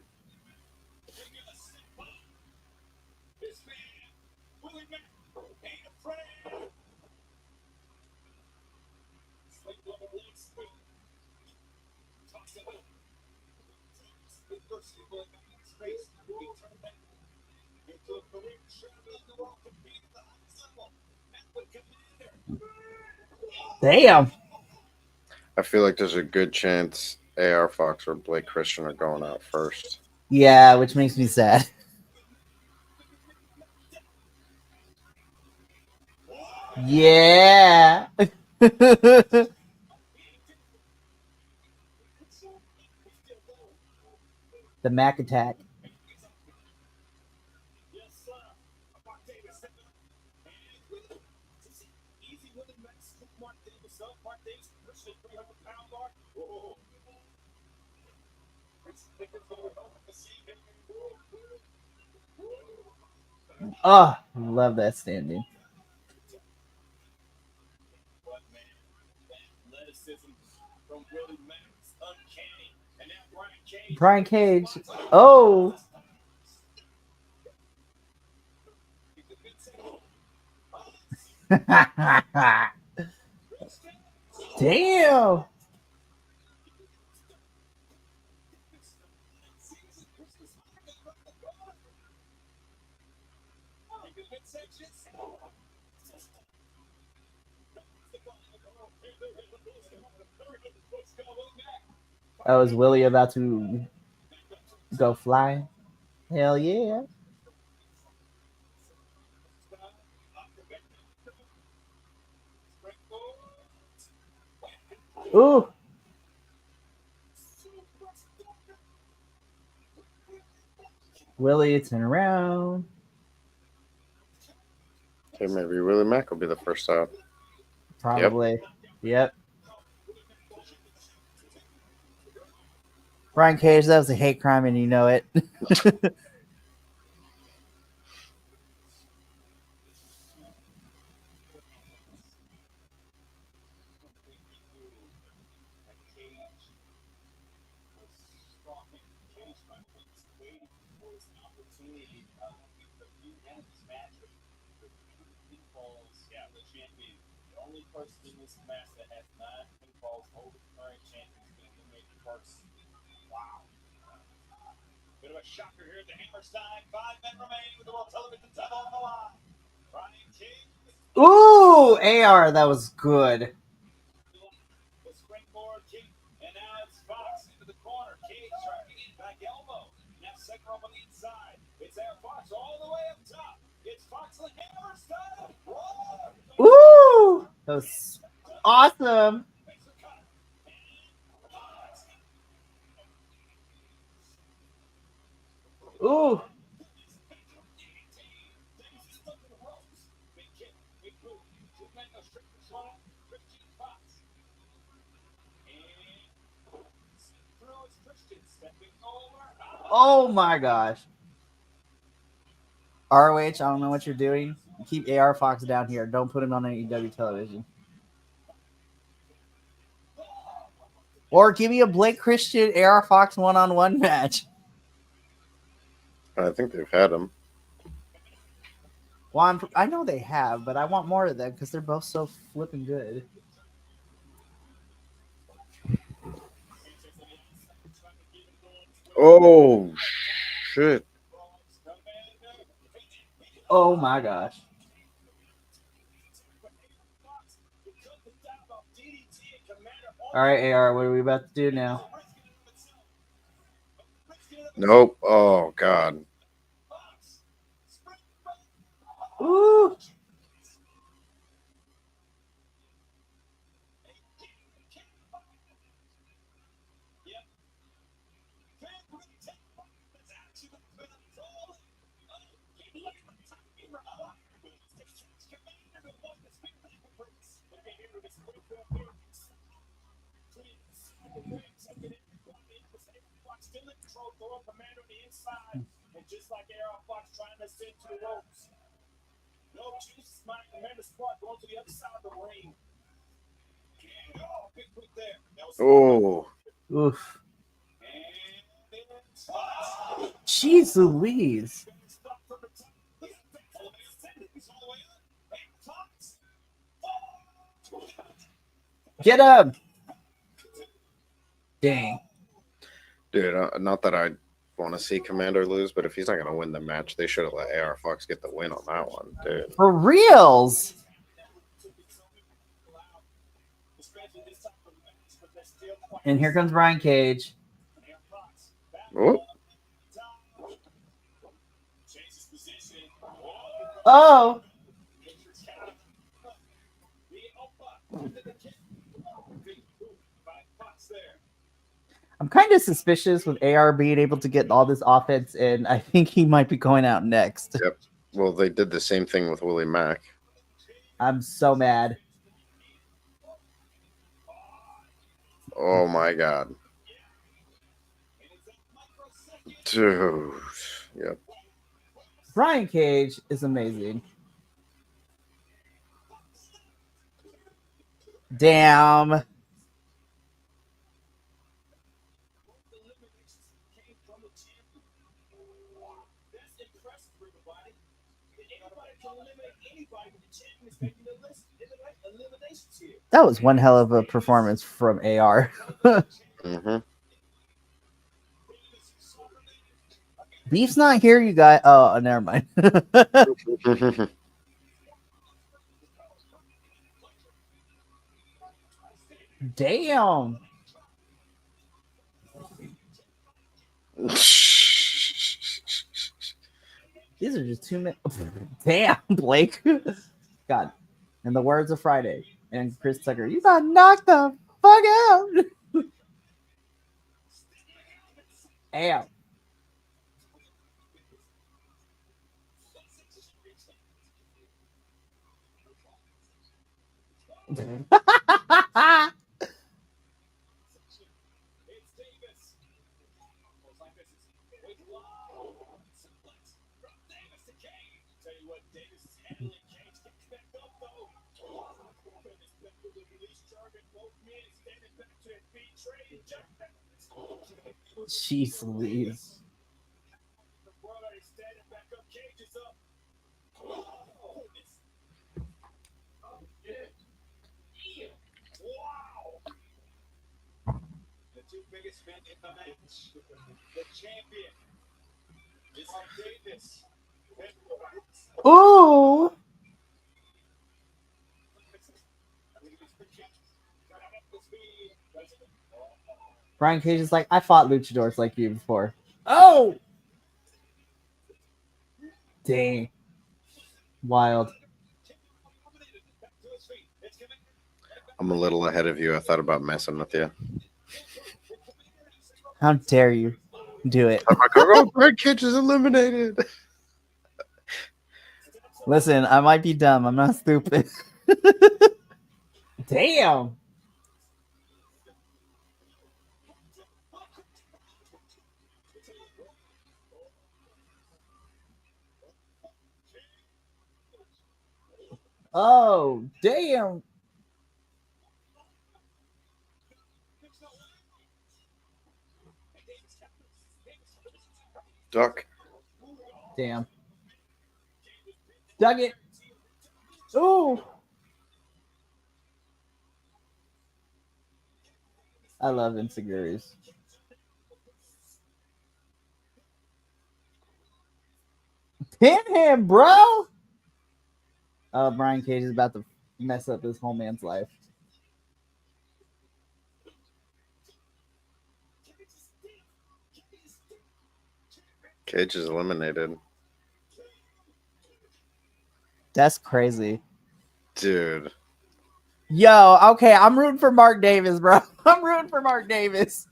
Damn. I feel like there's a good chance AR Fox or Blake Christian are going out first. Yeah, which makes me sad. Yeah. The Mac attack. Easy winning match. Mark Davis up. Mark Davis pushing the 300-pound mark. Whoa. Oh, love that standing. Athleticism from Willie Max, uncanny. And now Brian Cage. Brian Cage. Oh. Damn. Oh, is Willie about to go fly? Hell yeah. Ooh. Willie, turn around. Okay, maybe Willie Mack will be the first out. Probably. Yep. Brian Cage, that was a hate crime and you know it. Person in this match that has 9 pinfalls over the current champion is going to eliminate the first. Wow. Bit of a shocker here at the Hammerstein. 5 men remaining with the World Television title on the line. Brian Cage. Ooh, AR, that was good. The springboard kick. And now it's Fox into the corner. Cage trying to get in back elbow. Now second up on the inside. It's Air Fox all the way up top. It's Fox and Hammerstein. Whoa. Ooh, that was awesome. Ooh. Oh my gosh. ROH, I don't know what you're doing. Keep AR Fox down here. Don't put him on AEW television. Or give me a Blake Christian AR Fox one-on-one match. I think they've had him. Well, I know they have, but I want more of them because they're both so flipping good. Oh, shit. Oh my gosh. All right, AR, what are we about to do now? Nope. Oh, God. Ooh. And just like AR Fox trying to send to the ropes. No juice, my commander squad going to the other side of the ring. Oh, big quick there. Oh. Oof. Jeez Louise. Get him. Dang. Dude, not that I want to see Commander lose, but if he's not going to win the match, they should have let AR Fox get the win on that one, dude. For reals. And here comes Brian Cage. Oh, Oh, I'm kind of suspicious with AR being able to get all this offense in. I think he might be going out next. yep. Well, they did the same thing with Willie Mack. I'm so mad. Oh my God. Dude. Yep. Brian Cage is amazing. Damn. That was one hell of a performance from AR. Mm-hmm. Beef's not here, you guys. Oh, never mind. Damn. These are just 2 minutes. Damn, Blake. God. In the words of Friday and Chris Tucker, you got knocked the fuck out. Damn. Jeez Louise. The two biggest men in the match. The champion is Davis. Ooh. Brian Cage is like, I fought luchadors like you before. Oh! Dang. Wild. I'm a little ahead of you. I thought about messing with you. How dare you do it? I'm like, oh, Brian Cage is eliminated. Listen, I might be dumb. I'm not stupid. Damn. Oh, damn. Duck. Damn. Dug it. Ooh. I love insecurities. Pin him, bro. Brian Cage is about to mess up this whole man's life. Cage is eliminated. That's crazy. Dude. Yo, okay, I'm rooting for Mark Davis, bro. I'm rooting for Mark Davis.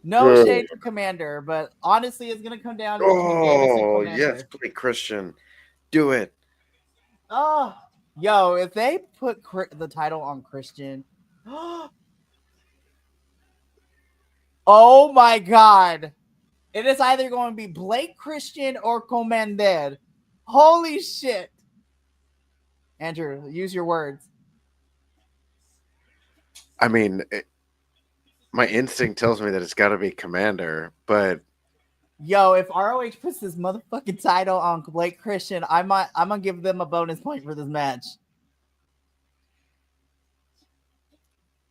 No shade to Commander, but honestly, it's gonna come down to between Davis and Oh, Commander. yes, play Christian. Do it. Oh, yo, if they put the title on Christian, oh my God, it is either going to be Blake Christian or Commander. Holy shit. Andrew, use your words. I mean, my instinct tells me that it's got to be Commander, but Yo, if ROH puts this motherfucking title on Blake Christian, I'm gonna give them a bonus point for this match.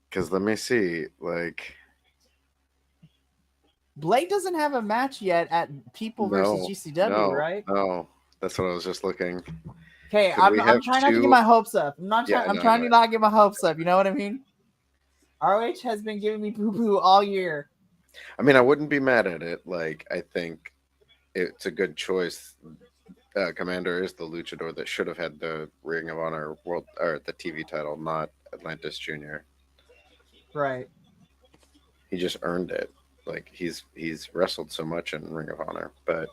because let me see, like, Blake doesn't have a match yet at People versus GCW, right? No, that's what I was just looking. Okay, Could I'm we trying have not to two- get my hopes up. I'm trying to not get my hopes up. You know what I mean? ROH has been giving me poo-poo all year. I mean, I wouldn't be mad at it. Like, I think it's a good choice. Commander is the luchador that should have had the Ring of Honor World or the TV title, not Atlantis Jr. Right. He just earned it. Like he's wrestled so much in Ring of Honor, but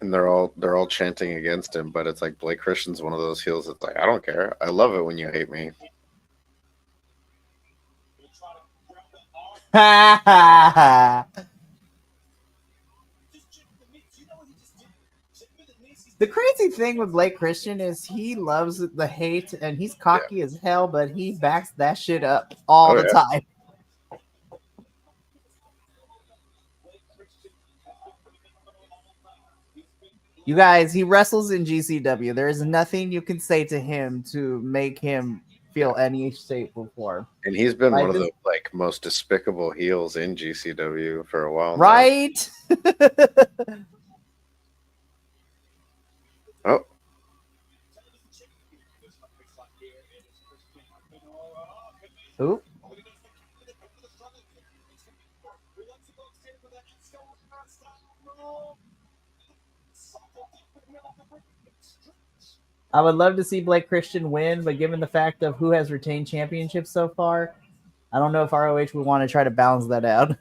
and they're all chanting against him, but it's like Blake Christian's one of those heels that's like, I don't care. I love it when you hate me. The crazy thing with Blake Christian is he loves the hate and he's cocky as hell, but he backs that shit up all the time. You guys, he wrestles in GCW. There is nothing you can say to him to make him feel any shape or form. And he's been one of the most despicable heels in GCW for a while. Right? Oh. Oop. I would love to see Blake Christian win, but given the fact of who has retained championships so far, I don't know if ROH would want to try to balance that out.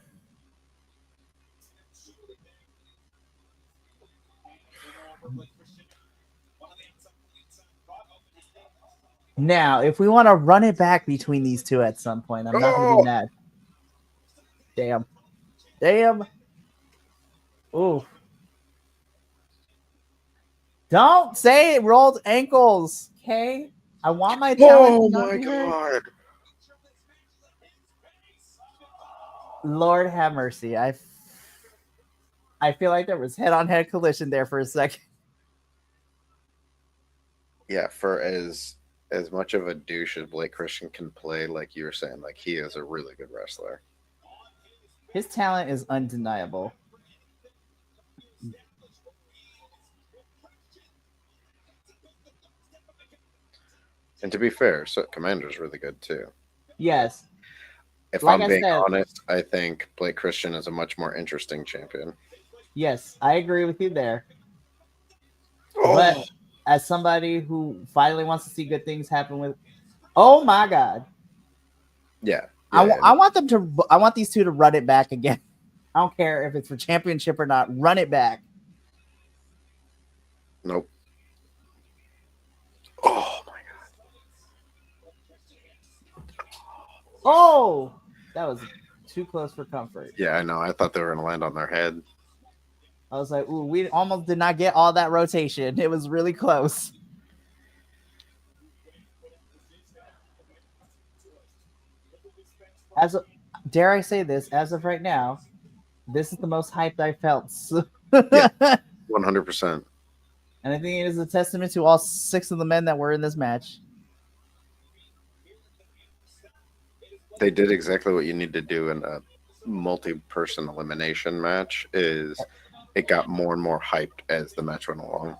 Now, if we want to run it back between these two at some point, I'm not going to be mad. Damn. Damn. Ooh. Don't say it rolled ankles, okay? I want my talent. Oh my god. Lord have mercy. I feel like there was head-on-head collision there for a second. Yeah, for as much of a douche as Blake Christian can play, like you were saying, like he is a really good wrestler. His talent is undeniable. And to be fair, so Commander's really good too. Yes. If I'm being honest, I think Blake Christian is a much more interesting champion. Yes, I agree with you there. Oh. But as somebody who finally wants to see good things happen with, oh my god, yeah, I want these two to run it back again. I don't care if it's for championship or not. Run it back. Nope. Oh my god. Oh, that was too close for comfort. Yeah, I know. I thought they were going to land on their head. I was like, ooh, we almost did not get all that rotation. It was really close. Dare I say this, as of right now, this is the most hyped I felt. Yeah, 100%. And I think it is a testament to all 6 of the men that were in this match. They did exactly what you need to do in a multi-person elimination match. Is it got more and more hyped as the match went along.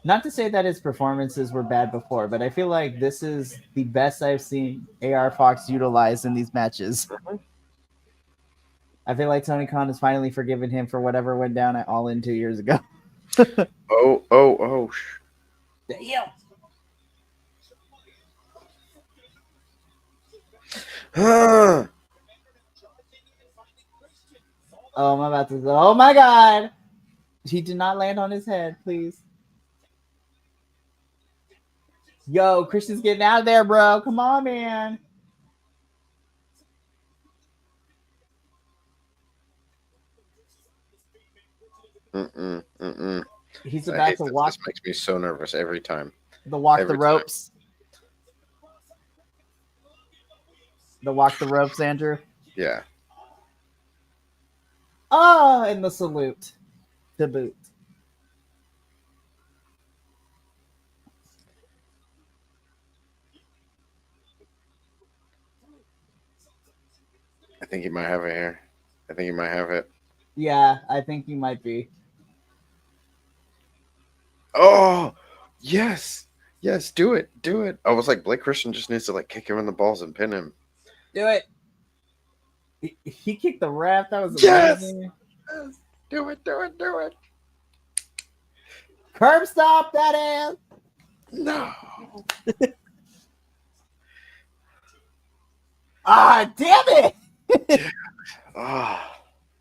Not to say that his performances were bad before, but I feel like this is the best I've seen AR Fox utilize in these matches. I feel like Tony Khan has finally forgiven him for whatever went down at All In 2 years ago. Oh. Damn. Oh, I'm about to. Oh my god! He did not land on his head, please. Yo, Christian's getting out of there, bro. Come on, man. He's I about hate to this. walk This makes me so nervous every time. the walk Every the time. ropes. The walk the ropes, Andrew. Yeah. Oh, and the salute. The boot. I think he might have it here. I think he might have it. Yeah, I think you might be. Oh, yes. Yes, do it. Do it. I was like, Blake Christian just needs to like kick him in the balls and pin him. Do it. He kicked the ref. That was Yes! amazing. Yes. Do it. Do it. Do it. Curb stop that ass. No. Ah, damn it. Ah.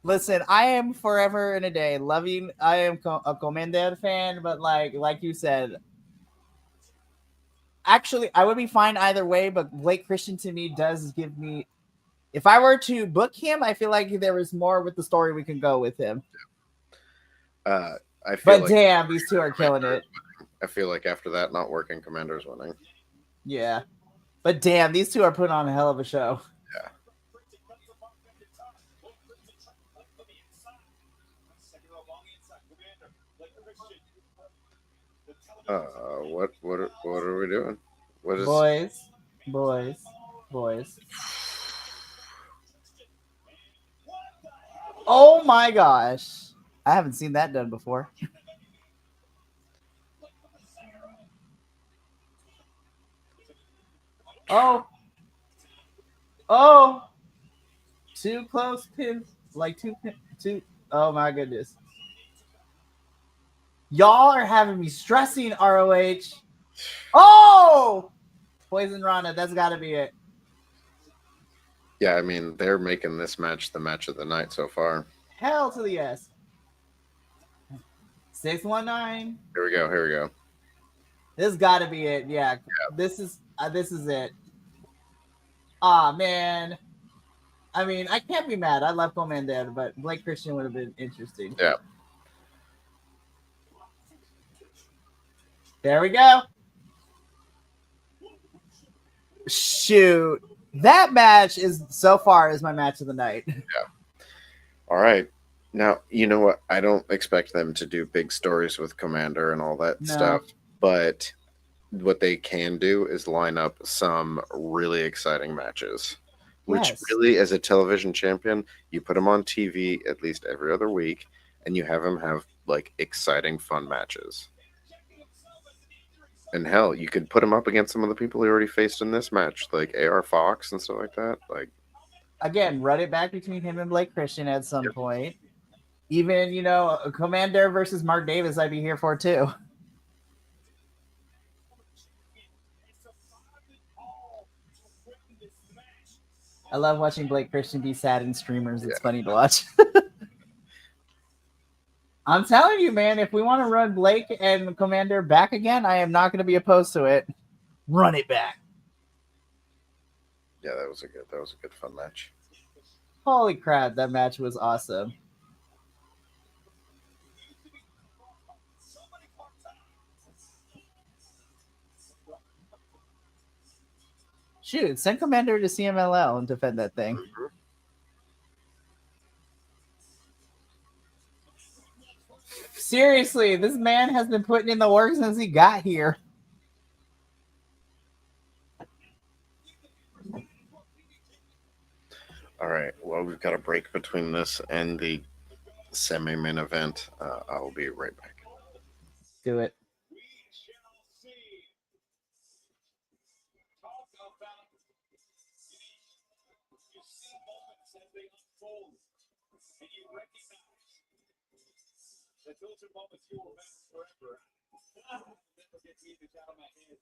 Listen, I am forever and a day loving. I am a Commander fan, but like you said, actually, I would be fine either way. But Blake Christian to me does give me. If I were to book him, I feel like there is more with the story we can go with him. I feel But like damn, these two are killing it. I feel like after that, not working, Commander's winning. Yeah, but damn, these two are putting on a hell of a show. Yeah. What are we doing? What is Boys. Oh my gosh. I haven't seen that done before. Oh. Too close pins. Like two. Oh my goodness. Y'all are having me stressing, ROH. Oh! Poison Rana, that's got to be it. Yeah, I mean, they're making this match the match of the night so far. Hell to the yes. 619. Here we go. This got to be it. Yeah. This is it. Ah, man. I mean, I can't be mad. I love Commander, but Blake Christian would have been interesting. Yeah. There we go. Shoot. That match is so far is my match of the night. Yeah. All right. Now, you know what? I don't expect them to do big stories with Commander and all that stuff, but what they can do is line up some really exciting matches. Which really, as a television champion, you put him on TV at least every other week, and you have him have like exciting, fun matches. And hell, you could put him up against some of the people he already faced in this match, like AR Fox and stuff like that. Like, again, run it back between him and Blake Christian at some point. Even, a Commander versus Mark Davis, I'd be here for too. I love watching Blake Christian be sad in streamers. It's funny to watch. I'm telling you, man, if we want to run Blake and Commander back again, I am not going to be opposed to it. Run it back. Yeah, that was a good fun match. Holy crap, that match was awesome. Shoot, send Commander to CMLL and defend that thing. Mm-hmm. Seriously, this man has been putting in the work since he got here. All right. Well, we've got a break between this and the semi-main event. I'll be right back. Do it. Those are moments you will remember forever. Never get music out of my head.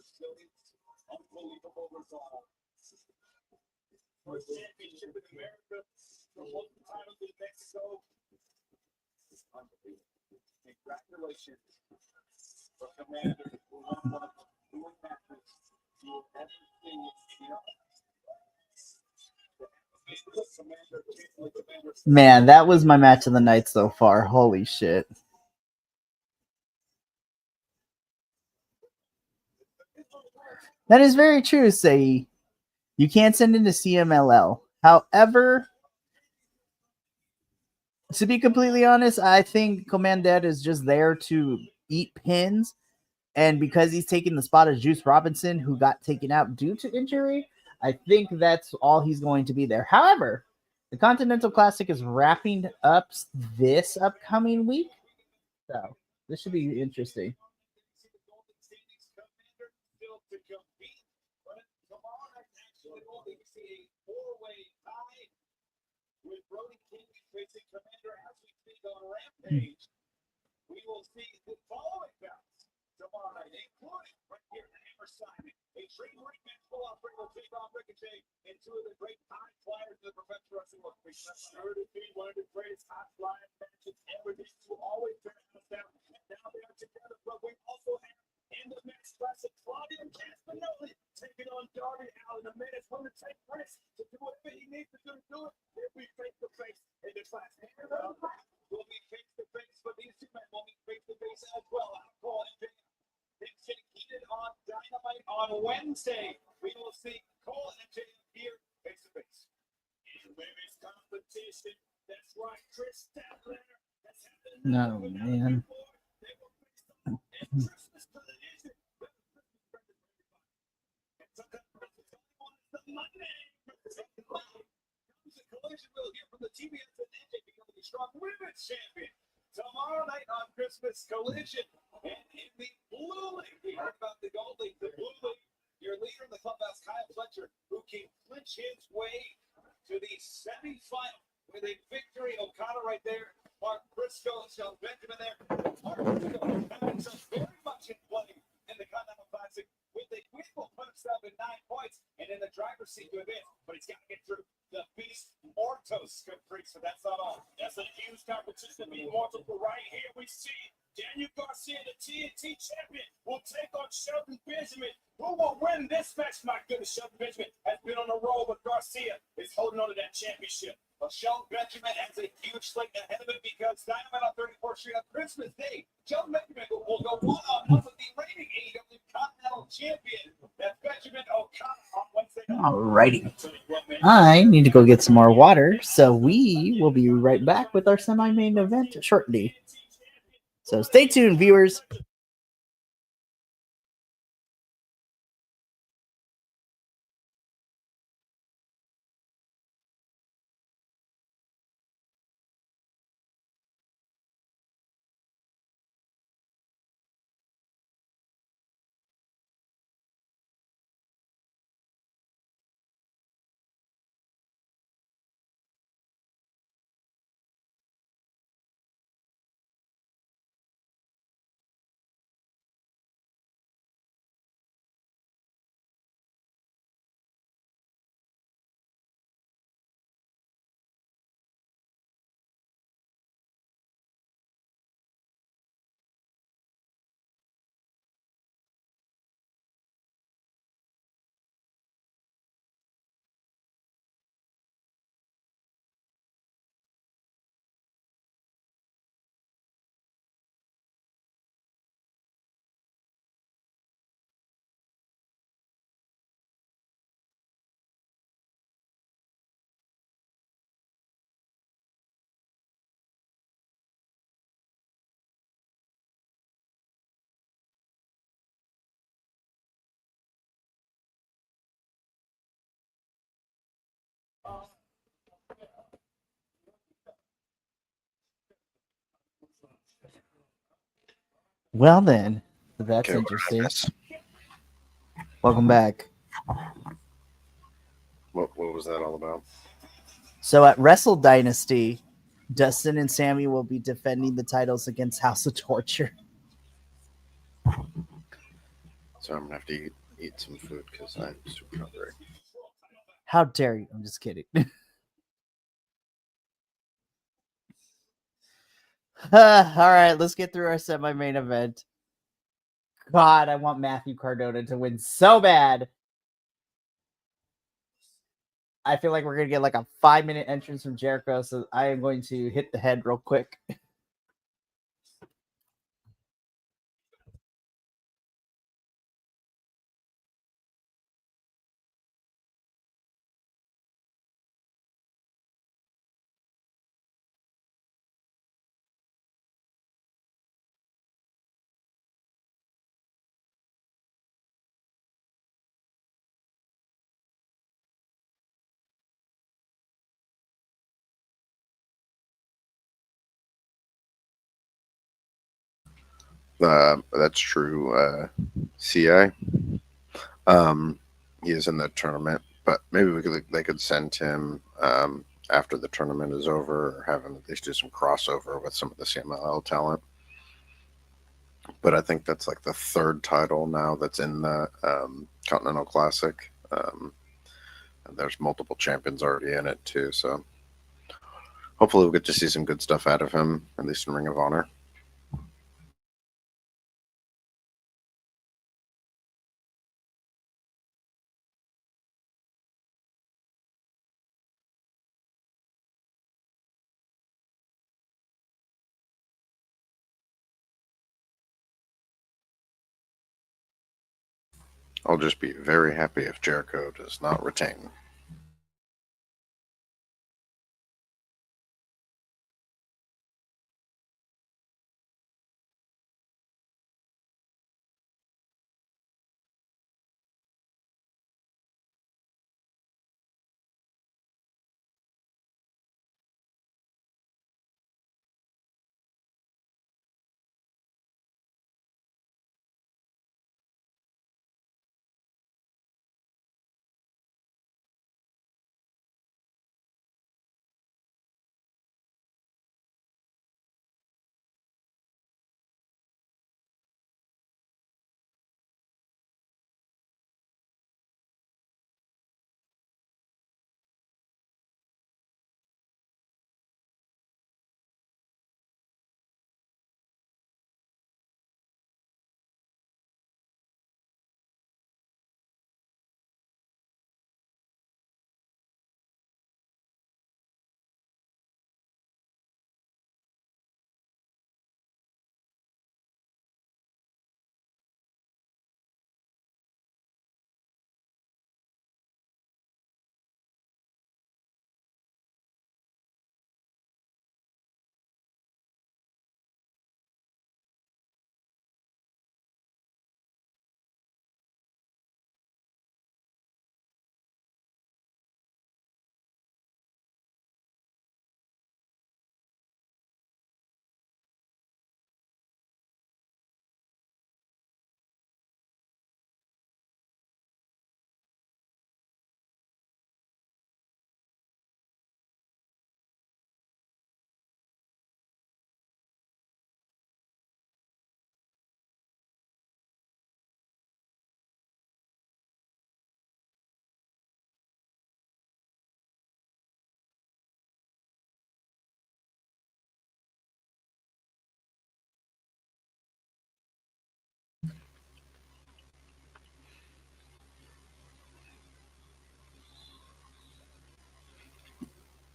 resilience, unbelievable resolve. For championship in America, for one title in Mexico. Unbelievable. Congratulations for Commander who won one of the few matches you will ever see in Man, that was my match of the night so far. Holy shit. That is very true, Say. You can't send into CMLL. However, to be completely honest, I think Commandant is just there to eat pins. And because he's taking the spot of Juice Robinson, who got taken out due to injury, I think that's all he's going to be there. However, the Continental Classic is wrapping up this upcoming week. So this should be interesting. We will see the following bouts tomorrow night, including right here in Hammer Simon, a trademark match full offering will take on Ricochet and two of the great high flyers of the professional wrestling world. Sure to be one of the greatest high flying matches ever. These two always turn us down, and now they are together. But we also have in the men's classic Claudio Castagnoli taking on Darby Allin. The man is going to take risks to do whatever he needs to do it. If we face to face in the class, will be face to face, but these two men will be face to face as well. I'll call it. Things getting heated on Dynamite on Wednesday. We will see Cole and MJF here face to face. In women's competition, that's right, Chris Statler. That's happening. No, man. They will face them in Christmas collision. Collision will hear from the TBS and NJ becoming the strong women's champion tomorrow night on Christmas Collision. And in the Blue League, we heard about the Gold League, the Blue League. Your leader in the clubhouse, Kyle Fletcher, who can clinch his way to the semifinal with a victory. Okada right there, Mark Briscoe, Shelton Benjamin there. Mark Briscoe having himself very much in play in the Continental Classic with a win will put himself at 9 points and in the driver's seat to advance, but he's got to get through the Beast Mortos Caprice, so that's not all. That's a huge competition to be immortal. But right here we see Daniel Garcia, the TNT champion, will take on Shelton Benjamin. Who will win this match? My goodness, Shelton Benjamin has been on a roll, but Garcia is holding on to that championship. Well, Shelton Benjamin has a huge slate ahead of it because Dynamite on 34th Street on Christmas Day, Shelton Benjamin will go one-on-one with the reigning AEW Continental Champion. That's Benjamin Okada on Wednesday night. Alrighty. I need to go get some more water, so we will be right back with our semi-main event shortly. So stay tuned, viewers. Well then, that's Okay, interesting. Welcome back. What was that all about? So at Wrestle Dynasty, Dustin and Sammy will be defending the titles against House of Torture. So I'm gonna have to eat some food because I'm super hungry. How dare you? I'm just kidding. All right, let's get through our semi-main event. God, I want Matthew Cardona to win so bad. I feel like we're going to get like a 5-minute entrance from Jericho, so I am going to hit the head real quick. That's true. CI. He is in the tournament, but maybe they could send him after the tournament is over, or have him at least do some crossover with some of the CMLL talent. But I think that's like the third title now that's in the Continental Classic. And there's multiple champions already in it too, so hopefully we'll get to see some good stuff out of him, at least in Ring of Honor. I'll just be very happy if Jericho does not retain.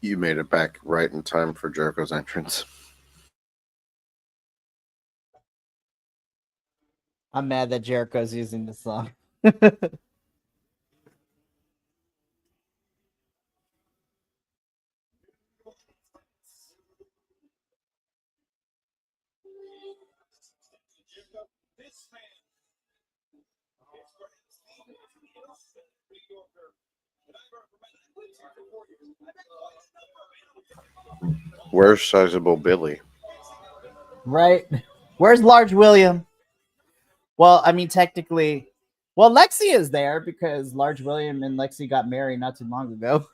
You made it back right in time for Jericho's entrance. I'm mad that Jericho's using this song. Where's Sizable Billy? Right? Where's Large William? Well, I mean, technically, well, Lexi is there because Large William and Lexi got married not too long ago.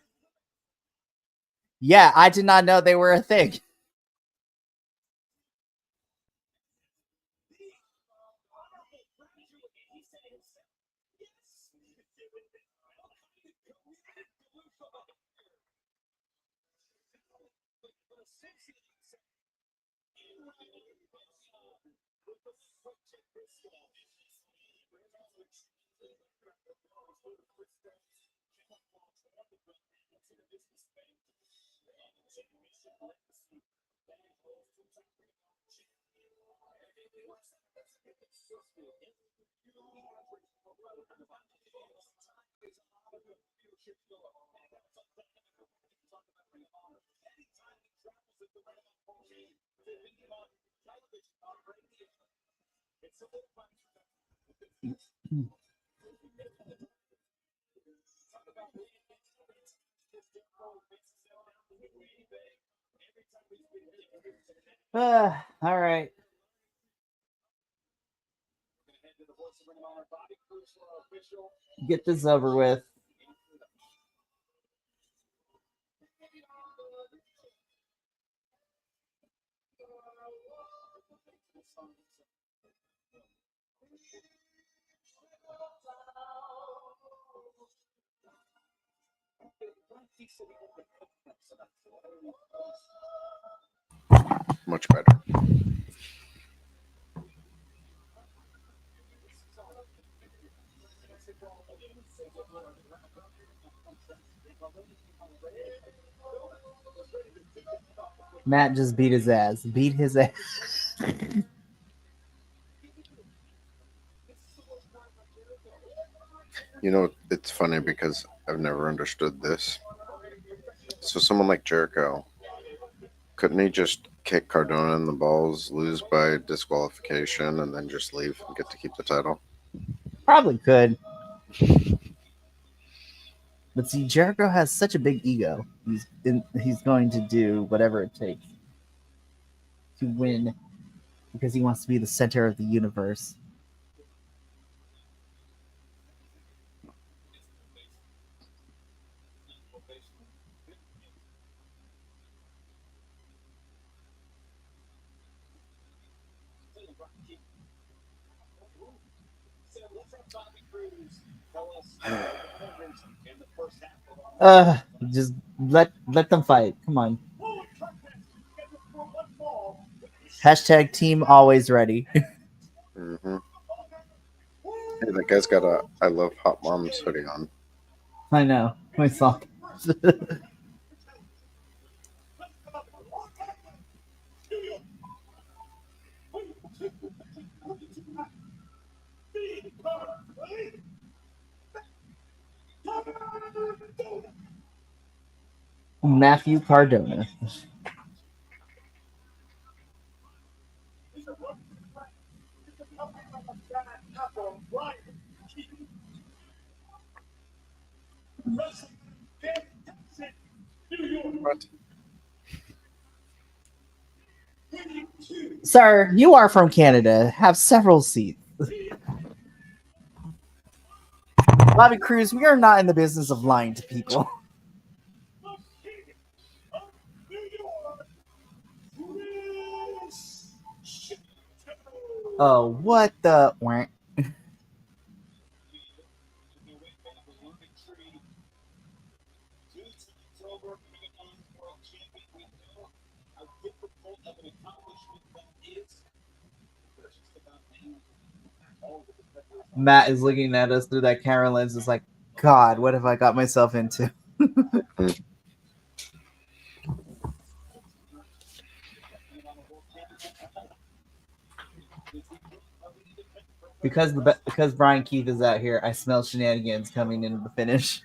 Yeah, I did not know they were a thing. All right. Get this over with. Much better. Matt just beat his ass. Beat his ass. You know, it's funny because I've never understood this. So someone like Jericho, couldn't he just kick Cardona in the balls, lose by disqualification, and then just leave and get to keep the title? Probably could. But see, Jericho has such a big ego. He's going to do whatever it takes to win because he wants to be the center of the universe. Just let them fight. Come on. Hashtag team always ready. Mm-hmm. Hey, that guy's got a I Love Hot Moms hoodie on. I know. I saw. Matthew Cardona. What? Sir, you are from Canada. Have several seats. Bobby Cruz, we are not in the business of lying to people. Oh, what the... Matt is looking at us through that camera lens. It's like, God, what have I got myself into? Because Brian Keith is out here, I smell shenanigans coming into the finish.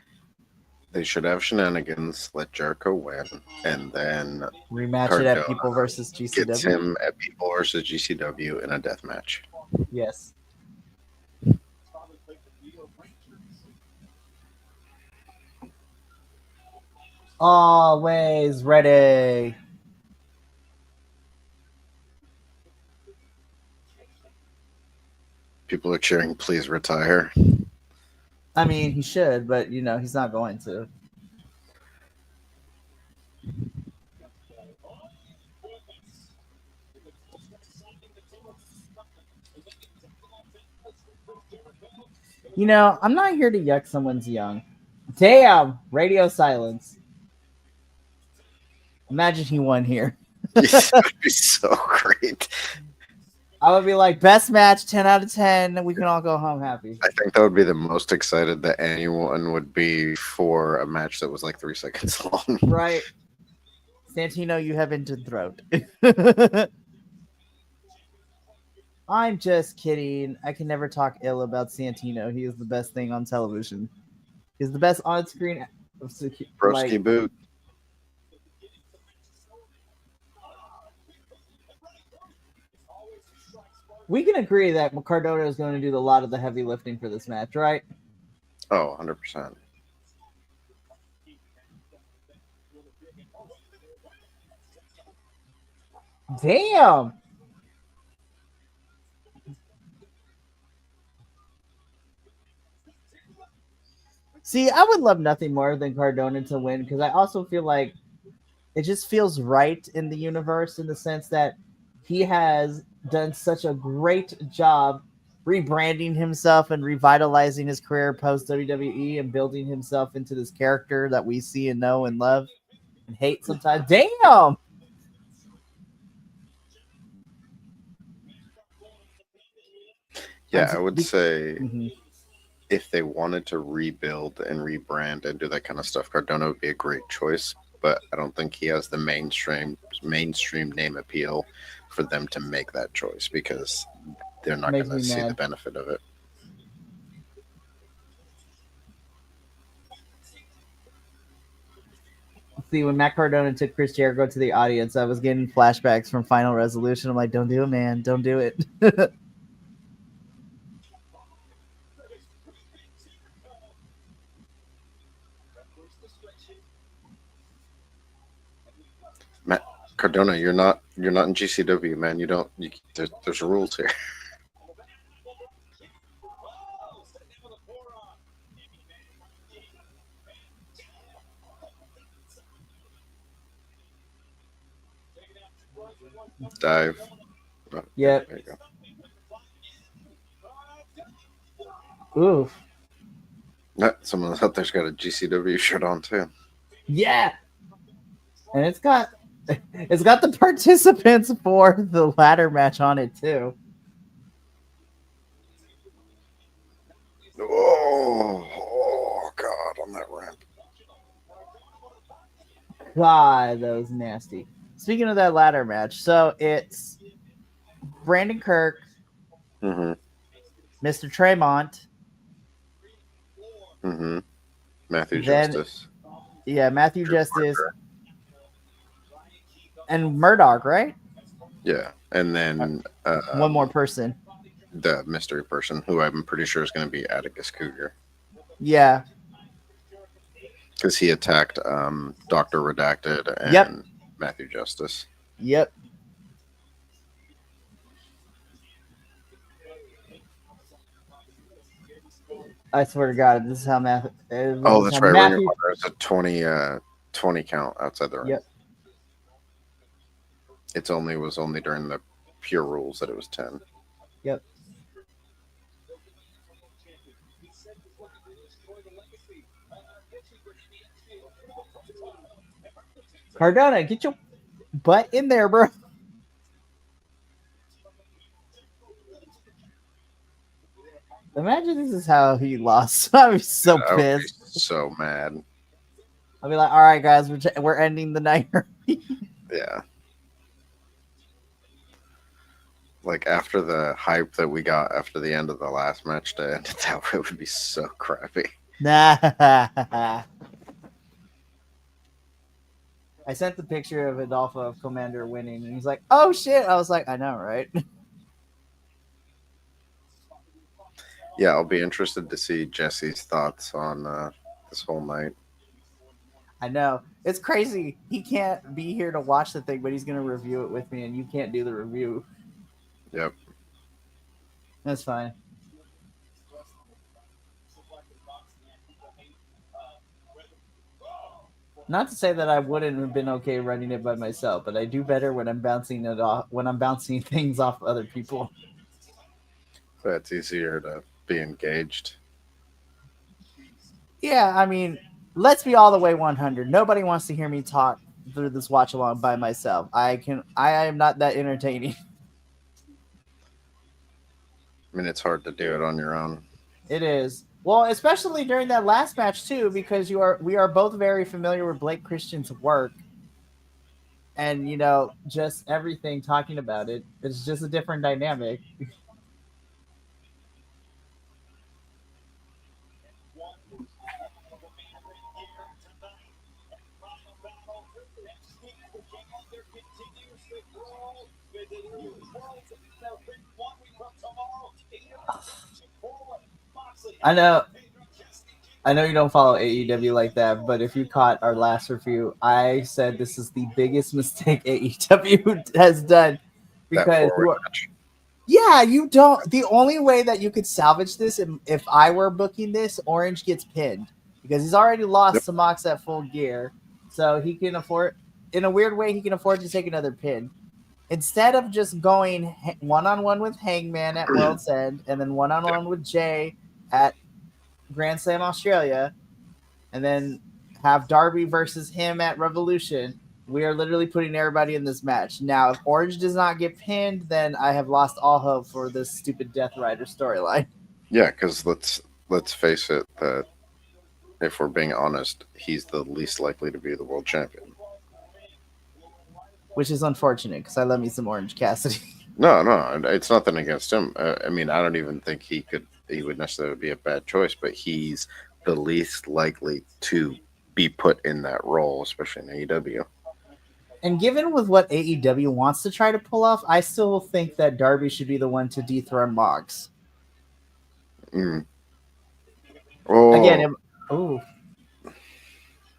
They should have shenanigans, let Jericho win, and then rematch Cardona it at People versus GCW. Gets him at People versus GCW in a death match. Yes. Always ready. People are cheering, please retire. I mean, he should, but, he's not going to. I'm not here to yuck someone's young. Damn! Radio silence. Imagine he won here. That'd be so great. I would be like, best match, 10 out of 10. We can all go home happy. I think that would be the most excited that anyone would be for a match that was like 3 seconds long. Right. Santino, you have entered throat. I'm just kidding. I can never talk ill about Santino. He is the best thing on television. He's the best on-screen. Broski boot. We can agree that Cardona is going to do a lot of the heavy lifting for this match, right? Oh, 100%. Damn. See, I would love nothing more than Cardona to win because I also feel like it just feels right in the universe in the sense that he has done such a great job rebranding himself and revitalizing his career post WWE and building himself into this character that we see and know and love and hate sometimes. Damn. Yeah, I would say if they wanted to rebuild and rebrand and do that kind of stuff, Cardona would be a great choice. But I don't think he has the mainstream name appeal for them to make that choice because they're not going to see the benefit of it. See, when Matt Cardona took Chris Jericho to the audience, I was getting flashbacks from Final Resolution. I'm like, don't do it, man. Don't do it. Matt Cardona, you're not in GCW, man. There's rules here. Dive. Oh, yep. There you go. Oof. Someone out there's got a GCW shirt on too. Yeah. And it's got the participants for the ladder match on it too. Oh God, on that ramp. God, that was nasty. Speaking of that ladder match, so it's Brandon Kirk, Mr. Tremont, Matthew Justice. Yeah, Matthew Justice. And Murdoch, right? Yeah, and then one more person. The mystery person, who I'm pretty sure is going to be Atticus Cougar. Yeah. Because he attacked Dr. Redacted and Matthew Justice. Yep. I swear to God, this is how Matthew. Oh, that's right. Matthew... There's a 20 count outside the ring. Yep. It was only during the pure rules that it was 10. Yep. Cardona, get your butt in there, bro. Imagine this is how he lost. I'd be so pissed. Be so mad. I'll be like, all right, guys, we're ending the night. Yeah. Like after the hype that we got after the end of the last match to end it that way would be so crappy. Nah. I sent the picture of Adolfo of Commander winning, and he's like, oh shit. I was like, I know, right? Yeah, I'll be interested to see Jesse's thoughts on this whole night. I know. It's crazy. He can't be here to watch the thing, but he's going to review it with me, and you can't do the review. Yep. That's fine. Not to say that I wouldn't have been okay running it by myself, but I do better when I'm bouncing it off, when I'm bouncing things off other people. So it's easier to be engaged. Yeah, I mean, let's be all the way 100. Nobody wants to hear me talk through this watch along by myself. I am not that entertaining. I mean, it's hard to do it on your own. It is. Well, especially during that last match too, because we are both very familiar with Blake Christian's work. And just everything talking about it. It's just a different dynamic. I know you don't follow AEW like that, but if you caught our last review, I said this is the biggest mistake AEW has done because you don't. The only way that you could salvage this, if I were booking this, Orange gets pinned because he's already lost to Mox at Full Gear, so he can afford, in a weird way, he can afford to take another pin. Instead of just going one-on-one with Hangman at World's End and then one-on-one with Jay at Grand Slam Australia, and then have Darby versus him at Revolution, we are literally putting everybody in this match. Now, if Orange does not get pinned, then I have lost all hope for this stupid Death Rider storyline. Yeah, because let's face it, that if we're being honest, he's the least likely to be the world champion. Which is unfortunate because I love me some Orange Cassidy. No, it's nothing against him. I mean, I don't even think he would necessarily be a bad choice, but he's the least likely to be put in that role, especially in AEW. And given with what AEW wants to try to pull off, I still think that Darby should be the one to dethrone Mox. Oh. Again,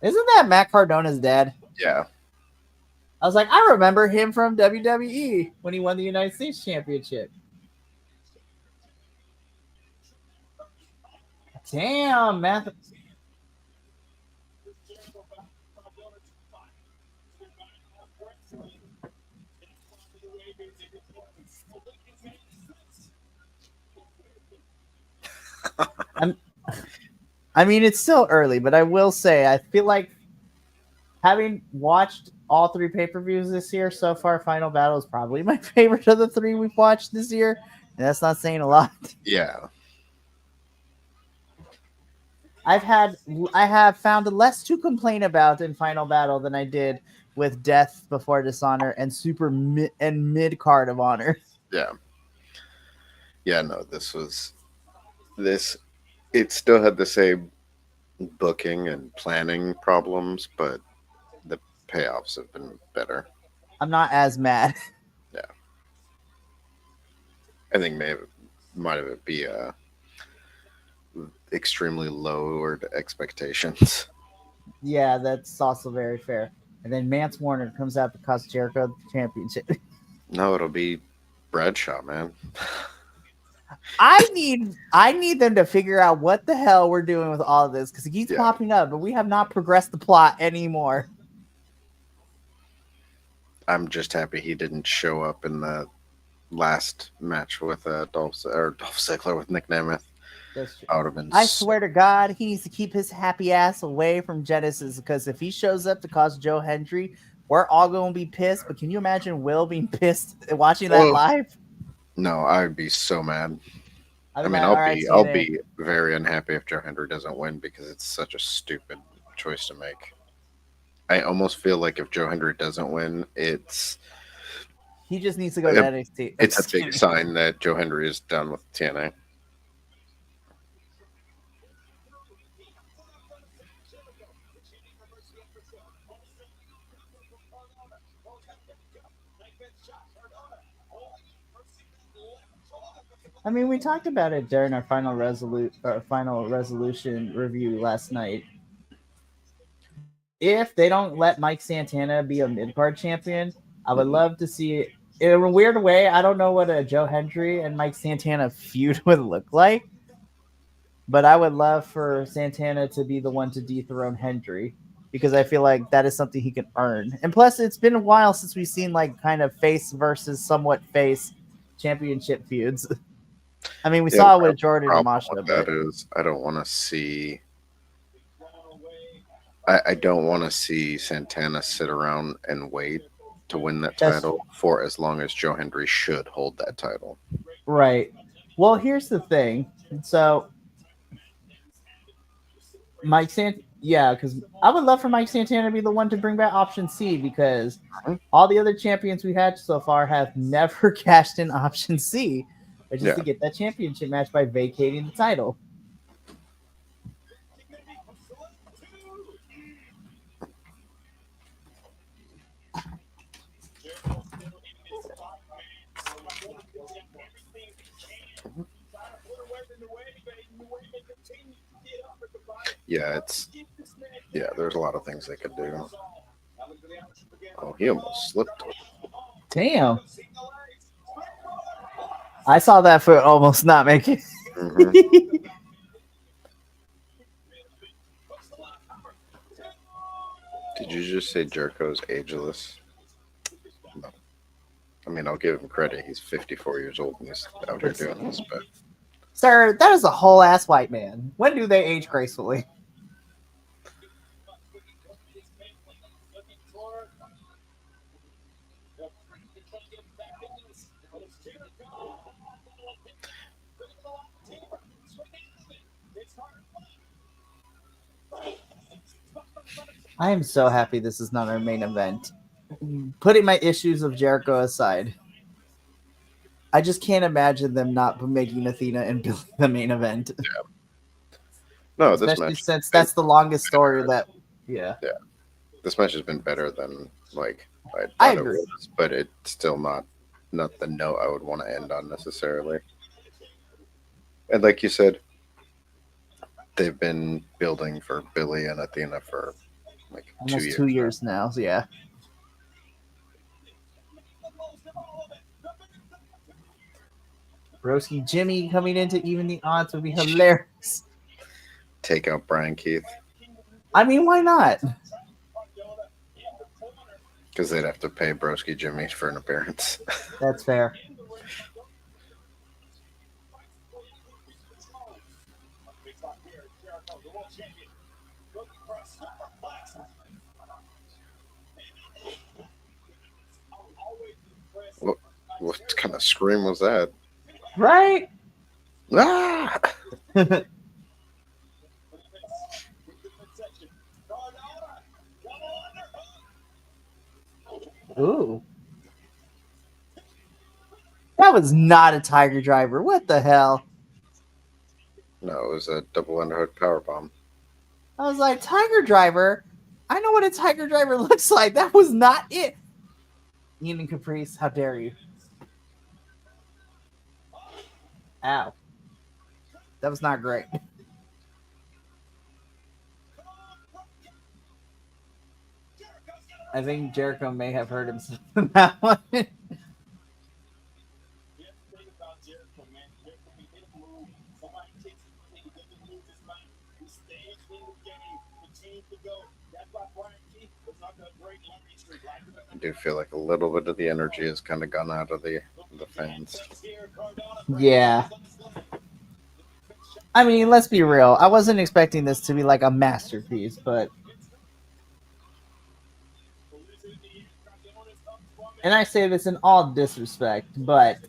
isn't that Matt Cardona's dad? Yeah. I was like, I remember him from WWE when he won the United States Championship. Damn, Matt. I mean, it's still early, but I will say, I feel like having watched all 3 pay-per-views this year so far, Final Battle is probably my favorite of the 3 we've watched this year. And that's not saying a lot. Yeah. I have found less to complain about in Final Battle than I did with Death Before Dishonor and mid card of Honor. Yeah. Yeah, no, it still had the same booking and planning problems, but the payoffs have been better. I'm not as mad. Yeah. I think might have it be extremely lowered expectations. Yeah, that's also very fair. And then Mance Warner comes out to cost Jericho the championship. No, it'll be Bradshaw, man. I need them to figure out what the hell we're doing with all of this because it keeps popping up, but we have not progressed the plot anymore. I'm just happy he didn't show up in the last match with Dolph Ziggler with Nick Nemeth. I swear to God, he needs to keep his happy ass away from Genesis because if he shows up to cause Joe Hendry, we're all going to be pissed. But can you imagine Will being pissed watching that live? No, I would be so mad. I'll be very unhappy if Joe Hendry doesn't win because it's such a stupid choice to make. I almost feel like if Joe Hendry doesn't win, he just needs to go to NXT. It's a big sign that Joe Hendry is done with TNA. I mean, we talked about it during our final resolution review last night. If they don't let Mike Santana be a mid-card champion, I would love to see it. In a weird way, I don't know what a Joe Hendry and Mike Santana feud would look like, but I would love for Santana to be the one to dethrone Hendry because I feel like that is something he can earn. And plus, it's been a while since we've seen like kind of face versus somewhat face championship feuds. I mean, we saw it with Jordan and Masha. That is, I don't want to see I don't want to see Santana sit around and wait to win that That's- title for as long as Joe Hendry should hold that title. Right. Well, here's the thing. So, because I would love for Mike Santana to be the one to bring back option C, because all the other champions we had so far have never cashed in option C, which is Yeah. to get that championship match by vacating the title. Yeah, there's a lot of things they could do. Oh, he almost slipped. Damn. I saw that foot almost not make it. Mhm. Did you just say Jericho's ageless? No. I mean, I'll give him credit. He's 54 years old and he's out here doing this, but Sir, that is a whole ass white man. When do they age gracefully? I am so happy this is not our main event. Putting my issues of Jericho aside, I just can't imagine them not making Athena and Billy the main event. no, this Especially match. since that's the longest story that. Yeah. This match has been better than like I I thought agree. it was, but it's still not the note I would want to end on necessarily. And like you said, they've been building for Billy and Athena for like Almost 2 years. 2 years now. So yeah. Broski Jimmy coming in to even the odds would be hilarious. Take out Brian Keith I mean, why not? because they'd have to pay Broski Jimmy for an appearance. That's fair. What kind of scream was that? Right? Ah! Ooh. That was not a Tiger Driver. What the hell? No, it was a double underhook powerbomb. I was like, Tiger Driver? I know what a Tiger Driver looks like. That was not it. Ian and Caprice, how dare you? Ow. That was not great. I think Jericho may have hurt himself in that one. I do feel like a little bit of the energy has kind of gone out of the fans. Yeah. I mean, let's be real. I wasn't expecting this to be like a masterpiece, but... And I say this in all disrespect, but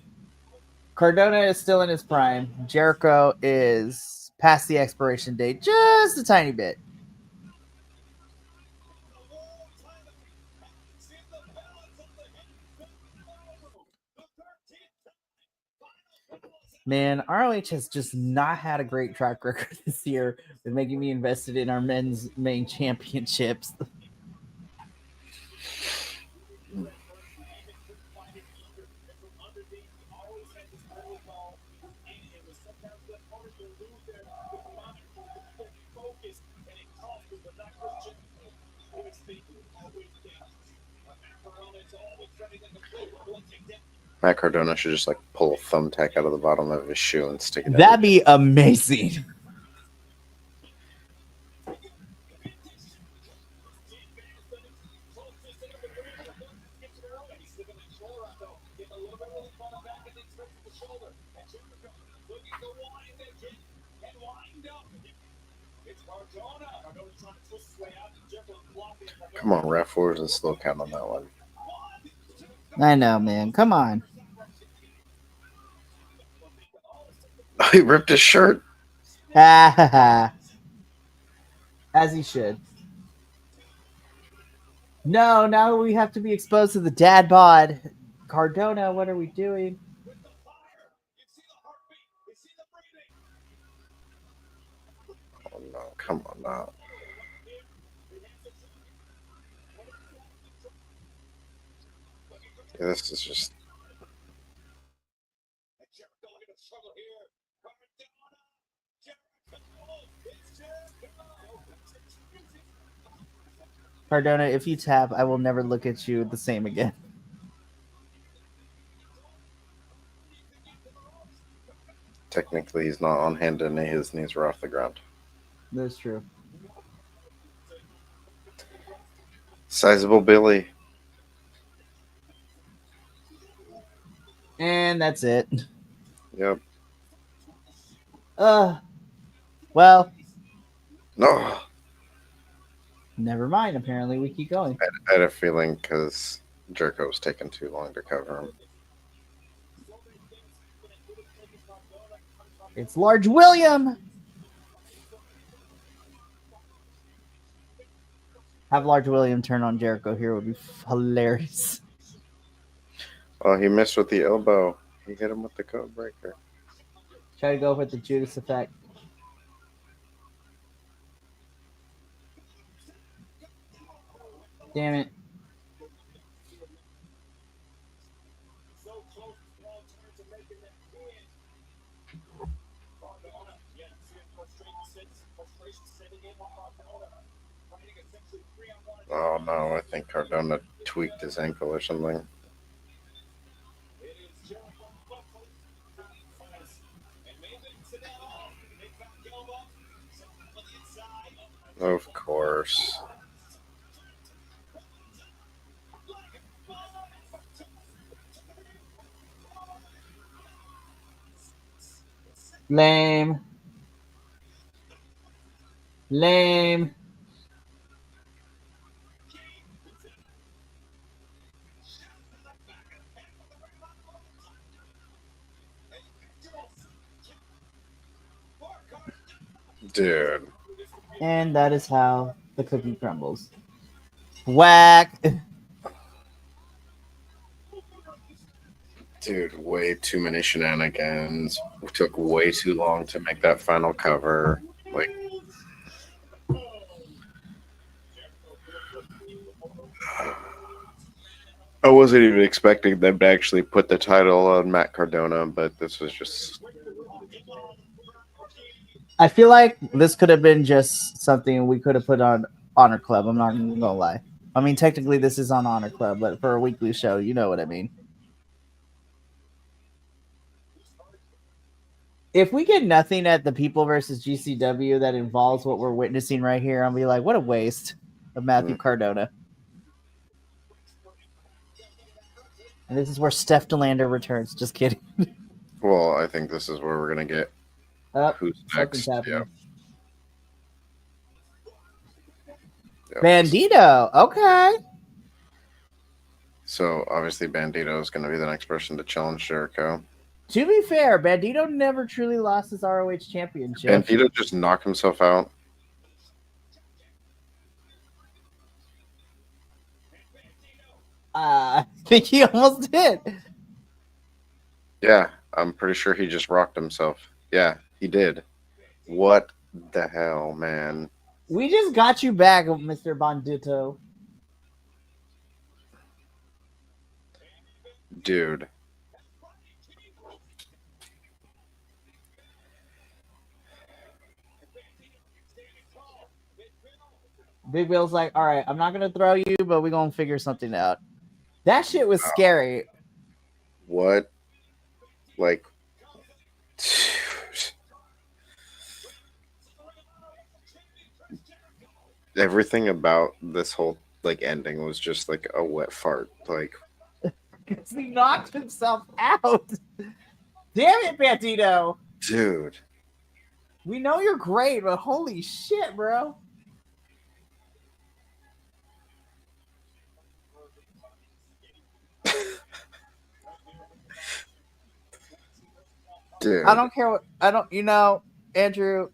Cardona is still in his prime. Jericho is past the expiration date just a tiny bit. Man, ROH has just not had a great track record this year with making me invested in our men's main championships. Matt Cardona should just like pull a thumbtack out of the bottom of his shoe and stick it. That'd be amazing. Come on, ref. Where's the slow count on that one? I know, man. Come on. He ripped his shirt. As he should. No, now we have to be exposed to the dad bod. Cardona, what are we doing? Oh no! Come on now. Yeah, this is just. Cardona, if you tap, I will never look at you the same again. Technically, he's not on hand and his knees were off the ground. That's true. Sizable Billy. And that's it. Yep. Well, No. never mind. Apparently, we keep going. I had a feeling because Jericho was taking too long to cover him. It's Large William. Have Large William turn on Jericho here would be hilarious. Oh, he missed with the elbow. He hit him with the code breaker. Try to go with the Judas effect. Damn it. Oh no, I think Cardona tweaked his ankle or something. Of course. Lame. Lame. Dude. And that is how the cookie crumbles. Whack. Dude, way too many shenanigans. It took way too long to make that final cover. Like, I wasn't even expecting them to actually put the title on Matt Cardona, but this was just. I feel like this could have been just something we could have put on Honor Club. I'm not gonna lie. I mean, technically this is on Honor Club, but for a weekly show, you know what I mean. If we get nothing at the People versus GCW that involves what we're witnessing right here, I'll be like, what a waste of Matthew Cardona. And this is where Steph Delander returns. Just kidding. Well, I think this is where we're going to get who's next. Yeah. Bandito. Okay. So, obviously, Bandito is going to be the next person to challenge Jericho. To be fair, Bandito never truly lost his ROH championship. Bandito just knocked himself out. I think he almost did. Yeah, I'm pretty sure he just rocked himself. Yeah, he did. What the hell, man? We just got you back, Mr. Bandito. Dude. Big Bill's like, all right, I'm not going to throw you, but we're going to figure something out. That shit was scary. What? Like, everything about this whole ending was just like a wet fart. Like, because he knocked himself out. Damn it, Bandito. Dude. We know you're great, but holy shit, bro. Dude. I don't care what Andrew.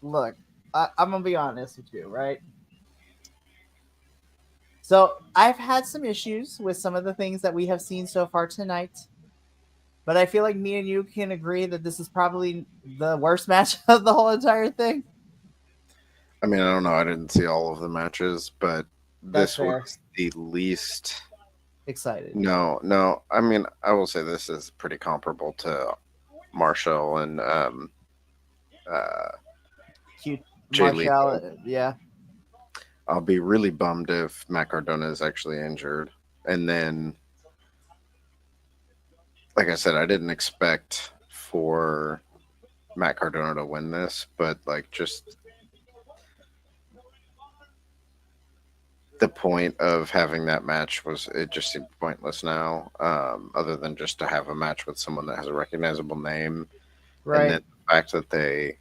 Look, I'm gonna be honest with you, right? So I've had some issues with some of the things that we have seen so far tonight, but I feel like me and you can agree that this is probably the worst match of the whole entire thing. I mean, I don't know. I didn't see all of the matches, but That's this fair. was the least Excited. No. I mean, I will say this is pretty comparable to Marshall and Cute Jay Marshall, Lethal. yeah. I'll be really bummed if Matt Cardona is actually injured. And then, like I said, I didn't expect for Matt Cardona to win this, but like just the point of having that match it just seemed pointless now, other than just to have a match with someone that has a recognizable name. Right. And then the fact that they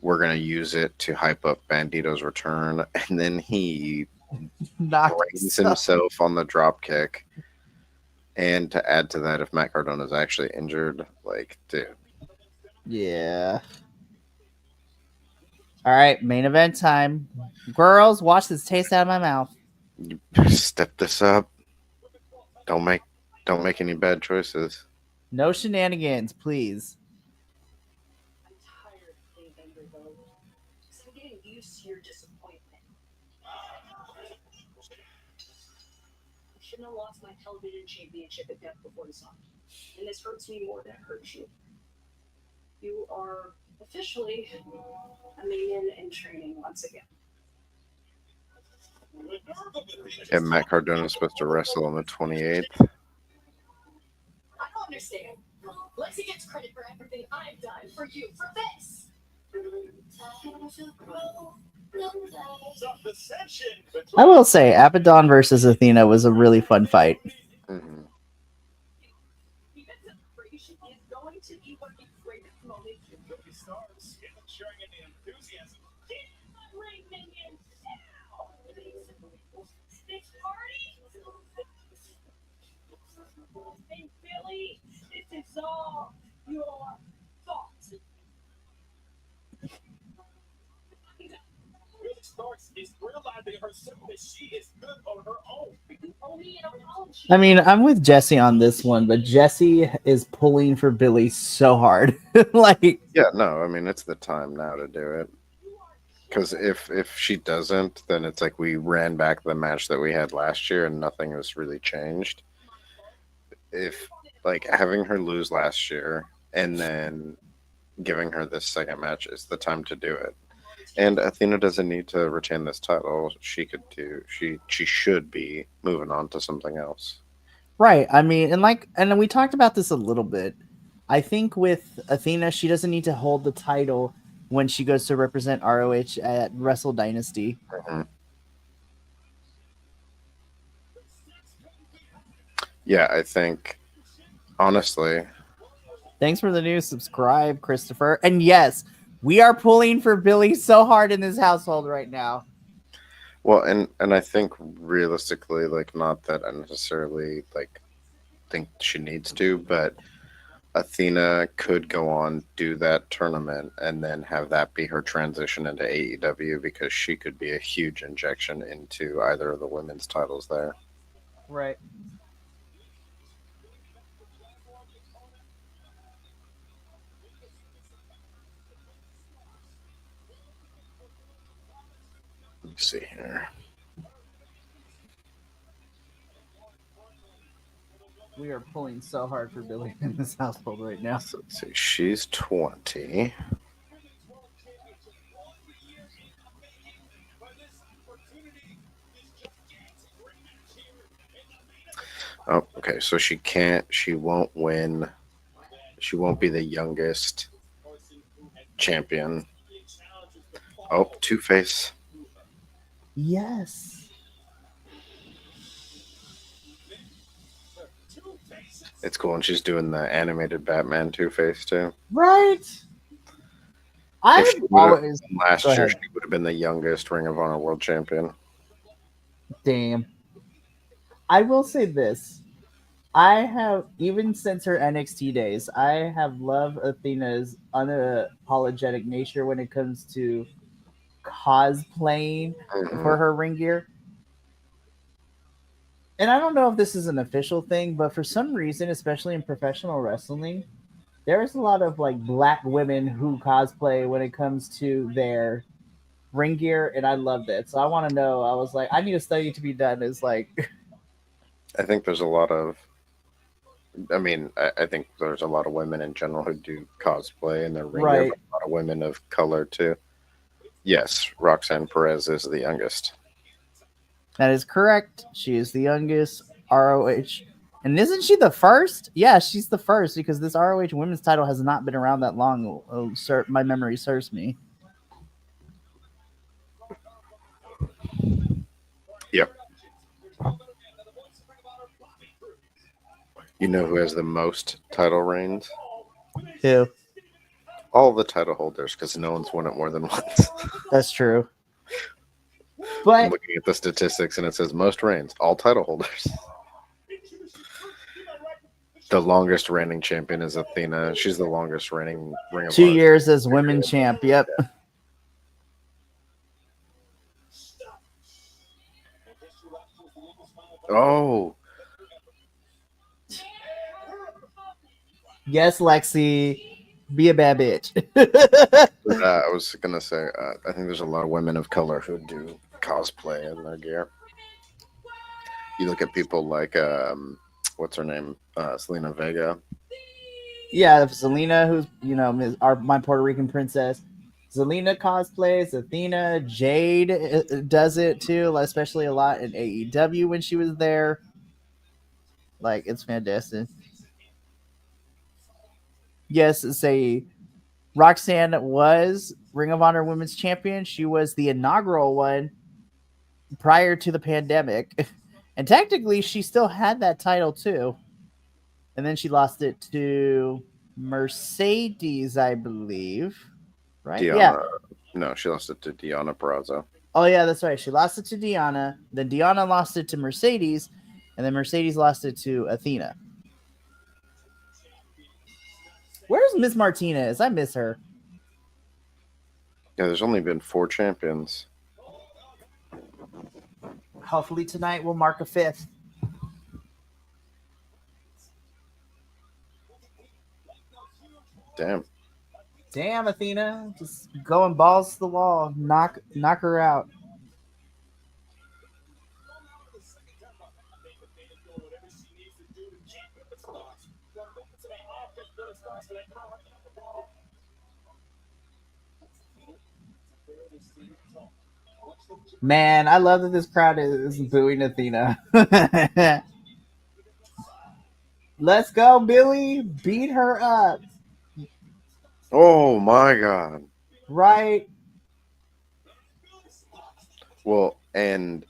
were going to use it to hype up Bandito's return, and then he brains himself on the drop kick. And to add to that, if Matt Cardona's actually injured, like, dude. Yeah. All right, main event time. Girls, watch this taste out of my mouth. You step this up. Don't make any bad choices. No shenanigans, please. I'm tired of being angry, though. Because I'm getting used to your disappointment. I shouldn't have lost my television championship at Death Before Dishonor. And this hurts me more than it hurts you. You are officially a minion in training once again. And Matt Cardona is supposed to wrestle on the 28th. I don't understand. Lexi gets credit for everything I've done for you for this. I will say, Abaddon versus Athena was a really fun fight. Mm-hmm. This is all your fault. Starks is realizing herself that she is good on her own. I mean, I'm with Jesse on this one, but Jesse is pulling for Billy so hard. Like, yeah, no, I mean, it's the time now to do it. Because if she doesn't, then it's like we ran back the match that we had last year and nothing has really changed. If, like, having her lose last year and then giving her this second match is the time to do it. And Athena doesn't need to retain this title. She should be moving on to something else. Right. I mean, and we talked about this a little bit. I think with Athena, she doesn't need to hold the title when she goes to represent ROH at Wrestle Dynasty. Mm-hmm. Yeah, I think, honestly. Thanks for the new subscribe, Christopher. And yes, we are pulling for Billy so hard in this household right now. Well, and I think realistically, like, not that I necessarily like think she needs to, but Athena could go on, do that tournament, and then have that be her transition into AEW, because she could be a huge injection into either of the women's titles there. Right. Let's see here. We are pulling so hard for Billy in this household right now. So let's see. She's 20. Oh, okay. So she won't win. She won't be the youngest champion. Oh, Two-Face. Yes. It's cool, and she's doing the animated Batman Two-Face too. Right. If she always last year, she would have been the youngest Ring of Honor World Champion. Damn. I will say this. I have, even since her NXT days, I have loved Athena's unapologetic nature when it comes to cosplaying for her ring gear. And I don't know if this is an official thing, but for some reason, especially in professional wrestling, there's a lot of like black women who cosplay when it comes to their ring gear, and I loved it. So I want to know. I was like, I need a study to be done. Is like, I think there's a lot of. I think there's a lot of women in general who do cosplay in their ring gear, right? but a lot of women of color too. Yes, Roxanne Perez is the youngest. That is correct. She is the youngest ROH. And isn't she the first? Yeah, she's the first because this ROH women's title has not been around that long. My memory serves me. Yep. You know who has the most title reigns? Who? All the title holders, because no one's won it more than once. That's true. I'm But looking at the statistics and it says most reigns, all title holders. The longest reigning champion is Athena. She's the longest reigning Ring of 2 Honor. years as women champ. Yep. Oh, Yes, Lexi. Be a bad bitch. I was gonna say, I think there's a lot of women of color who do cosplay in their gear. You look at people like, what's her name, Selena Vega. Yeah, Zelina, who's my Puerto Rican princess. Zelina cosplays. Athena, Jade does it too, especially a lot in AEW when she was there. Like, it's fantastic. Yes, say Roxanne was Ring of Honor Women's Champion. She was the inaugural one prior to the pandemic. And technically, she still had that title too. And then she lost it to Mercedes, I believe. Right? Deanna. Yeah. No, she lost it to Deanna Purrazzo. Oh, yeah, that's right. She lost it to Deanna. Then Deanna lost it to Mercedes. And then Mercedes lost it to Athena. Where's Miss Martinez? I miss her. Yeah, there's only been 4 champions. Hopefully tonight we'll mark a 5th. Damn, Athena. Just going balls to the wall. Knock her out. Man, I love that this crowd is booing Athena. Let's go, Billy. Beat her up. Oh my God. Right. Well, and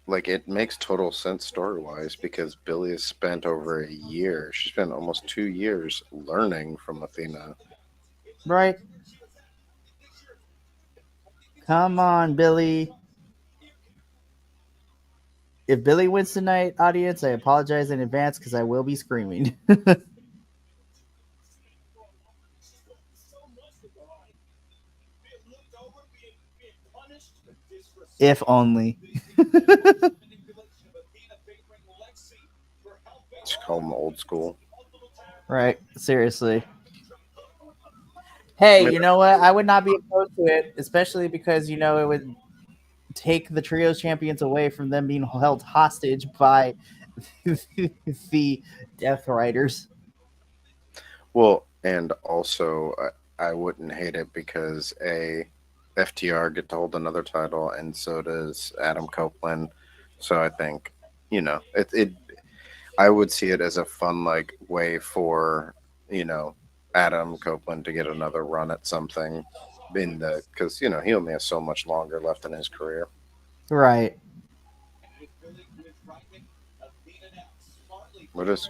like it makes total sense story-wise because Billy has spent over a year. She spent almost 2 years learning from Athena. Right. Come on, Billy. If Billy wins tonight, audience, I apologize in advance because I will be screaming. If only. Just call them old school. Right. Seriously. Hey, you know what? I would not be opposed to it, especially because, it would take the trios champions away from them being held hostage by the Death Riders. Well, and also I wouldn't hate it because FTR get to hold another title, and so does Adam Copeland. So I think I would see it as a fun way for Adam Copeland to get another run at something because he only has so much longer left in his career. Right. What is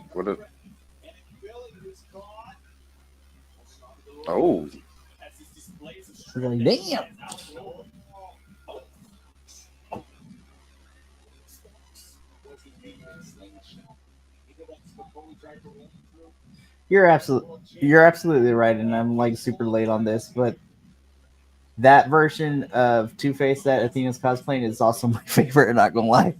oh, Like, damn. You're absolutely right, and I'm like super late on this, but that version of Two-Face that Athena's cosplaying is also my favorite. I'm not gonna lie.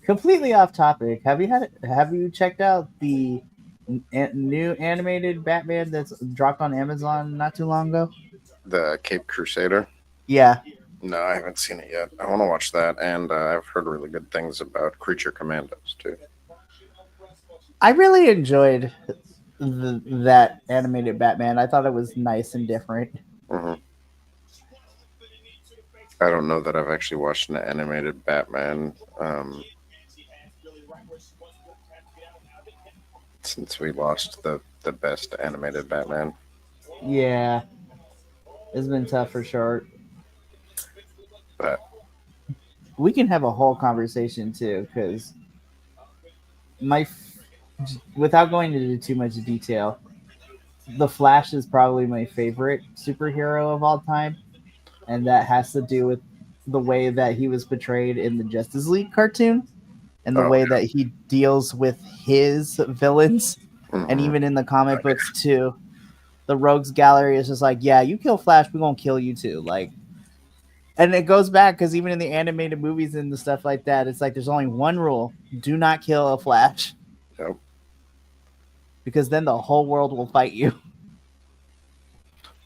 Completely off topic. Have you checked out the new animated Batman that's dropped on Amazon not too long ago? The Cape Crusader. Yeah. No, I haven't seen it yet. I want to watch that, and I've heard really good things about Creature Commandos too. I really enjoyed that animated Batman. I thought it was nice and different. Mm-hmm. I don't know that I've actually watched an animated Batman since we lost the best animated Batman. Yeah, it's been tough for sure. But we can have a whole conversation too, because without going into too much detail, the Flash is probably my favorite superhero of all time, and that has to do with the way that he was portrayed in the Justice League cartoon and the way that he deals with his villains. Mm-hmm. And even in the comic books too, the Rogues Gallery is just like, yeah, you kill Flash, we're gonna kill you too. Like, and it goes back because even in the animated movies and the stuff like that, it's like there's only one rule: do not kill a Flash. Yep. Because then the whole world will fight you.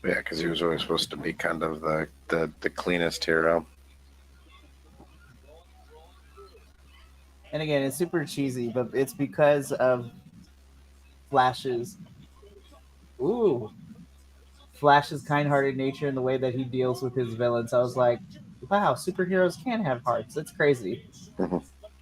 Yeah, because he was always supposed to be kind of the cleanest hero. And again, it's super cheesy, but it's because of Flash's kind-hearted nature and the way that he deals with his villains. I was like, wow, superheroes can have hearts. That's crazy. Mm-hmm.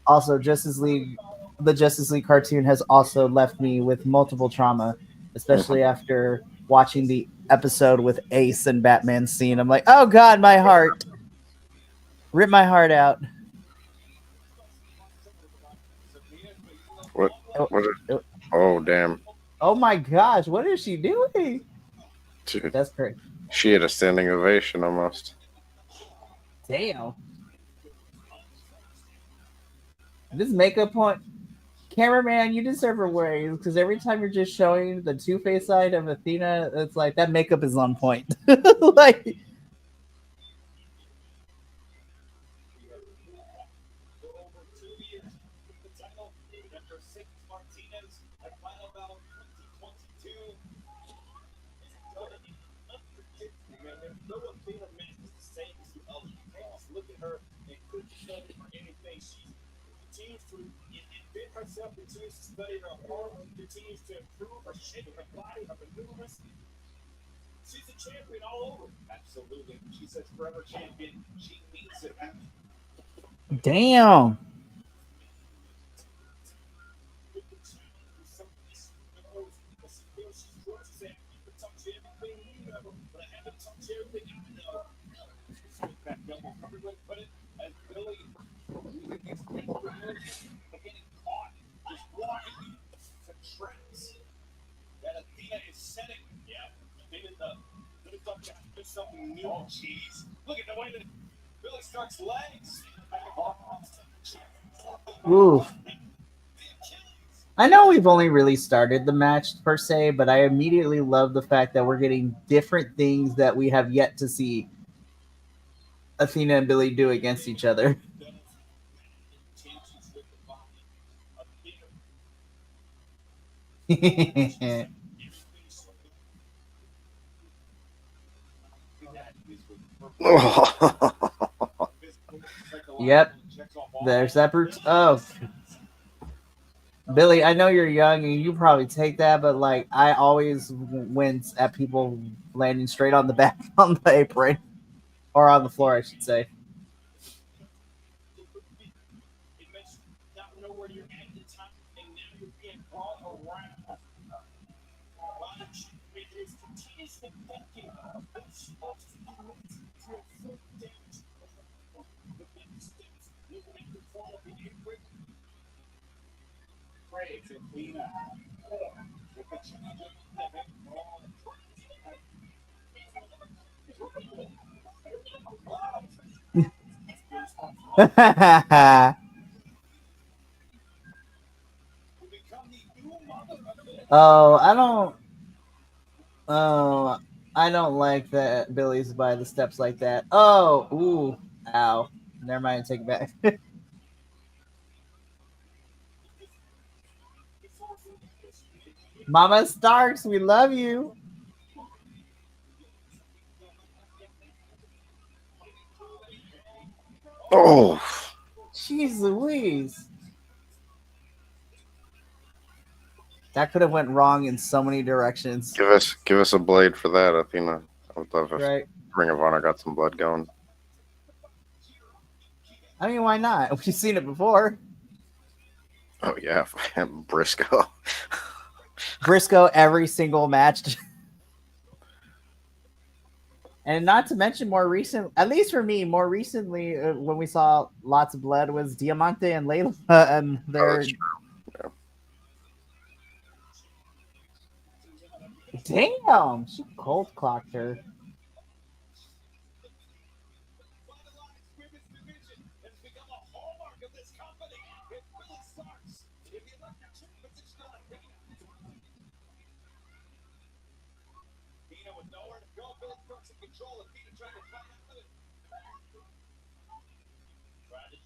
Also, the Justice League cartoon has also left me with multiple trauma, especially after watching the episode with Ace and Batman scene. I'm like, oh God, my heart. Rip my heart out. What? Oh, damn. Oh my gosh, what is she doing? Dude, that's crazy. She had a standing ovation almost. Damn. This makeup point, cameraman, you deserve a raise because every time you're just showing the Two-Face side of Athena, it's like that makeup is on point. Like, herself continues to study her art, continues to improve her shape, her body, her maneuvers. She's a champion all over. Absolutely. She says forever champion. She means it. damn. Something new. Oh, jeez. Look at the way that Billy Stark's legs. Ooh. I know we've only really started the match per se, but I immediately love the fact that we're getting different things that we have yet to see Athena and Billy do against each other. Yep. There's that. Oh, Billy, I know you're young and you probably take that, but like I always wince at people landing straight on the back on the apron or on the floor, I should say. Oh, I don't. Oh, I don't like that Billy's by the steps like that. Oh, ooh, ow. Never mind, take it back. Mama Starks, we love you. Oh, Jeez Louise. That could have went wrong in so many directions. give us a blade for that, Athena. I would love if Right. Ring of Honor got some blood going. I mean, why not? We've seen it before. Oh yeah, Briscoe. Briscoe every single match. And not to mention more recent, at least for me, more recently when we saw lots of blood was Diamante and Layla and their. Yeah. Damn, she cold clocked her.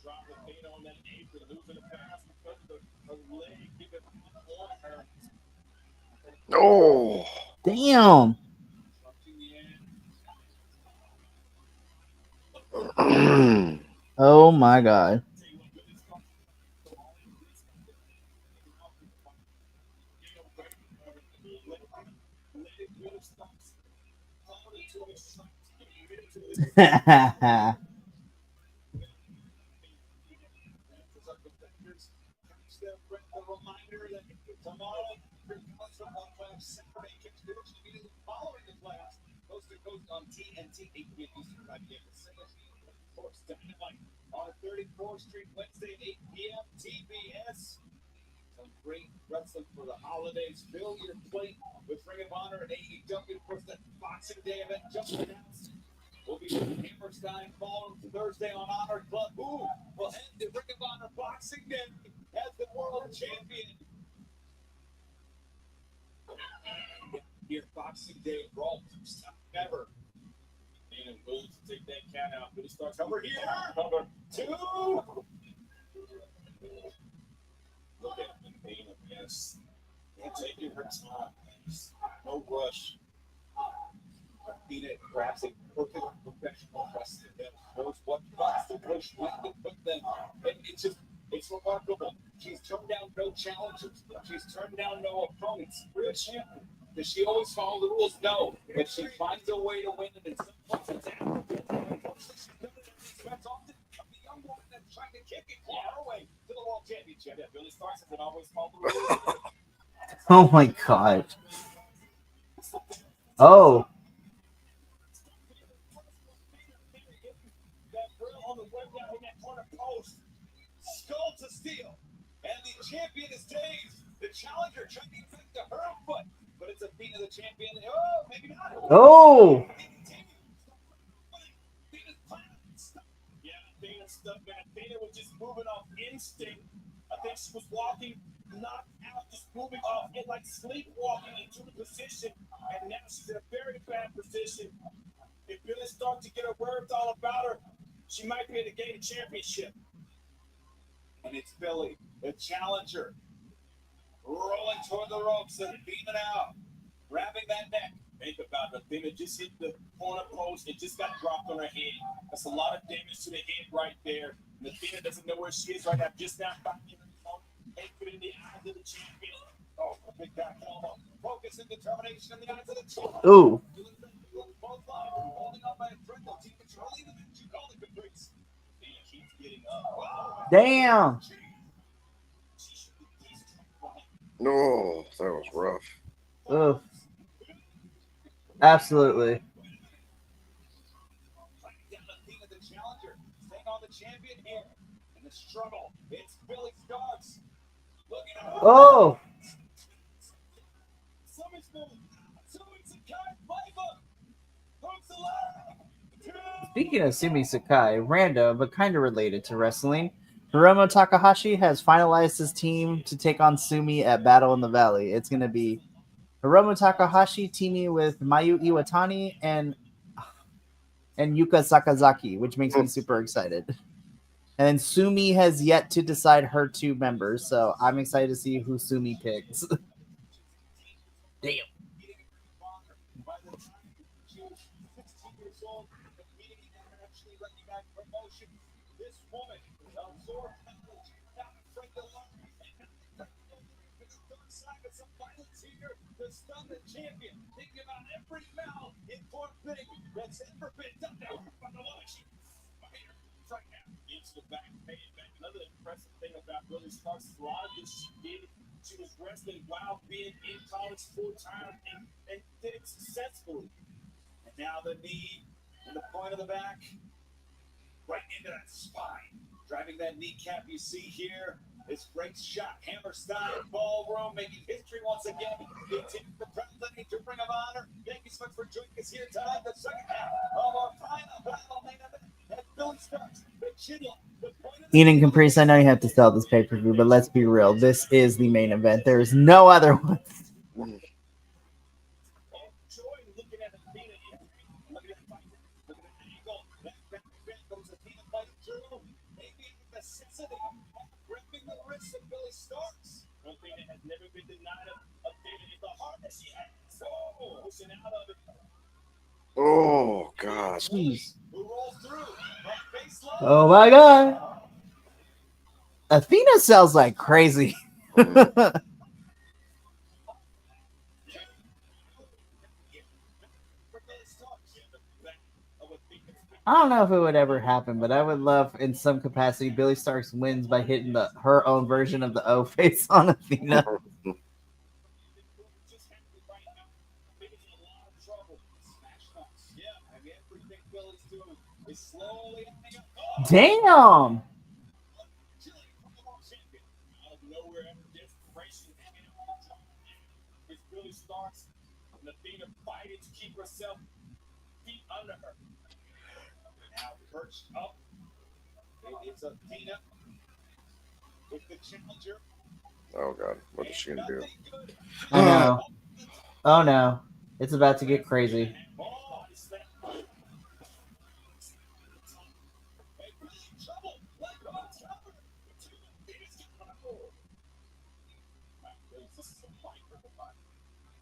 Drop the pain on that apron, losing the pass because of the leg giving on her. Oh, Damn. Oh my god. Following the class, coast to coast on TNT 8 p.m. Eastern Time. Of course, Dynamite on 34th Street Wednesday 8 p.m. TBS. Some great wrestling for the holidays. Fill your plate with Ring of Honor and AEW. Of course, that Boxing Day event just announced. We'll be with Hammerstein following Thursday on Honor Club. Who will end the Ring of Honor Boxing Day as the world champion? Here, Boxing Day Raw, first time ever. And moves to take that count out. Billy Starks over here. Number 2. Look at Dana, yes. And taking her time. No rush. Dana grabs a perfect professional wrestler that knows what buttons to push, when to put them. And it's remarkable. She's turned down no challengers. She's turned down no opponents. Does she always follow the rules? No. But she finds a way to win, and in some points it's out. That's often the young woman that's trying to kick it her way to the world championship. Yeah, Billy Starks has always followed the rules. Oh my god. Oh. That grill on the web down in that corner post. Skull to steel. And the champion is dazed. The challenger trying to get to her foot. But it's a beat of the champion. Oh, maybe not. Oh. Yeah, Dana stuck, man. Dana was just moving off instinct. I think she was walking, knocked out, just moving off it like sleepwalking into the position. And now she's in a very bad position. If Billy starts to get her words all about her, she might be able to gain a championship. And it's Billy, the challenger, rolling toward the ropes and beaming out, grabbing that neck. Think about it. Athena just hit the corner post. It just got dropped on her head. That's a lot of damage to the head right there. And Athena doesn't know where she is right now. Just now, anchored in the eyes of the champion. Oh, big back elbow. Focus and determination in the eyes of the champion. Ooh. Both holding up by a friend. Team controlling the match. You call it Caprice. Athena keeps getting up. Wow. Damn. no, that was rough. Ugh. Absolutely. The challenger, staying on the champion here in the struggle. It's Billy Starks. Looking at Oh. Summons move. Summons a card. Fiber. Hooks the leg. 2. Speaking of Sumi Sakai, random but kind of related to wrestling, Hiromu Takahashi has finalized his team to take on Sumi at Battle in the Valley. It's going to be Hiromu Takahashi teaming with Mayu Iwatani and Yuka Sakazaki, which makes me super excited. And then Sumi has yet to decide her two members, so I'm excited to see who Sumi picks. Damn. By the time she was 16 years old, competing in internationally recognized promotion, this woman absorbed knowledge, not afraid to learn. The dark side of some violence here, the stunning champion, thinking about every foul in court thing that's ever been done to her by the woman. She fired right now into the back, paying back. Another impressive thing about Billy Starks, a lot of this she did. She was wrestling while being in college full time and did it successfully. And now the knee and the point of the back right into that spine. Driving that kneecap you see here. This great shot, Hammerstein Ballroom, making history once again. Continue the president to Ring of Honor. Thank you so much for joining us here tonight. The second half of our final battle main event. As Billy Starks, the chin-lock, the point of the Ian and Caprice, I know you have to sell this pay-per-view, but let's be real. This is the main event. There is no other one. Enjoy looking at Athena in the ring. Look at that fight. Look at that angle. That back bend goes Athena fighting through. Maybe the necessity of grabbing the wrist of Billy Starks. Athena has never been denied a Athena in the heart that she has. Oh, pushing out of it. Oh, gosh. Jeez. Who rolls through? Right baseline. Oh my god. Athena sells like crazy. I don't know if it would ever happen, but I would love, in some capacity, Billy Starks wins by hitting her own version of the O face on Athena. Damn! Under her. Now perched up. It's Athena with the challenger. Oh, God. What is she going to do? I know. Oh no. It's about to get crazy.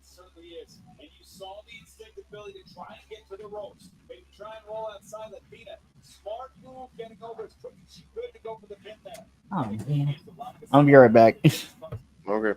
Certainly is. And you saw the instinctability to try and get to the ropes. Maybe try and roll outside Athena. Smart move getting over as quick as she could to go for the pin there. Oh man. I'll be right back. Okay.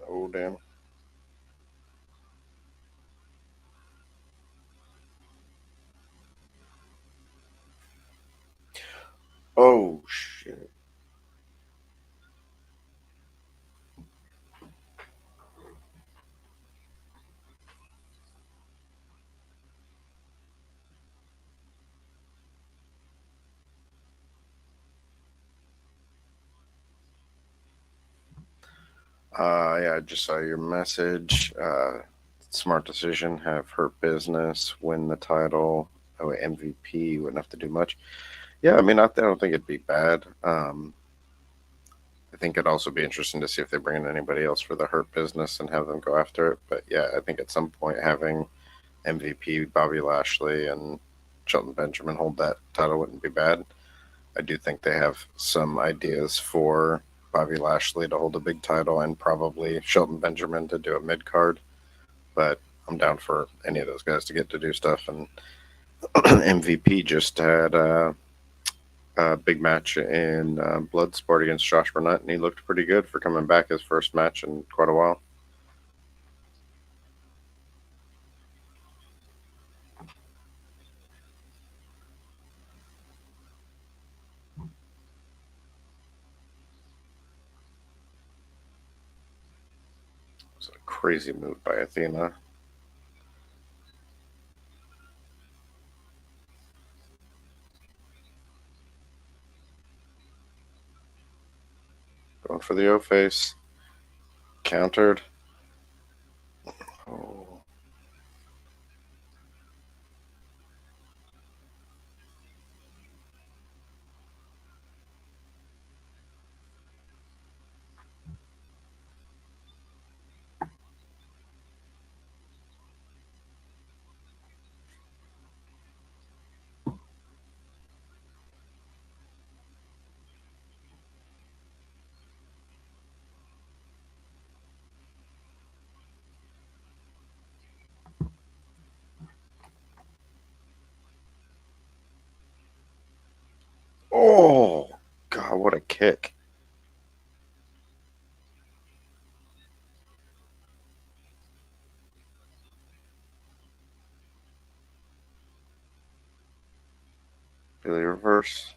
Oh, damn. Oh, shit. Yeah, I just saw your message. Smart decision. Have Hurt Business win the title. Oh, MVP wouldn't have to do much. Yeah, I mean, I don't think it'd be bad. I think it'd also be interesting to see if they bring in anybody else for the Hurt Business and have them go after it. But yeah, I think at some point having MVP Bobby Lashley and Shelton Benjamin hold that title wouldn't be bad. I do think they have some ideas for Bobby Lashley to hold a big title and probably Shelton Benjamin to do a mid card. But I'm down for any of those guys to get to do stuff. And MVP just had a big match in Bloodsport against Josh Burnett, and he looked pretty good for coming back his first match in quite a while. It was a crazy move by Athena. Going for the O-face. Countered. Oh. Oh, God, what a kick. Billy reverse.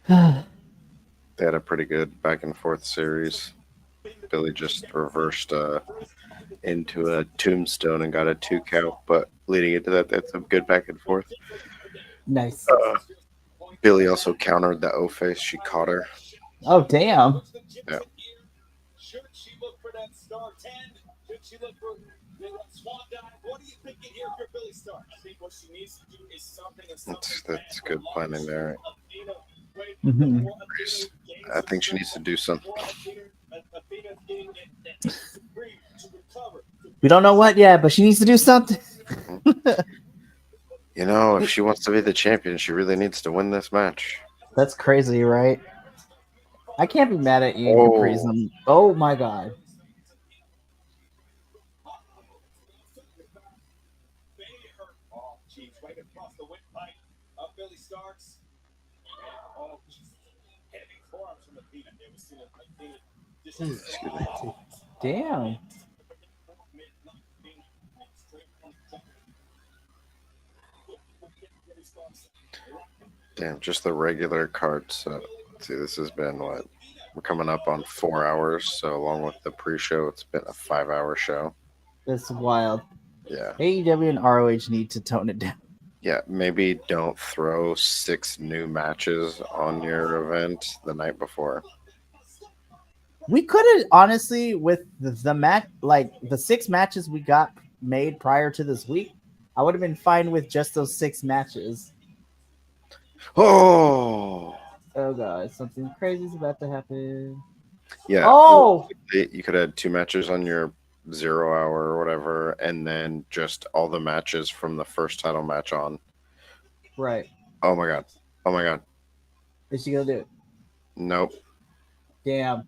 They had a pretty good back and forth series. Billy just reversed into a tombstone and got a 2 count, but leading into that, that's a good back and forth. Nice. Billy also countered the O-face. She caught her. Oh, damn. Yeah. Should she look for that star 10? Should she look for the swan dive? What are you thinking here for Billy Starr? I think what she needs to do is something. That's good planning there. Mhm. I think she needs to do something. We don't know what yet, but she needs to do something. You know, if she wants to be the champion, she really needs to win this match. That's crazy, right? I can't be mad at you, Oh. Prism. Oh my god. Excuse me. Damn. Damn, just the regular card. So, see, this has been what? We're coming up on 4 hours. So, along with the pre-show, it's been a 5-hour show. That's wild. Yeah. AEW and ROH need to tone it down. Yeah, maybe don't throw 6 new matches on your event the night before. We could have honestly, with the match, like the 6 matches we got made prior to this week, I would have been fine with just those 6 matches. Oh, Oh god, something crazy is about to happen. yeah. Oh, You could have 2 matches on your 0 hour or whatever, and then just all the matches from the first title match on. right. Oh my god. Oh my god. Is she gonna do it? Nope. Damn.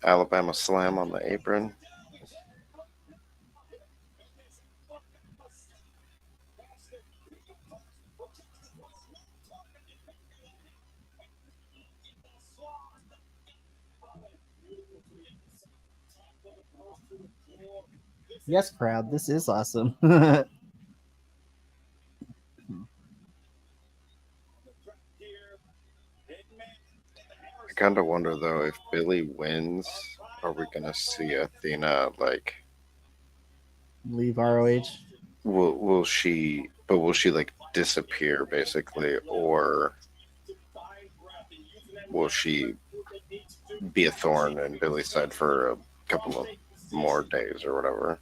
Alabama slam on the apron. Yes, crowd. This is awesome. I kind of wonder though, if Billy wins, are we gonna see Athena like? Leave ROH. Will she? But will she like disappear basically, or will she be a thorn in Billy's side for a couple of more days or whatever.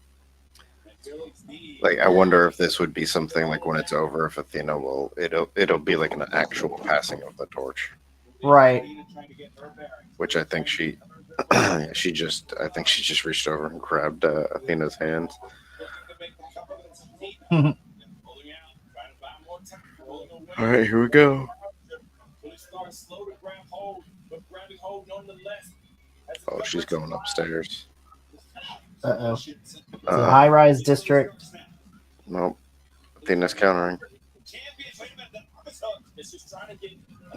Like, I wonder if this would be something like when it's over, if Athena it'll be like an actual passing of the torch, Right. which I think I think she just reached over and grabbed Athena's hands. All right, here we go. Oh, she's going upstairs. Uh-oh. It's a high-rise district. Nope. Athena's countering.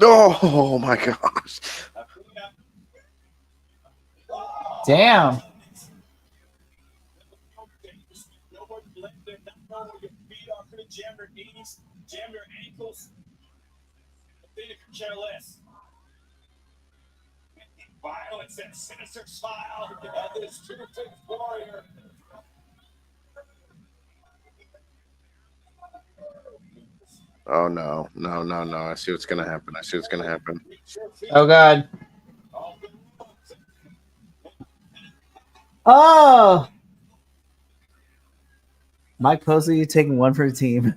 Oh my gosh. Damn. Jam your ankles. Athena could care less. Violence and sinister smile. This terrific warrior. Oh no. I see what's gonna happen. Oh god. Oh. Mike Posey, you taking one for the team.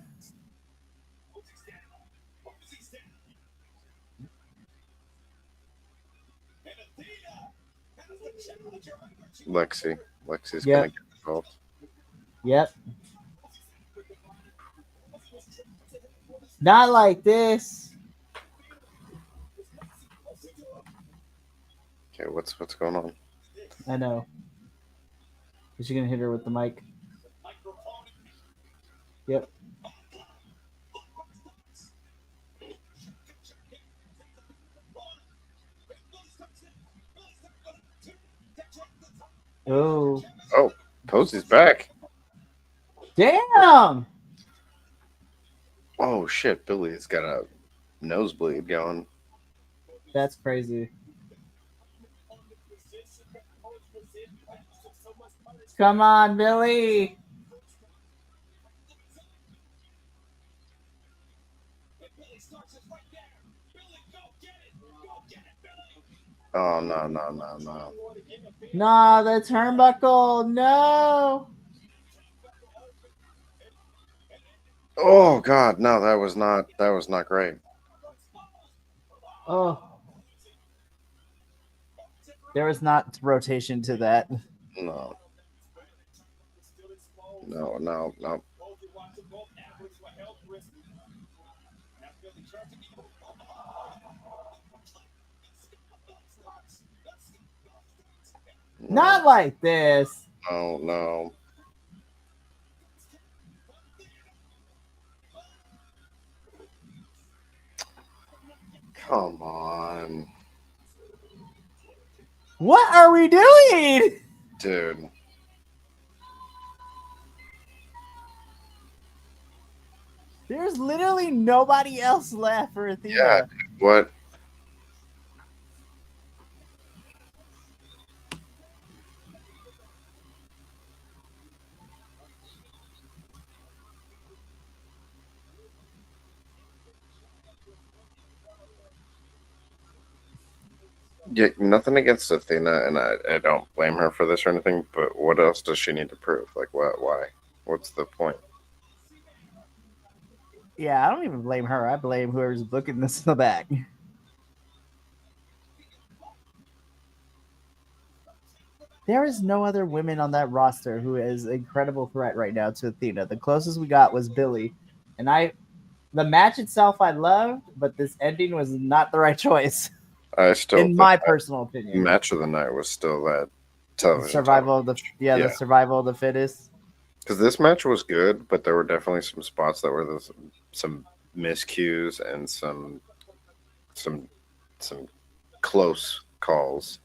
Lexi's gonna get involved. Yep. Not like this. Okay, what's going on? I know. Is she gonna hit her with the mic? Yep. Oh. Oh, Posey's back. Damn. Oh shit, Billy's got a nosebleed going. That's crazy. Come on, Billy. Oh no. Nah, the turnbuckle. No. Oh god, no, that was not great. Oh. There was not rotation to that. No. Not like this. No. Come on. What are we doing? Dude. There's literally nobody else left for Athena. Yeah, dude, what? Yeah, nothing against Athena, and I don't blame her for this or anything, but what else does she need to prove? Like, what? Why? What's the point? Yeah, I don't even blame her. I blame whoever's booking this in the back. There is no other women on that roster who is an incredible threat right now to Athena. The closest we got was Billy. And the match itself I loved, but this ending was not the right choice. I still in my personal opinion. Match of the night was still that television. Survival of the survival of the fittest. Because this match was good, but there were definitely some spots that were some miscues and some close calls.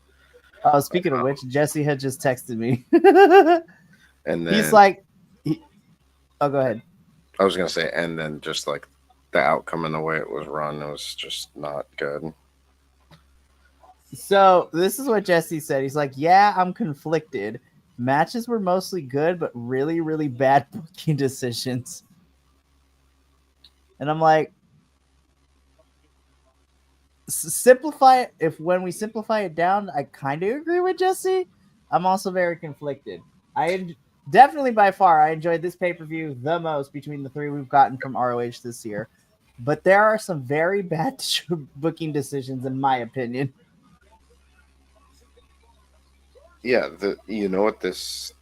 Oh, speaking of which, Jesse had just texted me. And then he's like, oh, go ahead. I was gonna say, and then just like the outcome and the way it was run, it was just not good. So this is what Jesse said. He's like, yeah, I'm conflicted. Matches were mostly good, but really, really bad booking decisions. And I'm like, simplify it. When we simplify it down, I kind of agree with Jesse. I'm also very conflicted. Definitely by far I enjoyed this pay-per-view the most between the three we've gotten from ROH this year. But there are some very bad booking decisions in my opinion. Yeah, you know what this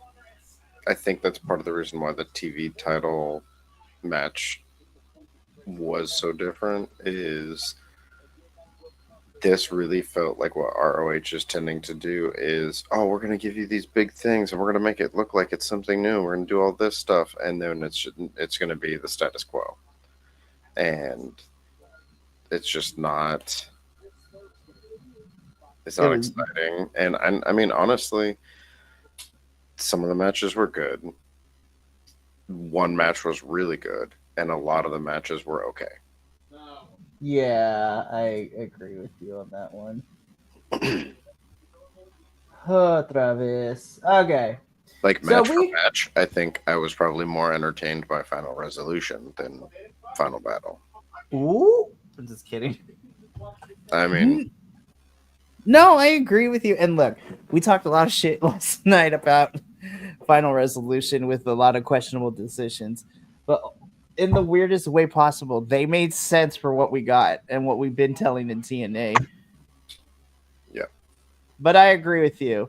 I think that's part of the reason why the TV title match was so different is this really felt like what ROH is tending to do is, oh, we're going to give you these big things and we're going to make it look like it's something new. We're going to do all this stuff. And then it's going to be the status quo. And it's just not, it's not exciting. And I mean, honestly, some of the matches were good. One match was really good. And a lot of the matches were okay. Yeah, I agree with you on that one. Otra vez. Okay. Like match for match, I think I was probably more entertained by Final Resolution than Final Battle. Ooh, I'm just kidding. I mean, no, I agree with you. And look, we talked a lot of shit last night about Final Resolution with a lot of questionable decisions, but in the weirdest way possible, they made sense for what we got and what we've been telling in TNA. Yeah. But I agree with you.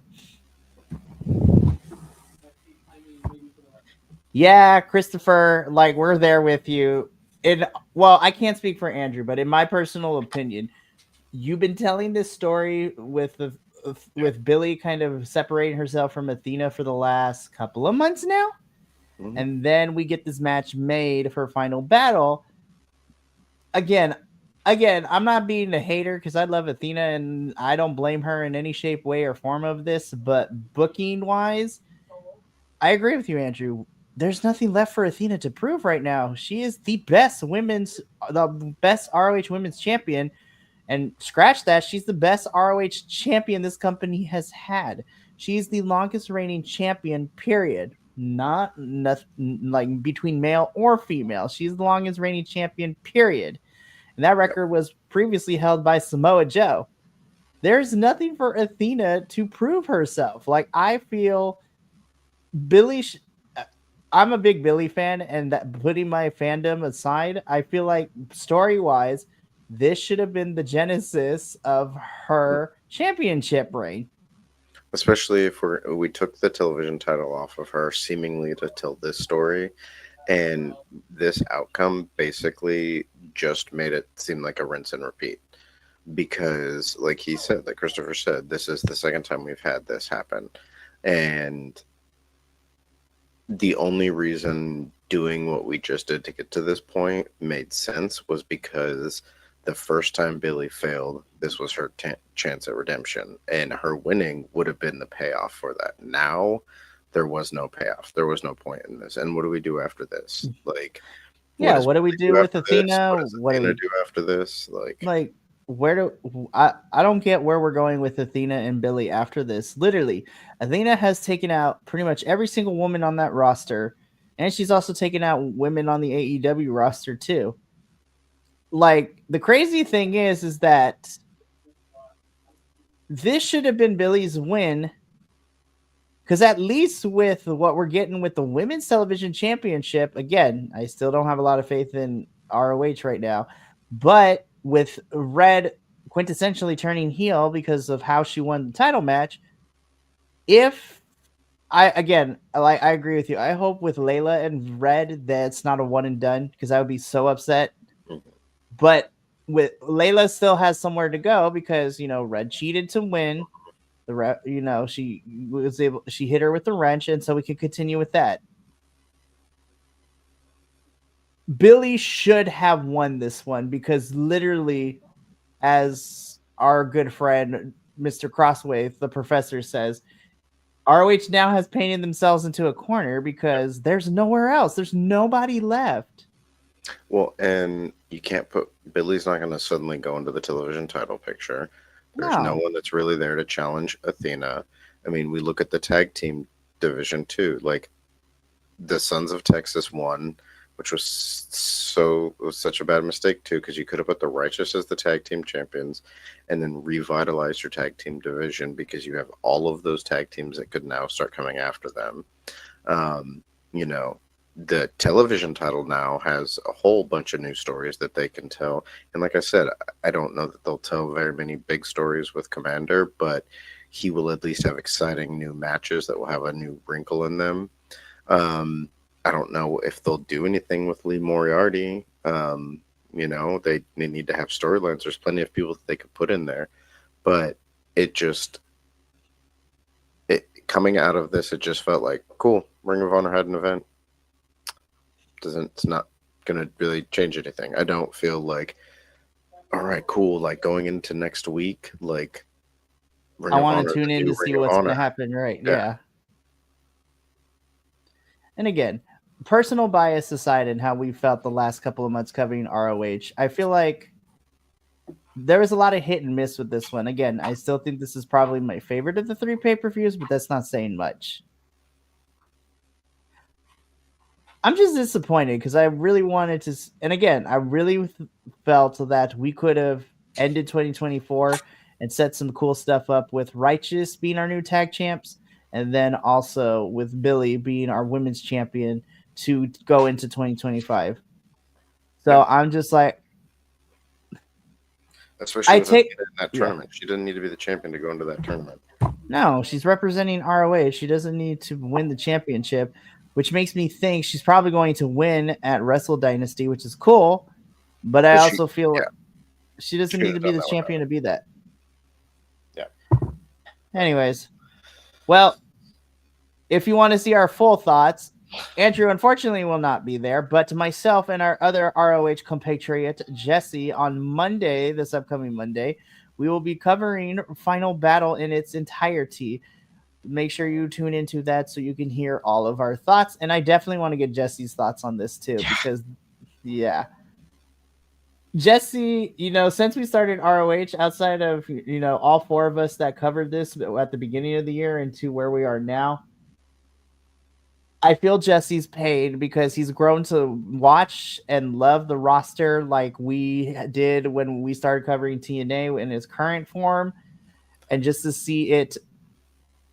Yeah, Christopher, like we're there with you. Well, I can't speak for Andrew, but in my personal opinion, you've been telling this story with Billy kind of separating herself from Athena for the last couple of months now. Mm-hmm. And then we get this match made for Final Battle. Again, I'm not being a hater because I love Athena and I don't blame her in any shape, way, or form of this. But booking wise, I agree with you, Andrew. There's nothing left for Athena to prove right now. She is the best ROH women's champion. And scratch that, she's the best ROH champion this company has had. She's the longest reigning champion, period. Not like between male or female. She's the longest reigning champion, period. And that record was previously held by Samoa Joe. There's nothing for Athena to prove herself. Like, I feel Billy... I'm a big Billy fan, and that putting my fandom aside, I feel like story-wise, this should have been the genesis of her championship reign. Especially if we took the television title off of her seemingly to tell this story, and this outcome basically just made it seem like a rinse and repeat. Because, like he said, like Christopher said, this is the second time we've had this happen. And the only reason doing what we just did to get to this point made sense was because the first time Billy failed, this was her chance at redemption, and her winning would have been the payoff for that. Now, there was no payoff. There was no point in this. And what do we do after this? Like, what do we do with Athena? What do we do after this? Like, I don't get where we're going with Athena and Billy after this. Literally, Athena has taken out pretty much every single woman on that roster, and she's also taken out women on the AEW roster too. Like, the crazy thing is that this should have been Billy's win, because at least with what we're getting with the Women's Television Championship, again, I still don't have a lot of faith in ROH right now, but with Red quintessentially turning heel because of how she won the title match, I agree with you. I hope with Layla and Red that's not a one and done, because I would be so upset. But with Layla still has somewhere to go because, Red cheated to win. She hit her with the wrench, and so we can continue with that. Billy should have won this one because literally, as our good friend Mr. Crossway, the professor, says, ROH now has painted themselves into a corner because there's nowhere else. There's nobody left. Well, and you can't Billy's not going to suddenly go into the television title picture. There's no one that's really there to challenge Athena. I mean, we look at the tag team division too. Like, the Sons of Texas won which was such a bad mistake too, because you could have put the Righteous as the tag team champions and then revitalized your tag team division, because you have all of those tag teams that could now start coming after them. You know, the television title now has a whole bunch of new stories that they can tell. And like I said, I don't know that they'll tell very many big stories with Commander, but he will at least have exciting new matches that will have a new wrinkle in them. I don't know if they'll do anything with Lee Moriarty. You know, they need to have storylines. There's plenty of people that they could put in there, but coming out of this, it just felt like, cool, Ring of Honor had an event. It's not going to really change anything. I don't feel like, all right, cool, like going into next week, like Ring I want to tune in to see what's going to happen, right? Yeah. And again, personal bias aside and how we felt the last couple of months covering ROH, I feel like there was a lot of hit and miss with this one. Again, I still think this is probably my favorite of the 3 pay-per-views, but that's not saying much. I'm just disappointed because I really wanted to, and again, I really felt that we could have ended 2024 and set some cool stuff up with Righteous being our new tag champs, and then also with Billy being our women's champion to go into 2025. So I'm just like, that's why she was in that tournament. She didn't need to be the champion to go into that tournament. No, she's representing ROH. She doesn't need to win the championship, which makes me think she's probably going to win at Wrestle Dynasty, which is cool. But I also feel like she doesn't need to be the champion to be that. Yeah. Anyways, well, if you want to see our full thoughts, Andrew unfortunately will not be there, but myself and our other ROH compatriot, Jesse, on Monday, this upcoming Monday, we will be covering Final Battle in its entirety. Make sure you tune into that so you can hear all of our thoughts. And I definitely want to get Jesse's thoughts on this too, because Jesse, you know, since we started ROH, outside of, you know, all 4 of us that covered this at the beginning of the year and to where we are now, I feel Jesse's pain because he's grown to watch and love the roster like we did when we started covering TNA in its current form, and just to see it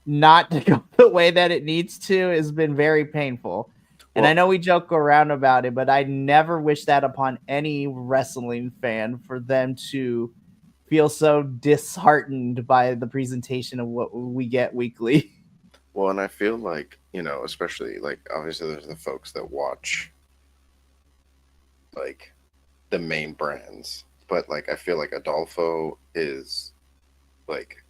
not to go the way that it needs to has been very painful. And I know we joke around about it, but I never wish that upon any wrestling fan, for them to feel so disheartened by the presentation of what we get weekly. Well, and I feel like, you know, especially, like, obviously there's the folks that watch, like, the main brands. But, like, I feel like Adolfo is, like,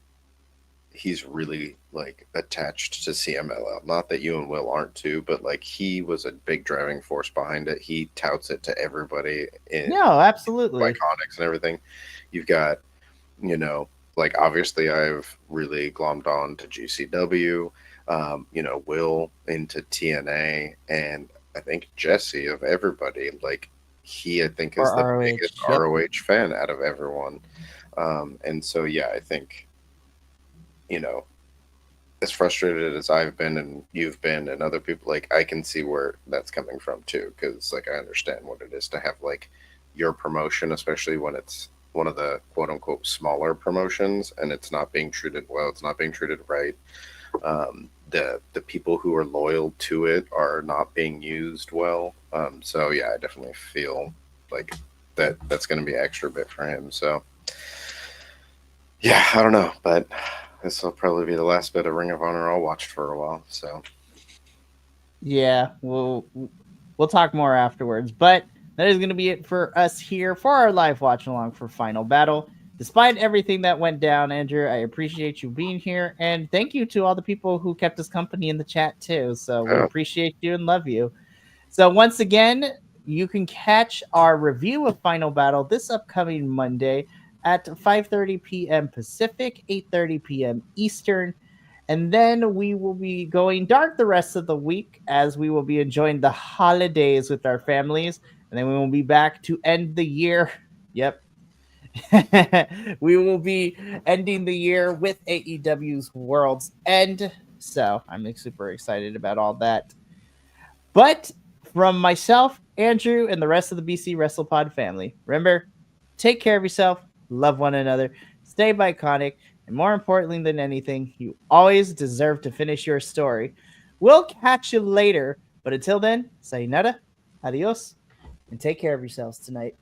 he's really, like, attached to CMLL. Not that you and Will aren't too, but, like, he was a big driving force behind it. He touts it to everybody in absolutely Bi-Conics and everything. You've got, you know, like, obviously I've really glommed on to GCW. You know, Will into TNA, and I think Jesse, of everybody, like, he, I think, is the biggest ROH fan out of everyone. And so, yeah, I think, you know, as frustrated as I've been and you've been and other people, like, I can see where that's coming from too, because, like, I understand what it is to have, like, your promotion, especially when it's one of the quote unquote smaller promotions and it's not being treated well, it's not being treated right. The people who are loyal to it are not being used well. So yeah, I definitely feel like that's going to be an extra bit for him. So yeah, I don't know, but this will probably be the last bit of Ring of Honor I'll watch for a while. So yeah, we'll talk more afterwards, but that is going to be it for us here for our live watch along for Final Battle. Despite everything that went down, Andrew, I appreciate you being here, and thank you to all the people who kept us company in the chat too. So we appreciate you and love you. So once again, you can catch our review of Final Battle this upcoming Monday at 5:30 p.m. Pacific, 8:30 p.m. Eastern. And then we will be going dark the rest of the week as we will be enjoying the holidays with our families. And then we will be back to end the year. Yep. We will be ending the year with AEW's World's End. So I'm super excited about all that. But from myself, Andrew, and the rest of the BC WrestlePod family, remember, take care of yourself, love one another, stay Bi-Conic, and more importantly than anything, you always deserve to finish your story. We'll catch you later, but until then, sayonara, adios, and take care of yourselves tonight.